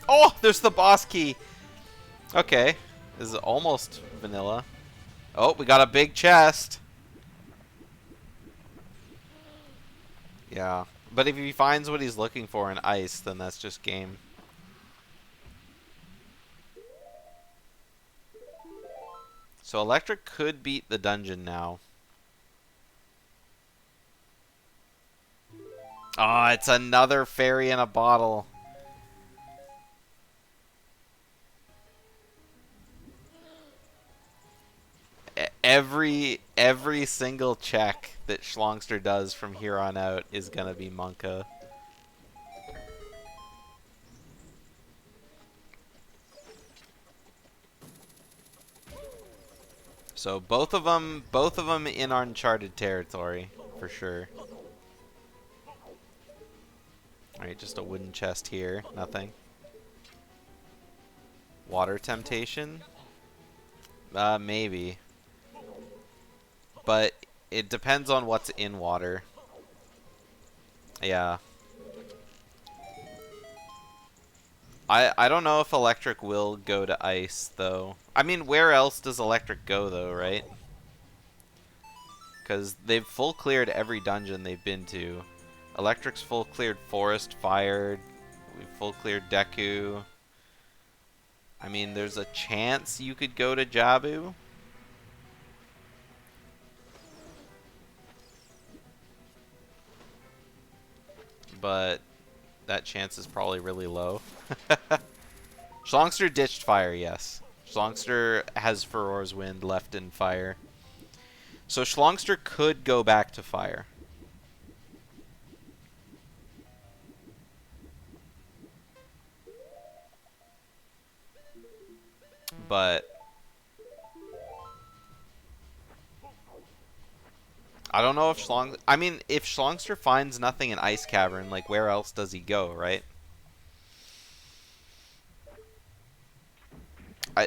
Oh, there's the boss key. Okay, this is almost vanilla. Oh, we got a big chest. Yeah, but if he finds what he's looking for in ice, then that's just game. So Electric could beat the dungeon now. Oh, it's another fairy in a bottle. Every single check that Shlongster does from here on out is gonna be Monka. So both of them in uncharted territory for sure. All right, just a wooden chest here, nothing. Water temptation? Maybe. But it depends on what's in water. Yeah. I don't know if electric will go to ice, though. I mean, where else does electric go, though, right? Because they've full cleared every dungeon they've been to. Electric's full cleared forest, fired. We've full cleared Deku. I mean, there's a chance you could go to Jabu. But that chance is probably really low. Shlongster ditched fire, yes. Shlongster has Furor's Wind left in fire. So Shlongster could go back to fire. But I don't know if I mean, if Shlongster finds nothing in Ice Cavern, like, where else does he go, right?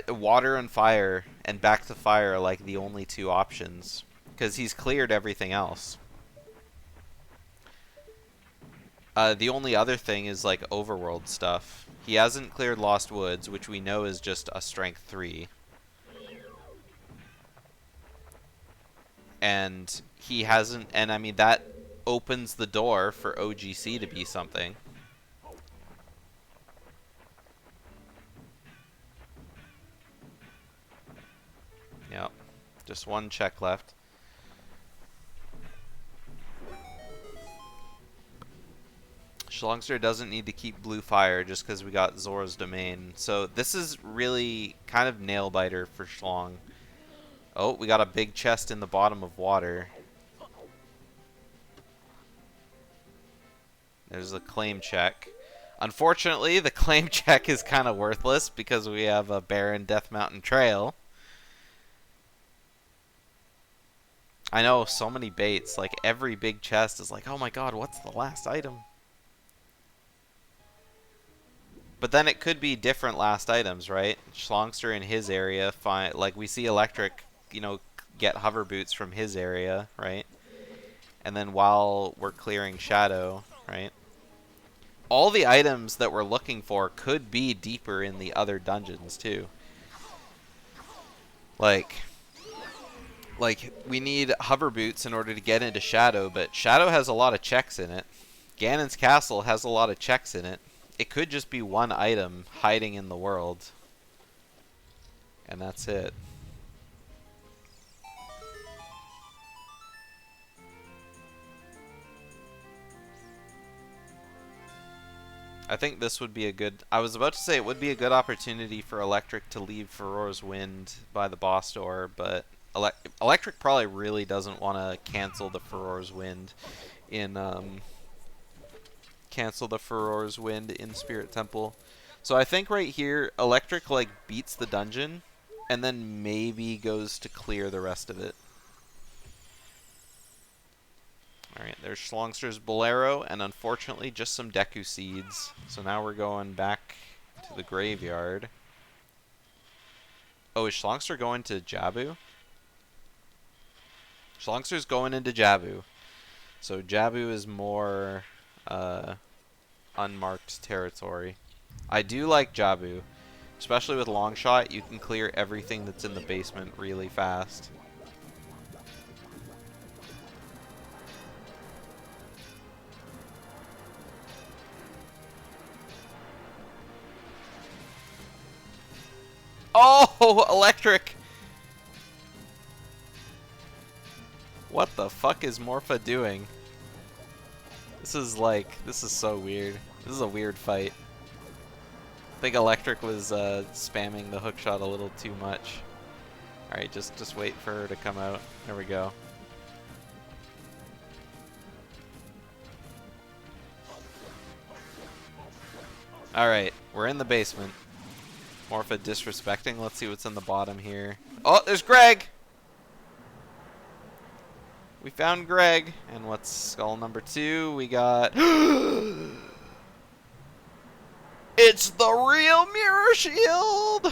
Water and fire and back to fire are, like, the only two options. Because he's cleared everything else. The only other thing is, like, overworld stuff. He hasn't cleared Lost Woods, which we know is just a Strength 3. And he hasn't, and I mean, that opens the door for OGC to be something. Yep, just one check left. Shlongster doesn't need to keep blue fire just because we got Zora's Domain. So this is really kind of nail-biter for Shlong. Oh, we got a big chest in the bottom of water. There's a claim check. Unfortunately, the claim check is kind of worthless because we have a barren Death Mountain Trail. I know, so many baits. Like, every big chest is like, oh my god, what's the last item? But then it could be different last items, right? Shlongster in his area, like, we see Electric, you know, get hover boots from his area, right? And then while we're clearing Shadow, right? All the items that we're looking for could be deeper in the other dungeons, too. Like, we need hover boots in order to get into Shadow, but Shadow has a lot of checks in it. Ganon's Castle has a lot of checks in it. It could just be one item hiding in the world. And that's it. I think this would be a good... I was about to say it would be a good opportunity for Electric to leave Furor's Wind by the boss door, but Electric probably really doesn't want to cancel the Furor's Wind in Spirit Temple. So I think right here Electric, like, beats the dungeon and then maybe goes to clear the rest of it. Alright, there's Shlongster's Bolero, and unfortunately just some Deku Seeds. So now we're going back to the graveyard. Oh, is Shlongster going to Jabu? Shlongster's going into Jabu. So Jabu is more unmarked territory. I do like Jabu. Especially with Longshot, you can clear everything that's in the basement really fast. Oh, Electric! What the fuck is Morpha doing? This is so weird. This is a weird fight. I think Electric was spamming the hookshot a little too much. Alright, just wait for her to come out. There we go. Alright, we're in the basement. Morpha disrespecting. Let's see what's in the bottom here. Oh, there's Greg! We found Greg. And what's skull number 2? We got... It's the real mirror shield!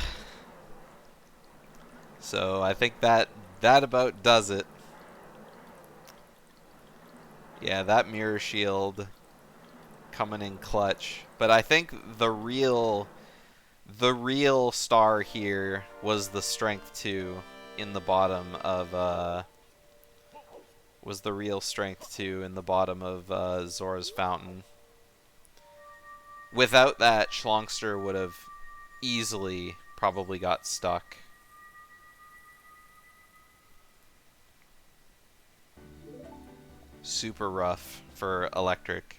So I think that about does it. Yeah, that mirror shield coming in clutch. But I think the real star here was the strength 2 in the bottom of Zora's Fountain. Without that, Shlongster would have easily probably got stuck. Super rough for Electric,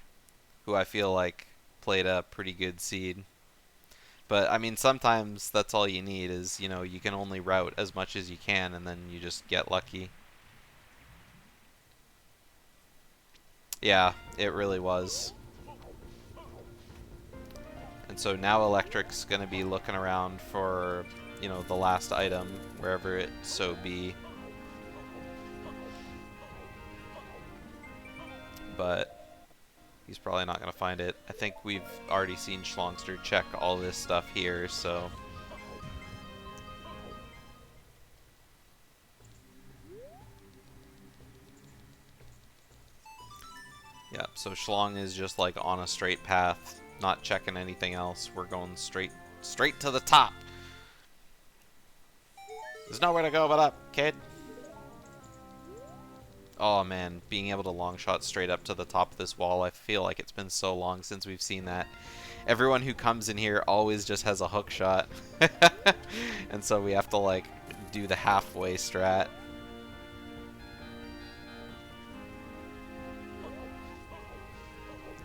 who I feel like played a pretty good seed. But, I mean, sometimes that's all you need is, you know, you can only route as much as you can and then you just get lucky. Yeah, it really was. And so now Electric's going to be looking around for, you know, the last item, wherever it so be. But he's probably not going to find it. I think we've already seen Shlongster check all this stuff here, so... Yep, so Shlong is just like on a straight path, not checking anything else. We're going straight to the top. There's nowhere to go but up, kid. Oh man, being able to long shot straight up to the top of this wall, I feel like it's been so long since we've seen that. Everyone who comes in here always just has a hook shot. And so we have to like do the halfway strat.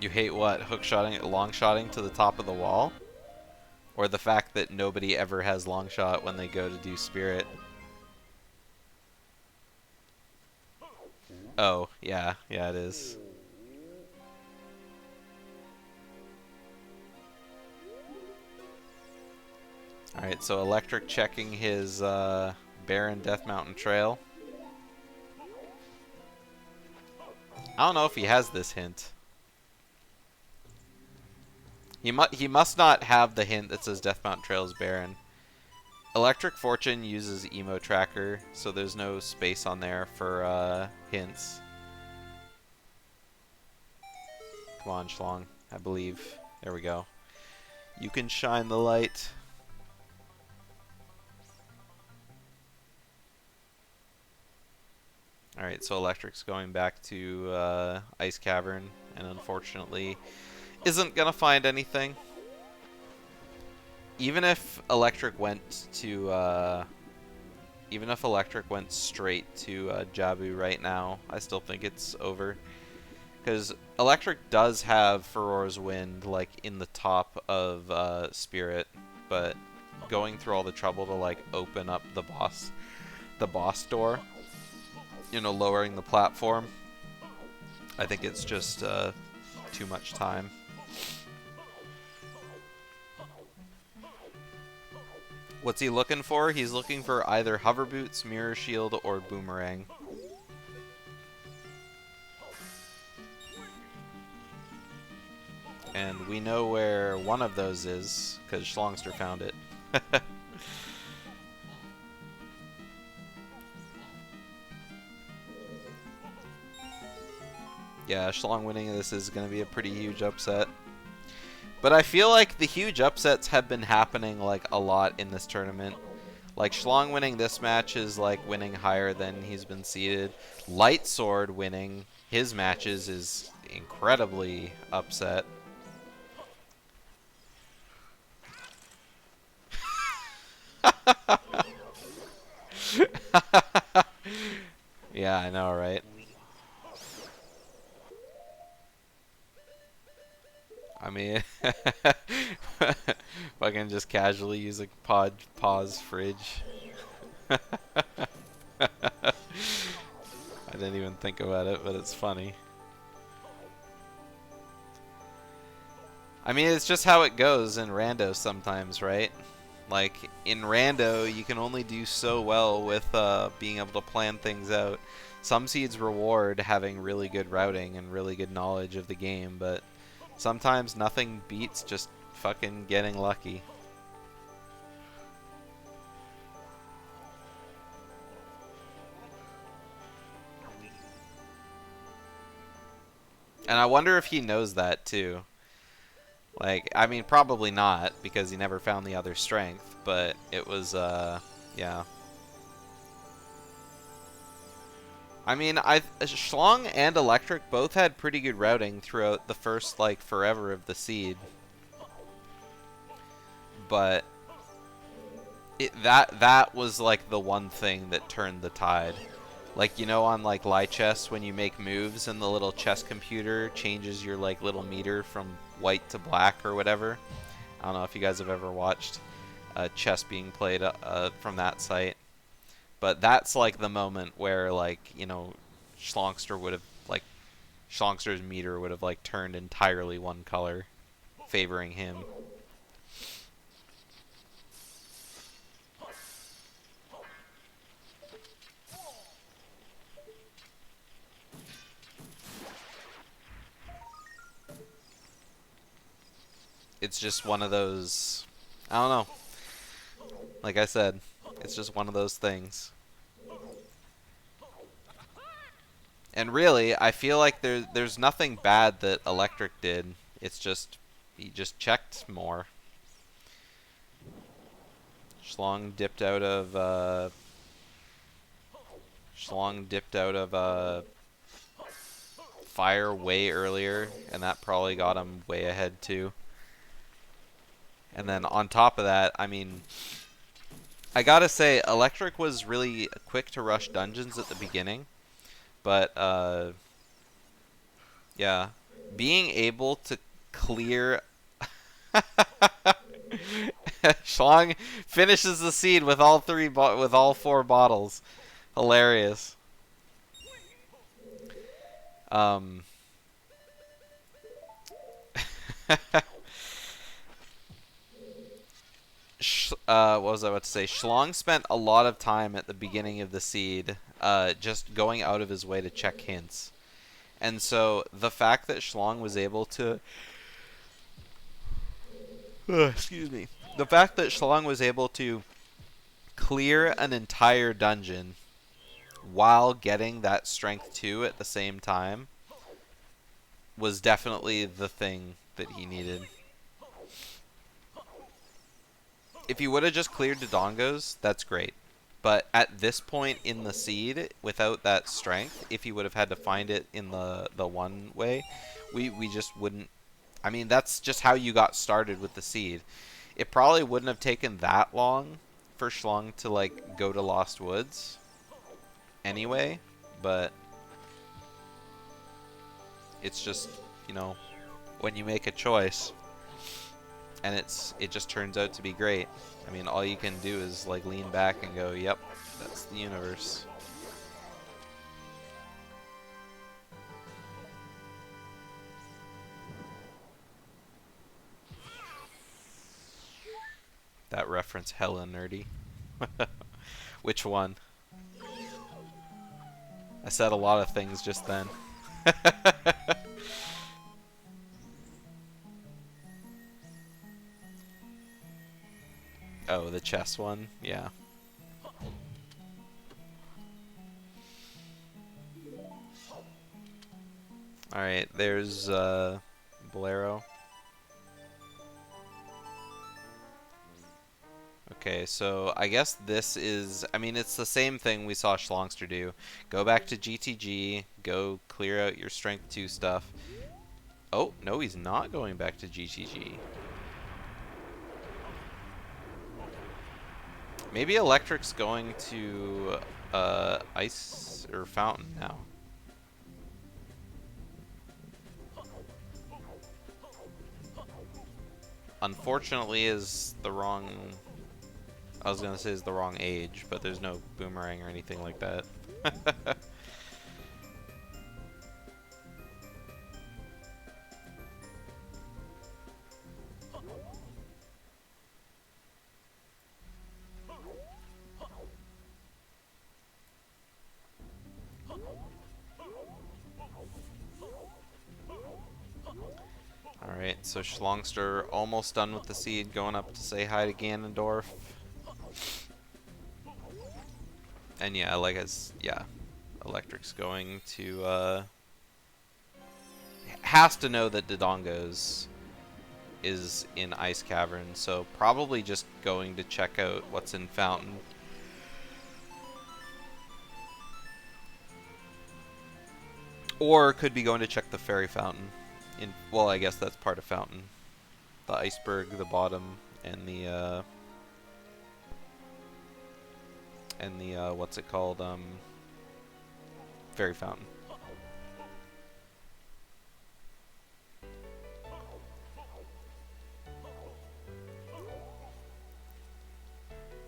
You hate what? Hook shotting, long shotting to the top of the wall? Or the fact that nobody ever has long shot when they go to do spirit? Oh, yeah, it is. Alright, so Electric checking his barren Death Mountain trail. I don't know if he has this hint. He must not have the hint that says Death Mountain Trail is barren. ElectricFortune uses Emo Tracker, so there's no space on there for hints. Come on, Shlong. I believe. There we go. You can shine the light. Alright, so Electric's going back to Ice Cavern, and unfortunately isn't gonna find anything. Even if Electric went straight to Jabu right now, I still think it's over. Because Electric does have Furor's Wind like in the top of Spirit, but going through all the trouble to like open up the boss door, you know, lowering the platform, I think it's just too much time. What's he looking for? He's looking for either Hover Boots, Mirror Shield, or Boomerang. And we know where one of those is, because Shlongster found it. Yeah, Shlong winning this is going to be a pretty huge upset. But I feel like the huge upsets have been happening like a lot in this tournament. Like Shlong winning this match is like winning higher than he's been seeded. Light Sword winning his matches is incredibly upset. Yeah, I know, right? I mean, if I can just casually use a pause fridge. I didn't even think about it, but it's funny. I mean, it's just how it goes in randos sometimes, right? Like, in Rando, you can only do so well with being able to plan things out. Some seeds reward having really good routing and really good knowledge of the game, but sometimes nothing beats just fucking getting lucky. And I wonder if he knows that, too. Like, I mean, probably not, because he never found the other strength, but it was, yeah. I mean, Shlong and Electric both had pretty good routing throughout the first, like, forever of the seed. But that was, like, the one thing that turned the tide. Like, you know, on, like, Chess, when you make moves and the little chess computer changes your, like, little meter from white to black or whatever? I don't know if you guys have ever watched chess being played from that site. But that's, like, the moment where, like, you know, Shlongster would have, like, Shlongster's meter would have, like, turned entirely one color, favoring him. It's just one of those, I don't know. Like I said, it's just one of those things. And really, I feel like there's nothing bad that Electric did. It's just, he just checked more. Shlong dipped out of, fire way earlier, and that probably got him way ahead too. And then on top of that, I mean, I gotta say, Electric was really quick to rush dungeons at the beginning, but yeah, being able to clear. Shlong finishes the seed with all four bottles. Hilarious. What was I about to say? Shlong spent a lot of time at the beginning of the seed just going out of his way to check hints. And so the fact that Shlong was able to... excuse me. The fact that Shlong was able to clear an entire dungeon while getting that strength 2 at the same time was definitely the thing that he needed. If he would have just cleared Dodongos, that's great. But at this point in the seed, without that strength, if he would have had to find it in the one way, we just wouldn't... I mean, that's just how you got started with the seed. It probably wouldn't have taken that long for Shlong to, like, go to Lost Woods anyway, but it's just, you know, when you make a choice and it just turns out to be great. I mean, all you can do is, like, lean back and go, yep, that's the universe. That reference hella nerdy. Which one? I said a lot of things just then. Oh, the chess one? Yeah. Alright, there's Bolero. Okay, so I guess this is... I mean, it's the same thing we saw Shlongster do. Go back to GTG, go clear out your Strength 2 stuff. Oh, no, he's not going back to GTG. Maybe Electric's going to Ice or Fountain now. Unfortunately is the wrong... I was going to say is the wrong age, but there's no boomerang or anything like that. so Shlongster almost done with the seed, going up to say hi to Ganondorf. And yeah, Electric's going to, has to know that Dodongo's is in Ice Cavern, so probably just going to check out what's in Fountain. Or could be going to check the Fairy Fountain. Well, I guess that's part of Fountain. The iceberg, the bottom, and the what's it called? Fairy Fountain.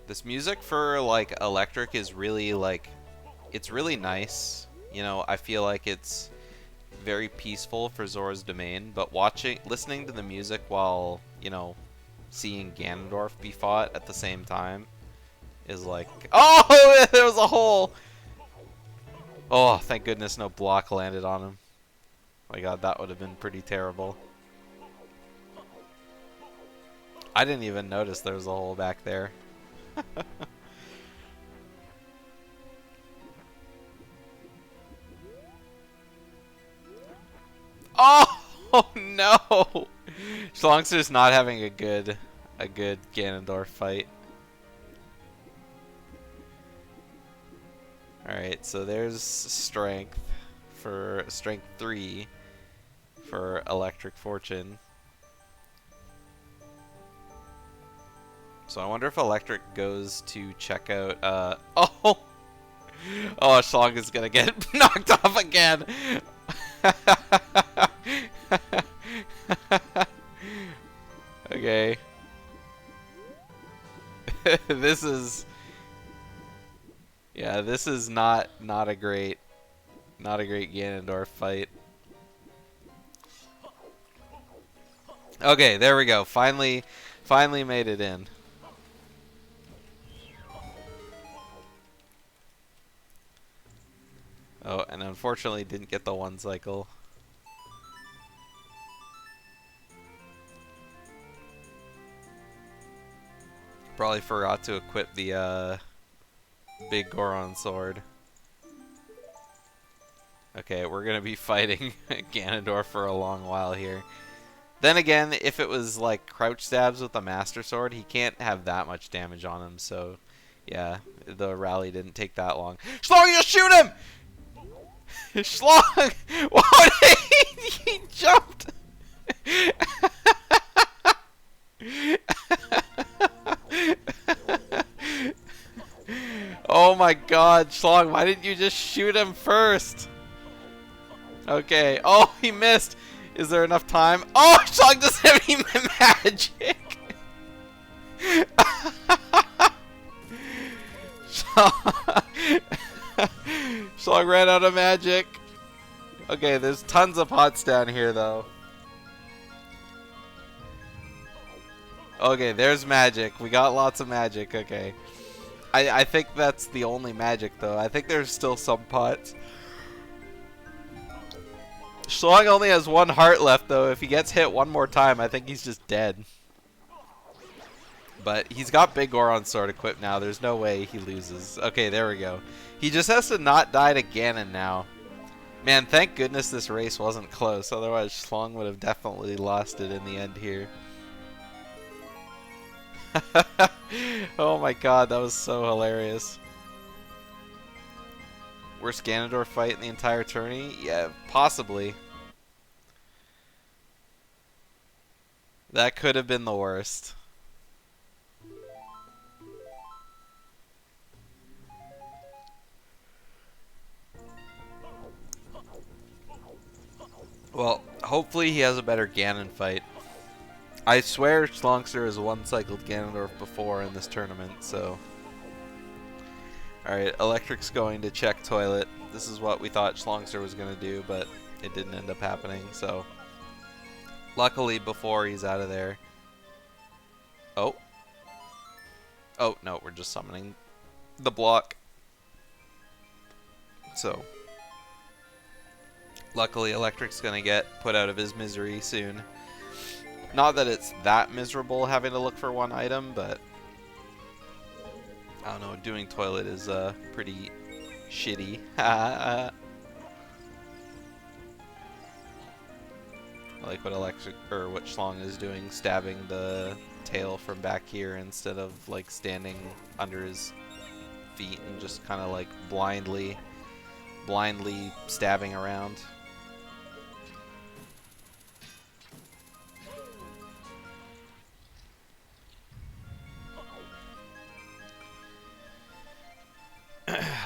This music for like Electric is really like, it's really nice. You know, I feel like it's very peaceful for Zora's Domain, but listening to the music while, you know, seeing Ganondorf be fought at the same time is like, oh, there was a hole. Oh, thank goodness no block landed on him. Oh my god, that would have been pretty terrible. I didn't even notice there was a hole back there. Oh no! Shlongster's not having a good Ganondorf fight. Alright, so there's strength 3 for ElectricFortune. So I wonder if Electric goes to check out oh! Oh, Shlong is gonna get knocked off again! Okay. This is not a great Ganondorf fight. Okay, there we go. Finally made it in. Oh, and unfortunately didn't get the 1 cycle. Probably forgot to equip the big Goron sword. Okay, we're gonna be fighting Ganondorf for a long while here. Then again, if it was like crouch stabs with the Master Sword, he can't have that much damage on him, so yeah, the rally didn't take that long. Shlong, you shoot him! Shlong! What? He jumped! Oh my god, Shlong, why didn't you just shoot him first? Okay. Oh, he missed. Is there enough time? Oh, Shlong doesn't have any magic. Shlong ran out of magic. Okay, there's tons of pots down here, though. Okay, there's magic. We got lots of magic. Okay. I think that's the only magic, though. I think there's still some pots. Shlong only has 1 heart left, though. If he gets hit one more time, I think he's just dead. But he's got Big Goron Sword equipped now. There's no way he loses. Okay, there we go. He just has to not die to Ganon now. Man, thank goodness this race wasn't close. Otherwise, Shlong would have definitely lost it in the end here. Oh my god, that was so hilarious. Worst Ganondorf fight in the entire tourney? Yeah, possibly. That could have been the worst. Well, hopefully he has a better Ganon fight. I swear Shlongster has 1-cycled Ganondorf before in this tournament, so... Alright, Electric's going to check toilet. This is what we thought Shlongster was going to do, but it didn't end up happening, so... Luckily, before he's out of there... Oh. Oh, no, we're just summoning the block. So... Luckily, Electric's going to get put out of his misery soon. Not that it's that miserable having to look for one item, but I don't know, doing toilet is pretty shitty. I like what what Shlong is doing, stabbing the tail from back here instead of like standing under his feet and just kind of like blindly stabbing around.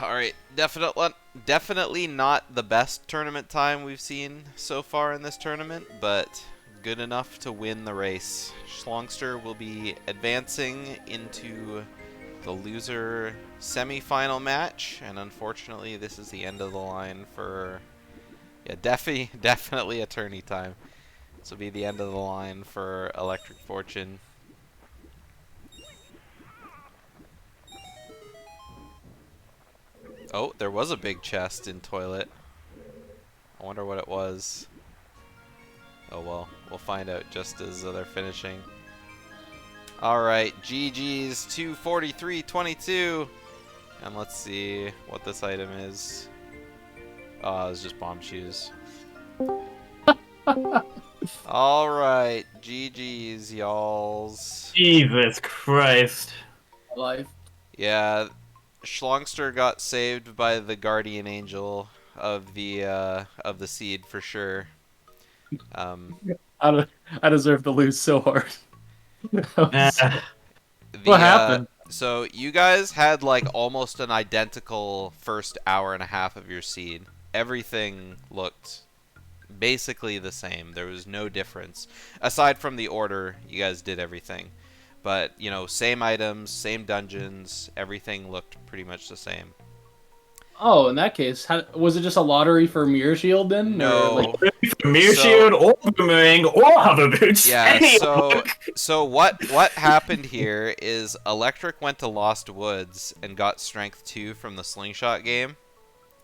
Alright, definitely not the best tournament time we've seen so far in this tournament, but good enough to win the race. Shlongster will be advancing into the loser semi-final match, and unfortunately this is the end of the line for... Yeah, definitely a tourney time. This will be the end of the line for ElectricFortune. Oh, there was a big chest in toilet. I wonder what it was. Oh well, we'll find out just as they're finishing. Alright, GG's 243.22. And let's see what this item is. Oh, it was just bomb shoes. Alright, GG's, y'alls. Jesus Christ. Life. Yeah, Shlongster got saved by the guardian angel of the seed for sure. I deserve to lose so hard. What The, happened? So you guys had like almost an identical first hour and a half of your seed. Everything looked basically the same. There was no difference. Aside from the order, you guys did everything. But, you know, same items, same dungeons, everything looked pretty much the same. Oh, in that case, was it just a lottery for Mirror Shield then? No. Or, like... Mirror Shield or Boomerang or Hover Boots. Yeah, so what happened here is Electric went to Lost Woods and got Strength 2 from the Slingshot game.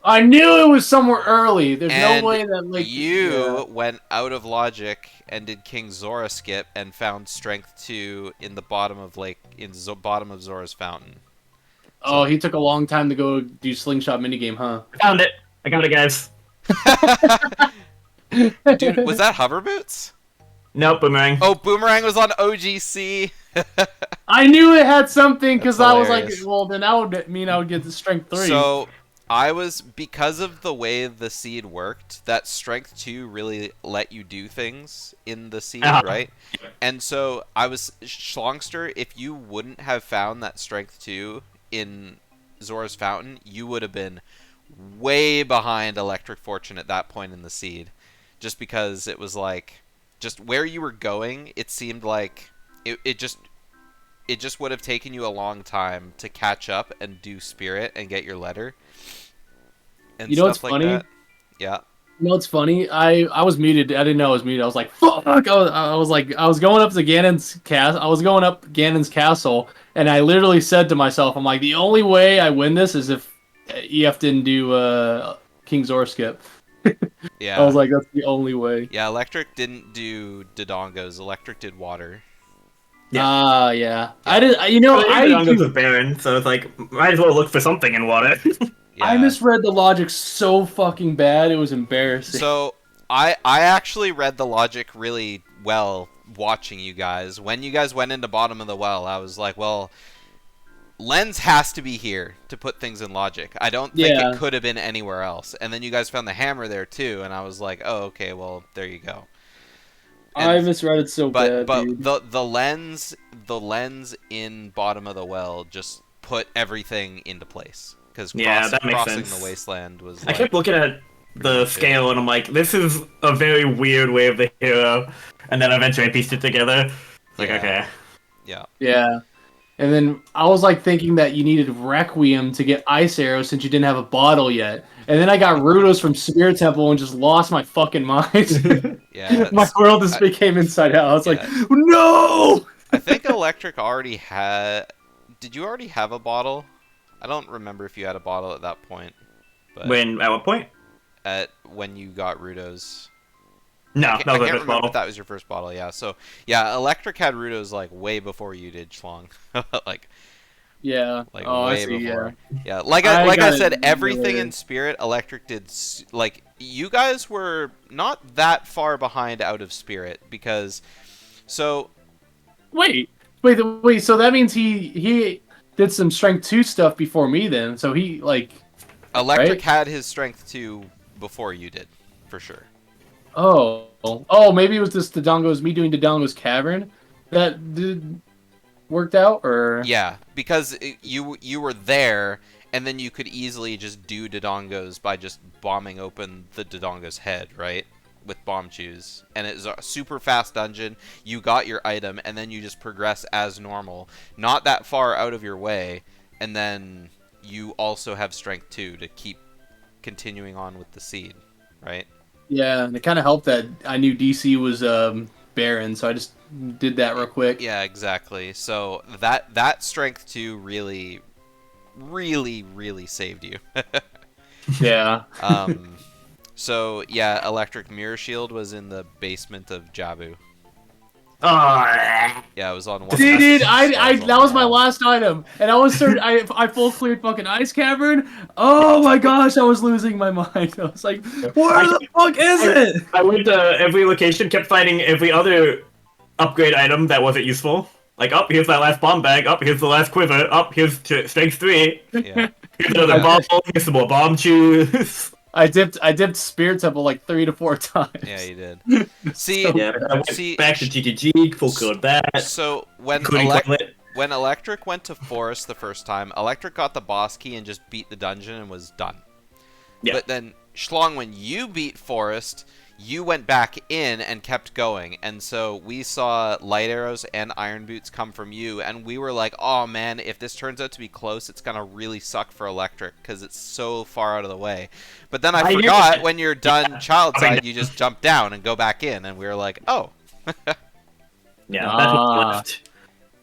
I knew it was somewhere early. There's And no way that, like... you went out of logic and did King Zora skip and found Strength 2 in the bottom of bottom of Zora's Fountain. Oh, he took a long time to go do Slingshot minigame, huh? Found it. I got it, guys. Dude, was that Hover Boots? Nope, Boomerang. Oh, Boomerang was on OGC. I knew it had something because That's I was like, hilarious. well, then that would mean I would get the Strength 3. So, because of the way the seed worked, that Strength 2 really let you do things in the seed, right? And so, Shlongster, if you wouldn't have found that Strength 2 in Zora's Fountain, you would have been way behind ElectricFortune at that point in the seed. Just because it was like, just where you were going, it seemed like it just would have taken you a long time to catch up and do Spirit and get your letter. And you know what's stuff funny? That. Yeah. You know what's funny? I was muted. I didn't know I was muted. I was like, fuck! I was going up to Ganon's castle. I was going up Ganon's castle, and I literally said to myself, I'm like, the only way I win this is if EF didn't do King Zora skip. Yeah. I was like, that's the only way. Yeah, Electric didn't do Dodongos. Electric did water. Yeah. Yeah. I did. You know, I was a Baron, so it's like might as well look for something in water. Yeah. I misread the logic so fucking bad. It was embarrassing. So I actually read the logic really well watching you guys. When you guys went into bottom of the well, I was like, well, Lens has to be here to put things in logic. I don't think it could have been anywhere else. And then you guys found the hammer there too, and I was like, oh, okay, well, there you go. And, I misread it so bad. But dude. the lens in bottom of the well just put everything into place. Because that makes crossing sense. the wasteland was. I kept looking at the scale and I'm like, this is a very weird way of the hero. And then eventually I pieced it together. It's like, okay. Yeah. Yeah. And then I was like thinking that you needed Requiem to get Ice Arrow since you didn't have a bottle yet. And then I got Rudos from Spirit Temple and just lost my fucking mind. Yeah. My world just became inside out. I was like, yeah. no! I think Electric already had. Did you already have a bottle? I don't remember if you had a bottle at that point. But At what point? when you got Rudos. No, I that can't, was I my can't first remember bottle. if that was your first bottle. Yeah. So yeah, Electric had Rudos like way before you did, Schlong. like Yeah. like Oh, I way see. Yeah. before. Yeah. Like I I like I got it said, way everything in later. Spirit, Electric did. Like you guys were not that far behind out of Spirit because so Wait. So that means he did some strength 2 stuff before me then. So he like Electric right? had his strength 2 before you did, for sure. Oh, maybe it was this Dodongo's me doing Dodongo's Cavern that did worked out or Yeah, because you were there, and then you could easily just do Dodongos by just bombing open the Dodongo's head, right? With bomb chews, and it's a super fast dungeon. You got your item, and then you just progress as normal, not that far out of your way, and then you also have strength 2 to keep continuing on with the seed, right? yeah, and it kind of helped that I knew DC was barren, so I just did that real quick. Yeah, exactly. So that strength 2 really, really, really saved you. Yeah. um, so yeah, Electric Mirror Shield was in the basement of Jabu. Oh, Yeah, it was on one. Dude, I Skulls on that the was my wall. last item, and I was certain I full cleared fucking ice cavern. Oh my gosh, I was losing my mind. I was like, where the fuck is it? I went to every location, kept finding every other upgrade item that wasn't useful. Like, up here's that last bomb bag. Up here's the last quiver. Up here's strength 3. Yeah, Here's another I, bottle. Here's some more bomb chews. I dipped Spirit Temple like 3 to 4 yeah, times. you did. See, So Yeah, I went see, back to GGG, full code that, so including Gauntlet. when Electric went to Forest the first time, Electric got the boss key and just beat the dungeon and was done. Yeah. But then Schlong, when you beat Forest, you went back in and kept going, and so we saw light arrows and iron boots come from you, and we were like, oh man, if this turns out to be close, it's gonna really suck for Electric because it's so far out of the way. But then I forgot when you're done child side, you just jump down and go back in, and we were like, oh. Yeah, that's what left.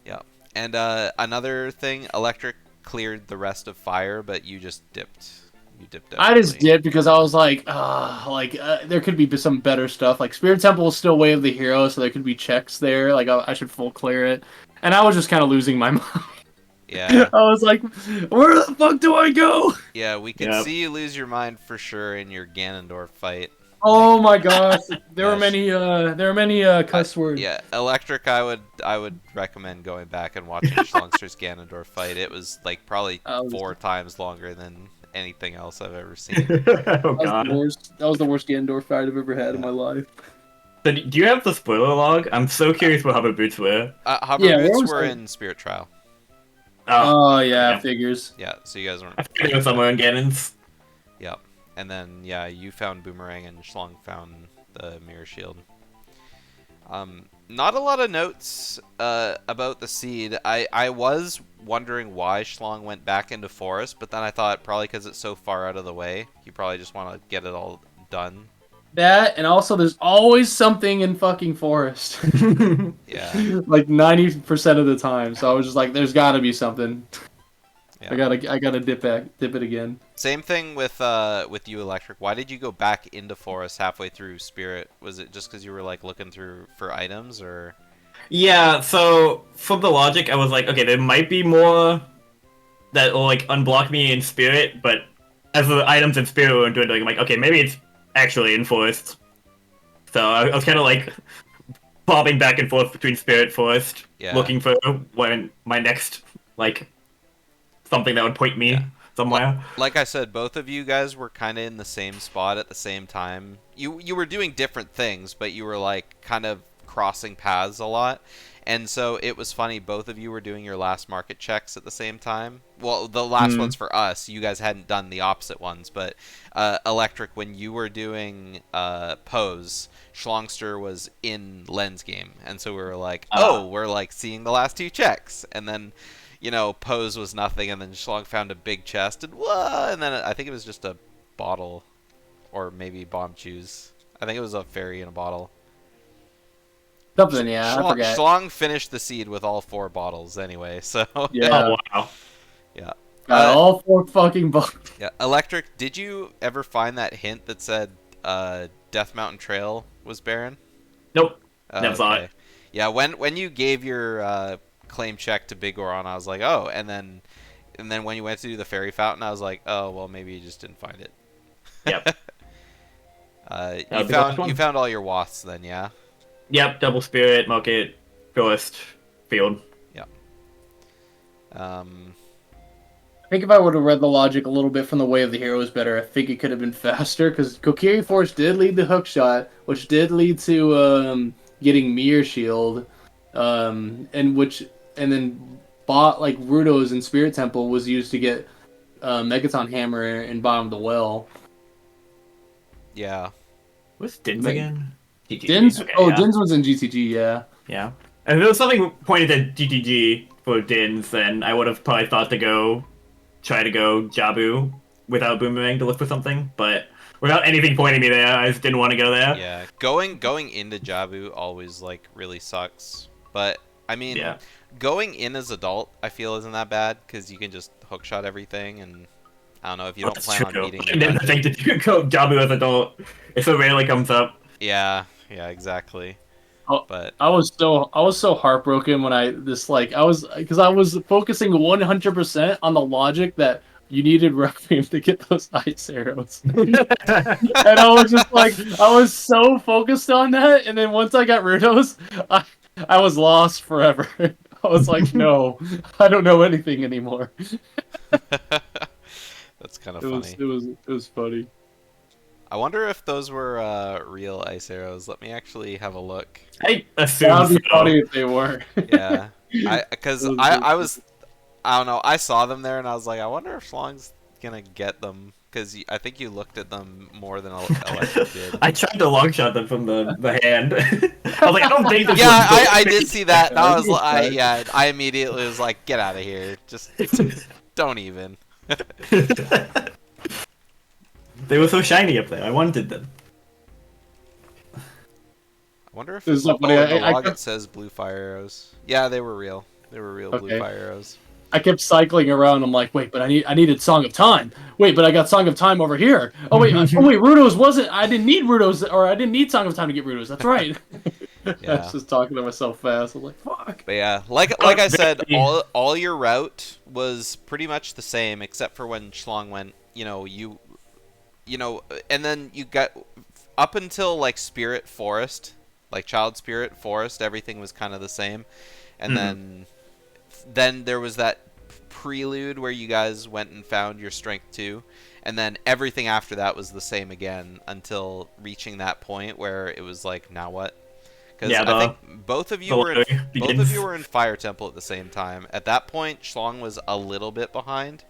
Yeah. And another thing, Electric cleared the rest of Fire, but you just dipped. You dipped out. I just did because I was like, there could be some better stuff. Like Spirit Temple is still Way of the Hero, so there could be checks there. Like I should full clear it, and I was just kind of losing my mind. Yeah. I was like, where the fuck do I go? Yeah, we could see you lose your mind for sure in your Ganondorf fight. Oh my gosh, there Gosh. were many cuss words. Yeah, Electric, I would recommend going back and watching Shlongster's Ganondorf fight. It was like probably 4 times longer than anything else I've ever seen. Oh god. That was the worst Ganondorf fight I've ever had in my life. So, do you have the spoiler log? I'm so curious what hover boots were. Hover Yeah, where boots was were I? in Spirit Trial. Oh yeah, yeah. figures. Yeah, so you guys weren't. I think it was somewhere in Ganon's. Yeah, and then yeah, you found Boomerang and Schlong found the Mirror Shield. Not a lot of notes about the seed. I was wondering why Schlong went back into Forest, but then I thought probably because it's so far out of the way, you probably just want to get it all done. That and also there's always something in fucking Forest. Yeah. Like 90% of the time. So I was just like, there's gotta be something. Yeah. I gotta dip it again. Same thing with you, Electric. Why did you go back into Forest halfway through Spirit? Was it just because you were like looking through for items, or? Yeah, so from the logic, I was like, okay, there might be more that will like unblock me in Spirit, but as the items in Spirit were dwindling, I'm like, okay, maybe it's actually in Forest. So I was kind of like bobbing back and forth between Spirit Forest, looking for when my next like something that would point me somewhere. Like I said, both of you guys were kind of in the same spot at the same time. You were doing different things, but you were like kind of crossing paths a lot. And so it was funny, both of you were doing your last market checks at the same time. Well, the last ones for us, you guys hadn't done the opposite ones, but Electric, when you were doing Pose, Shlongster was in Lens Game. And so we were like, we're like seeing the last 2 checks. And then, you know, Pose was nothing, and then Schlong found a big chest, and whoa, and then I think it was just a bottle, or maybe bomb chews. I think it was a fairy in a bottle. Something, yeah, I forget. Schlong finished the seed with all 4 bottles anyway, so... Yeah. Oh, wow. Yeah. All 4 fucking bottles. Yeah. Electric, did you ever find that hint that said Death Mountain Trail was Baron? Nope. Oh, Never saw okay. it. Yeah, when you gave your claim check to Big Oron, I was like, oh, and then when you went to do the fairy fountain, I was like, oh, well, maybe you just didn't find it. Yep. You That was the last found one. all your wasps then, yeah. Yep. Double spirit, market, ghost, field. Yep. Um, I think if I would have read the logic a little bit from the Way of the Heroes better, I think it could have been faster, because Kokiri Force did lead the hook shot, which did lead to getting Mirror Shield, and then bought like Rudo's and Spirit Temple was used to get Megaton Hammer in bottom of the well. yeah. What's Dins Like, again? GTG. Dins, Okay, oh, yeah. Dins was in GTG, yeah. Yeah. If there was something pointed at GTG for Dins, then I would have probably thought to try to go Jabu without Boomerang to look for something, but without anything pointing me there, I just didn't want to go there. Yeah. Going into Jabu always like really sucks. But I mean, Yeah. going in as adult, I feel isn't that bad because you can just hookshot everything, and I don't know if you don't That's plan on true. meeting. I didn't think to do go Jabu as adult. It so rarely comes up. Yeah, exactly. Oh, But I was so heartbroken when I was focusing 100% on the logic that you needed Requiem to get those ice arrows, and I was just like, I was so focused on that, and then once I got Rudos, I was lost forever. I was like, no, I don't know anything anymore. that's kind of It was funny. it was funny. I wonder if those were real ice arrows. Let me actually have a look. I That assume would be so. funny if they were. Yeah, because It was I was I don't know. I saw them there and I was like, I wonder if Shlong's gonna get them because I think you looked at them more than Electric did. I tried to long shot them from the hand. I was like, I don't think this Yeah, would I did see that. And Yeah, I I was think like, it's I immediately was like, get out of here. Just don't even. They were so shiny up there. I wanted them. I wonder if This is oh, so funny. in the I log kept- it says blue fire arrows. Yeah, they were real. They were real blue Okay. fire arrows. I kept cycling around. I'm like, wait, but I needed Song of Time. Wait, but I got Song of Time over here. Oh wait, Rudos wasn't. I didn't need Rudos, or I didn't need Song of Time to get Rudos. That's right. I Yeah. was just talking to myself fast. I'm like, fuck. But yeah, like I said, all your route was pretty much the same except for when Shlong went. And then you got up until like Spirit Forest, like Child Spirit Forest. Everything was kind of the same, and then there was that prelude where you guys went and found your strength 2, and then everything after that was the same again until reaching that point where it was like, now what? Because Yeah, I think both of you were begins. in Fire Temple at the same time. At that point, Shlong was a little bit behind,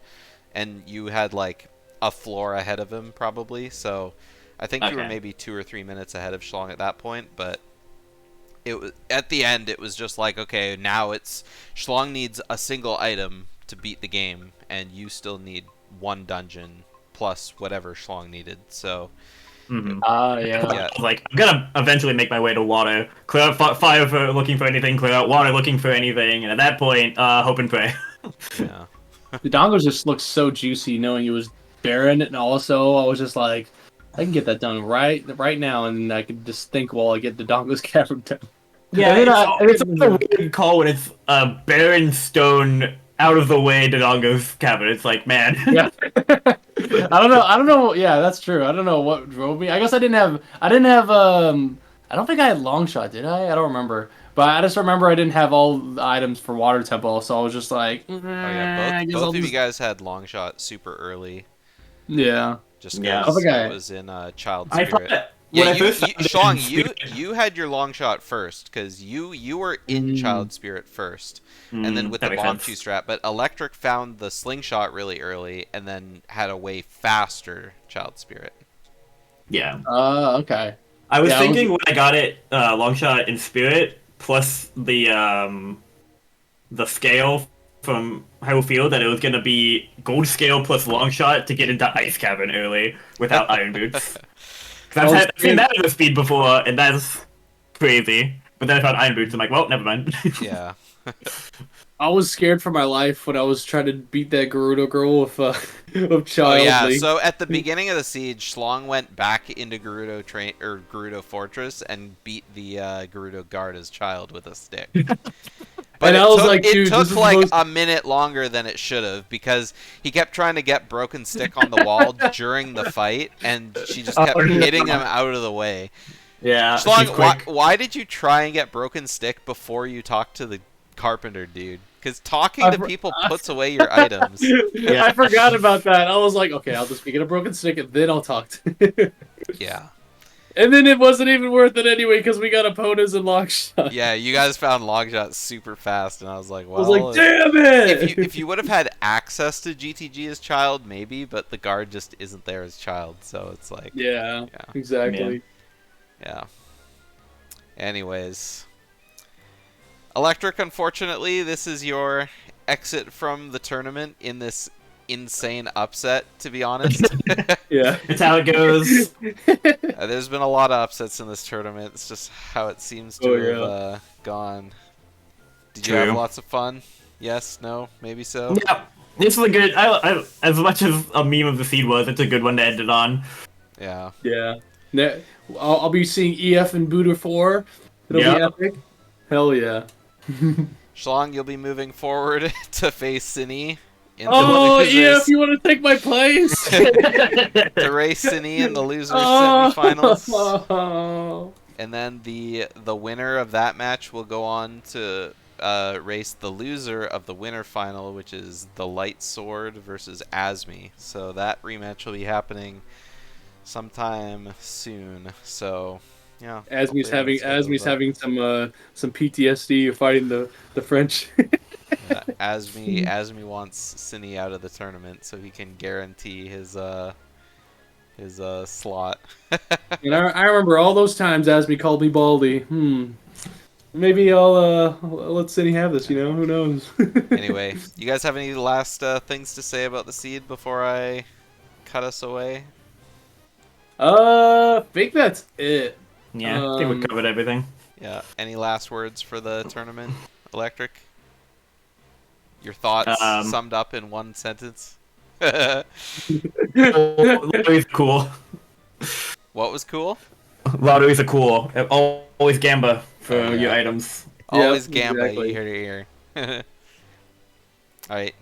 and you had like a floor ahead of him probably. So I think you were Okay. maybe 2 or 3 minutes ahead of Shlong at that point. But it was at the end. It was just like, okay, now it's Shlong needs a single item to beat the game, and you still need one dungeon plus whatever Shlong needed. So Mhm. Yeah. yeah. I was like, I'm gonna eventually make my way to water. Clear out fire for looking for anything, clear out water looking for anything, and at that point, hope and pray. Yeah. The dongles just looked so juicy, knowing it was Baron, and also I was just like, I can get that done right now, and I could just think while I get the dongles cavern down. Yeah, And then it's a weird call when it's a barren stone out of the way Dodongo's cabin. It's like, man. Yeah. I don't know. Yeah, that's true. I don't know what drove me. I guess I didn't have. I don't think I had long shot, did I? I don't remember. But I just remember I didn't have all the items for Water Temple, so I was just like, Oh yeah, I guess both I'll of you just- guys had long shot super early. Yeah. Just Yeah. because I think it was in Child I Spirit. thought that Yeah, when I you, first found it in Shlong, Spirit- you had your long shot first because you were in Child Spirit first, and then with that the makes bomb sense. 2 strat. But Electric found the slingshot really early, and then had a way faster Child Spirit. Yeah. Okay. I was Yeah, thinking when I got it, long shot in Spirit, plus the scale from Hyrule Field, that it was gonna be gold scale plus long shot to get into Ice Cavern early without Iron Boots. Because I've seen that in the speed before, and that's crazy. But then I found Iron Boots, I'm like, well, never mind. Yeah. I was scared for my life when I was trying to beat that Gerudo girl with with Oh yeah, Childly. so at the beginning of the siege, Shlong went back into Gerudo Fortress and beat the Gerudo guard as child with a stick. But And I was like, it dude, this took is the like most. a minute longer than it should have because he kept trying to get Broken Stick on the wall during the fight, and she just kept hitting him out of the way. Yeah, she's Shlong, quick. why did you try and get Broken Stick before you talked to the carpenter dude? Because talking to people puts away your items. Yeah. I forgot about that. I was like, okay, I'll just get a broken stick and then I'll talk to Yeah. And then it wasn't even worth it anyway because we got opponents in lock shot. Yeah, you guys found Longshot super fast, and I was like, I well, was like, damn it! if you would have had access to GTG as child, maybe, but the guard just isn't there as child, so it's like, Yeah, yeah. exactly. Yeah. Anyways, Electric, unfortunately, this is your exit from the tournament in this insane upset, to be honest. Yeah. It's how it goes. There's been a lot of upsets in this tournament. It's just how it seems to have gone. Did you have True. lots of fun? Yes? No? Maybe so? Yeah, this was a good. As much as a meme of the seed was, it's a good one to end it on. Yeah. Yeah. I'll be seeing EF and Buddha 4. It'll be epic. Hell yeah. Shlong, you'll be moving forward to face Cine in the Oh, losers, EF, you want to take my place? to race Cine in the losers semifinals. Oh. And then the winner of that match will go on to race the loser of the winner final, which is the Light Sword versus Asmi. So that rematch will be happening sometime soon. So yeah. Asmi's hopefully everyone having schedules that. some PTSD fighting the French. Yeah, Asmi wants Cine out of the tournament so he can guarantee his slot. And I remember all those times Asmi called me Baldy. Maybe I'll let City have this. You know, who knows? Anyway, you guys have any last things to say about the seed before I cut us away? Think that's it. Yeah, I think we covered everything. Yeah. Any last words for the tournament, Electric? Your thoughts summed up in one sentence. Lotteries are cool. What was cool? Lotteries are cool. Always gamba for Oh, yeah. your items. Always Yep, gamba, exactly. you hear it here. Alright.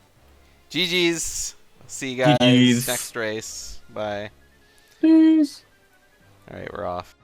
GG's. See you guys GG's. next race. Bye. Peace. Alright, we're off.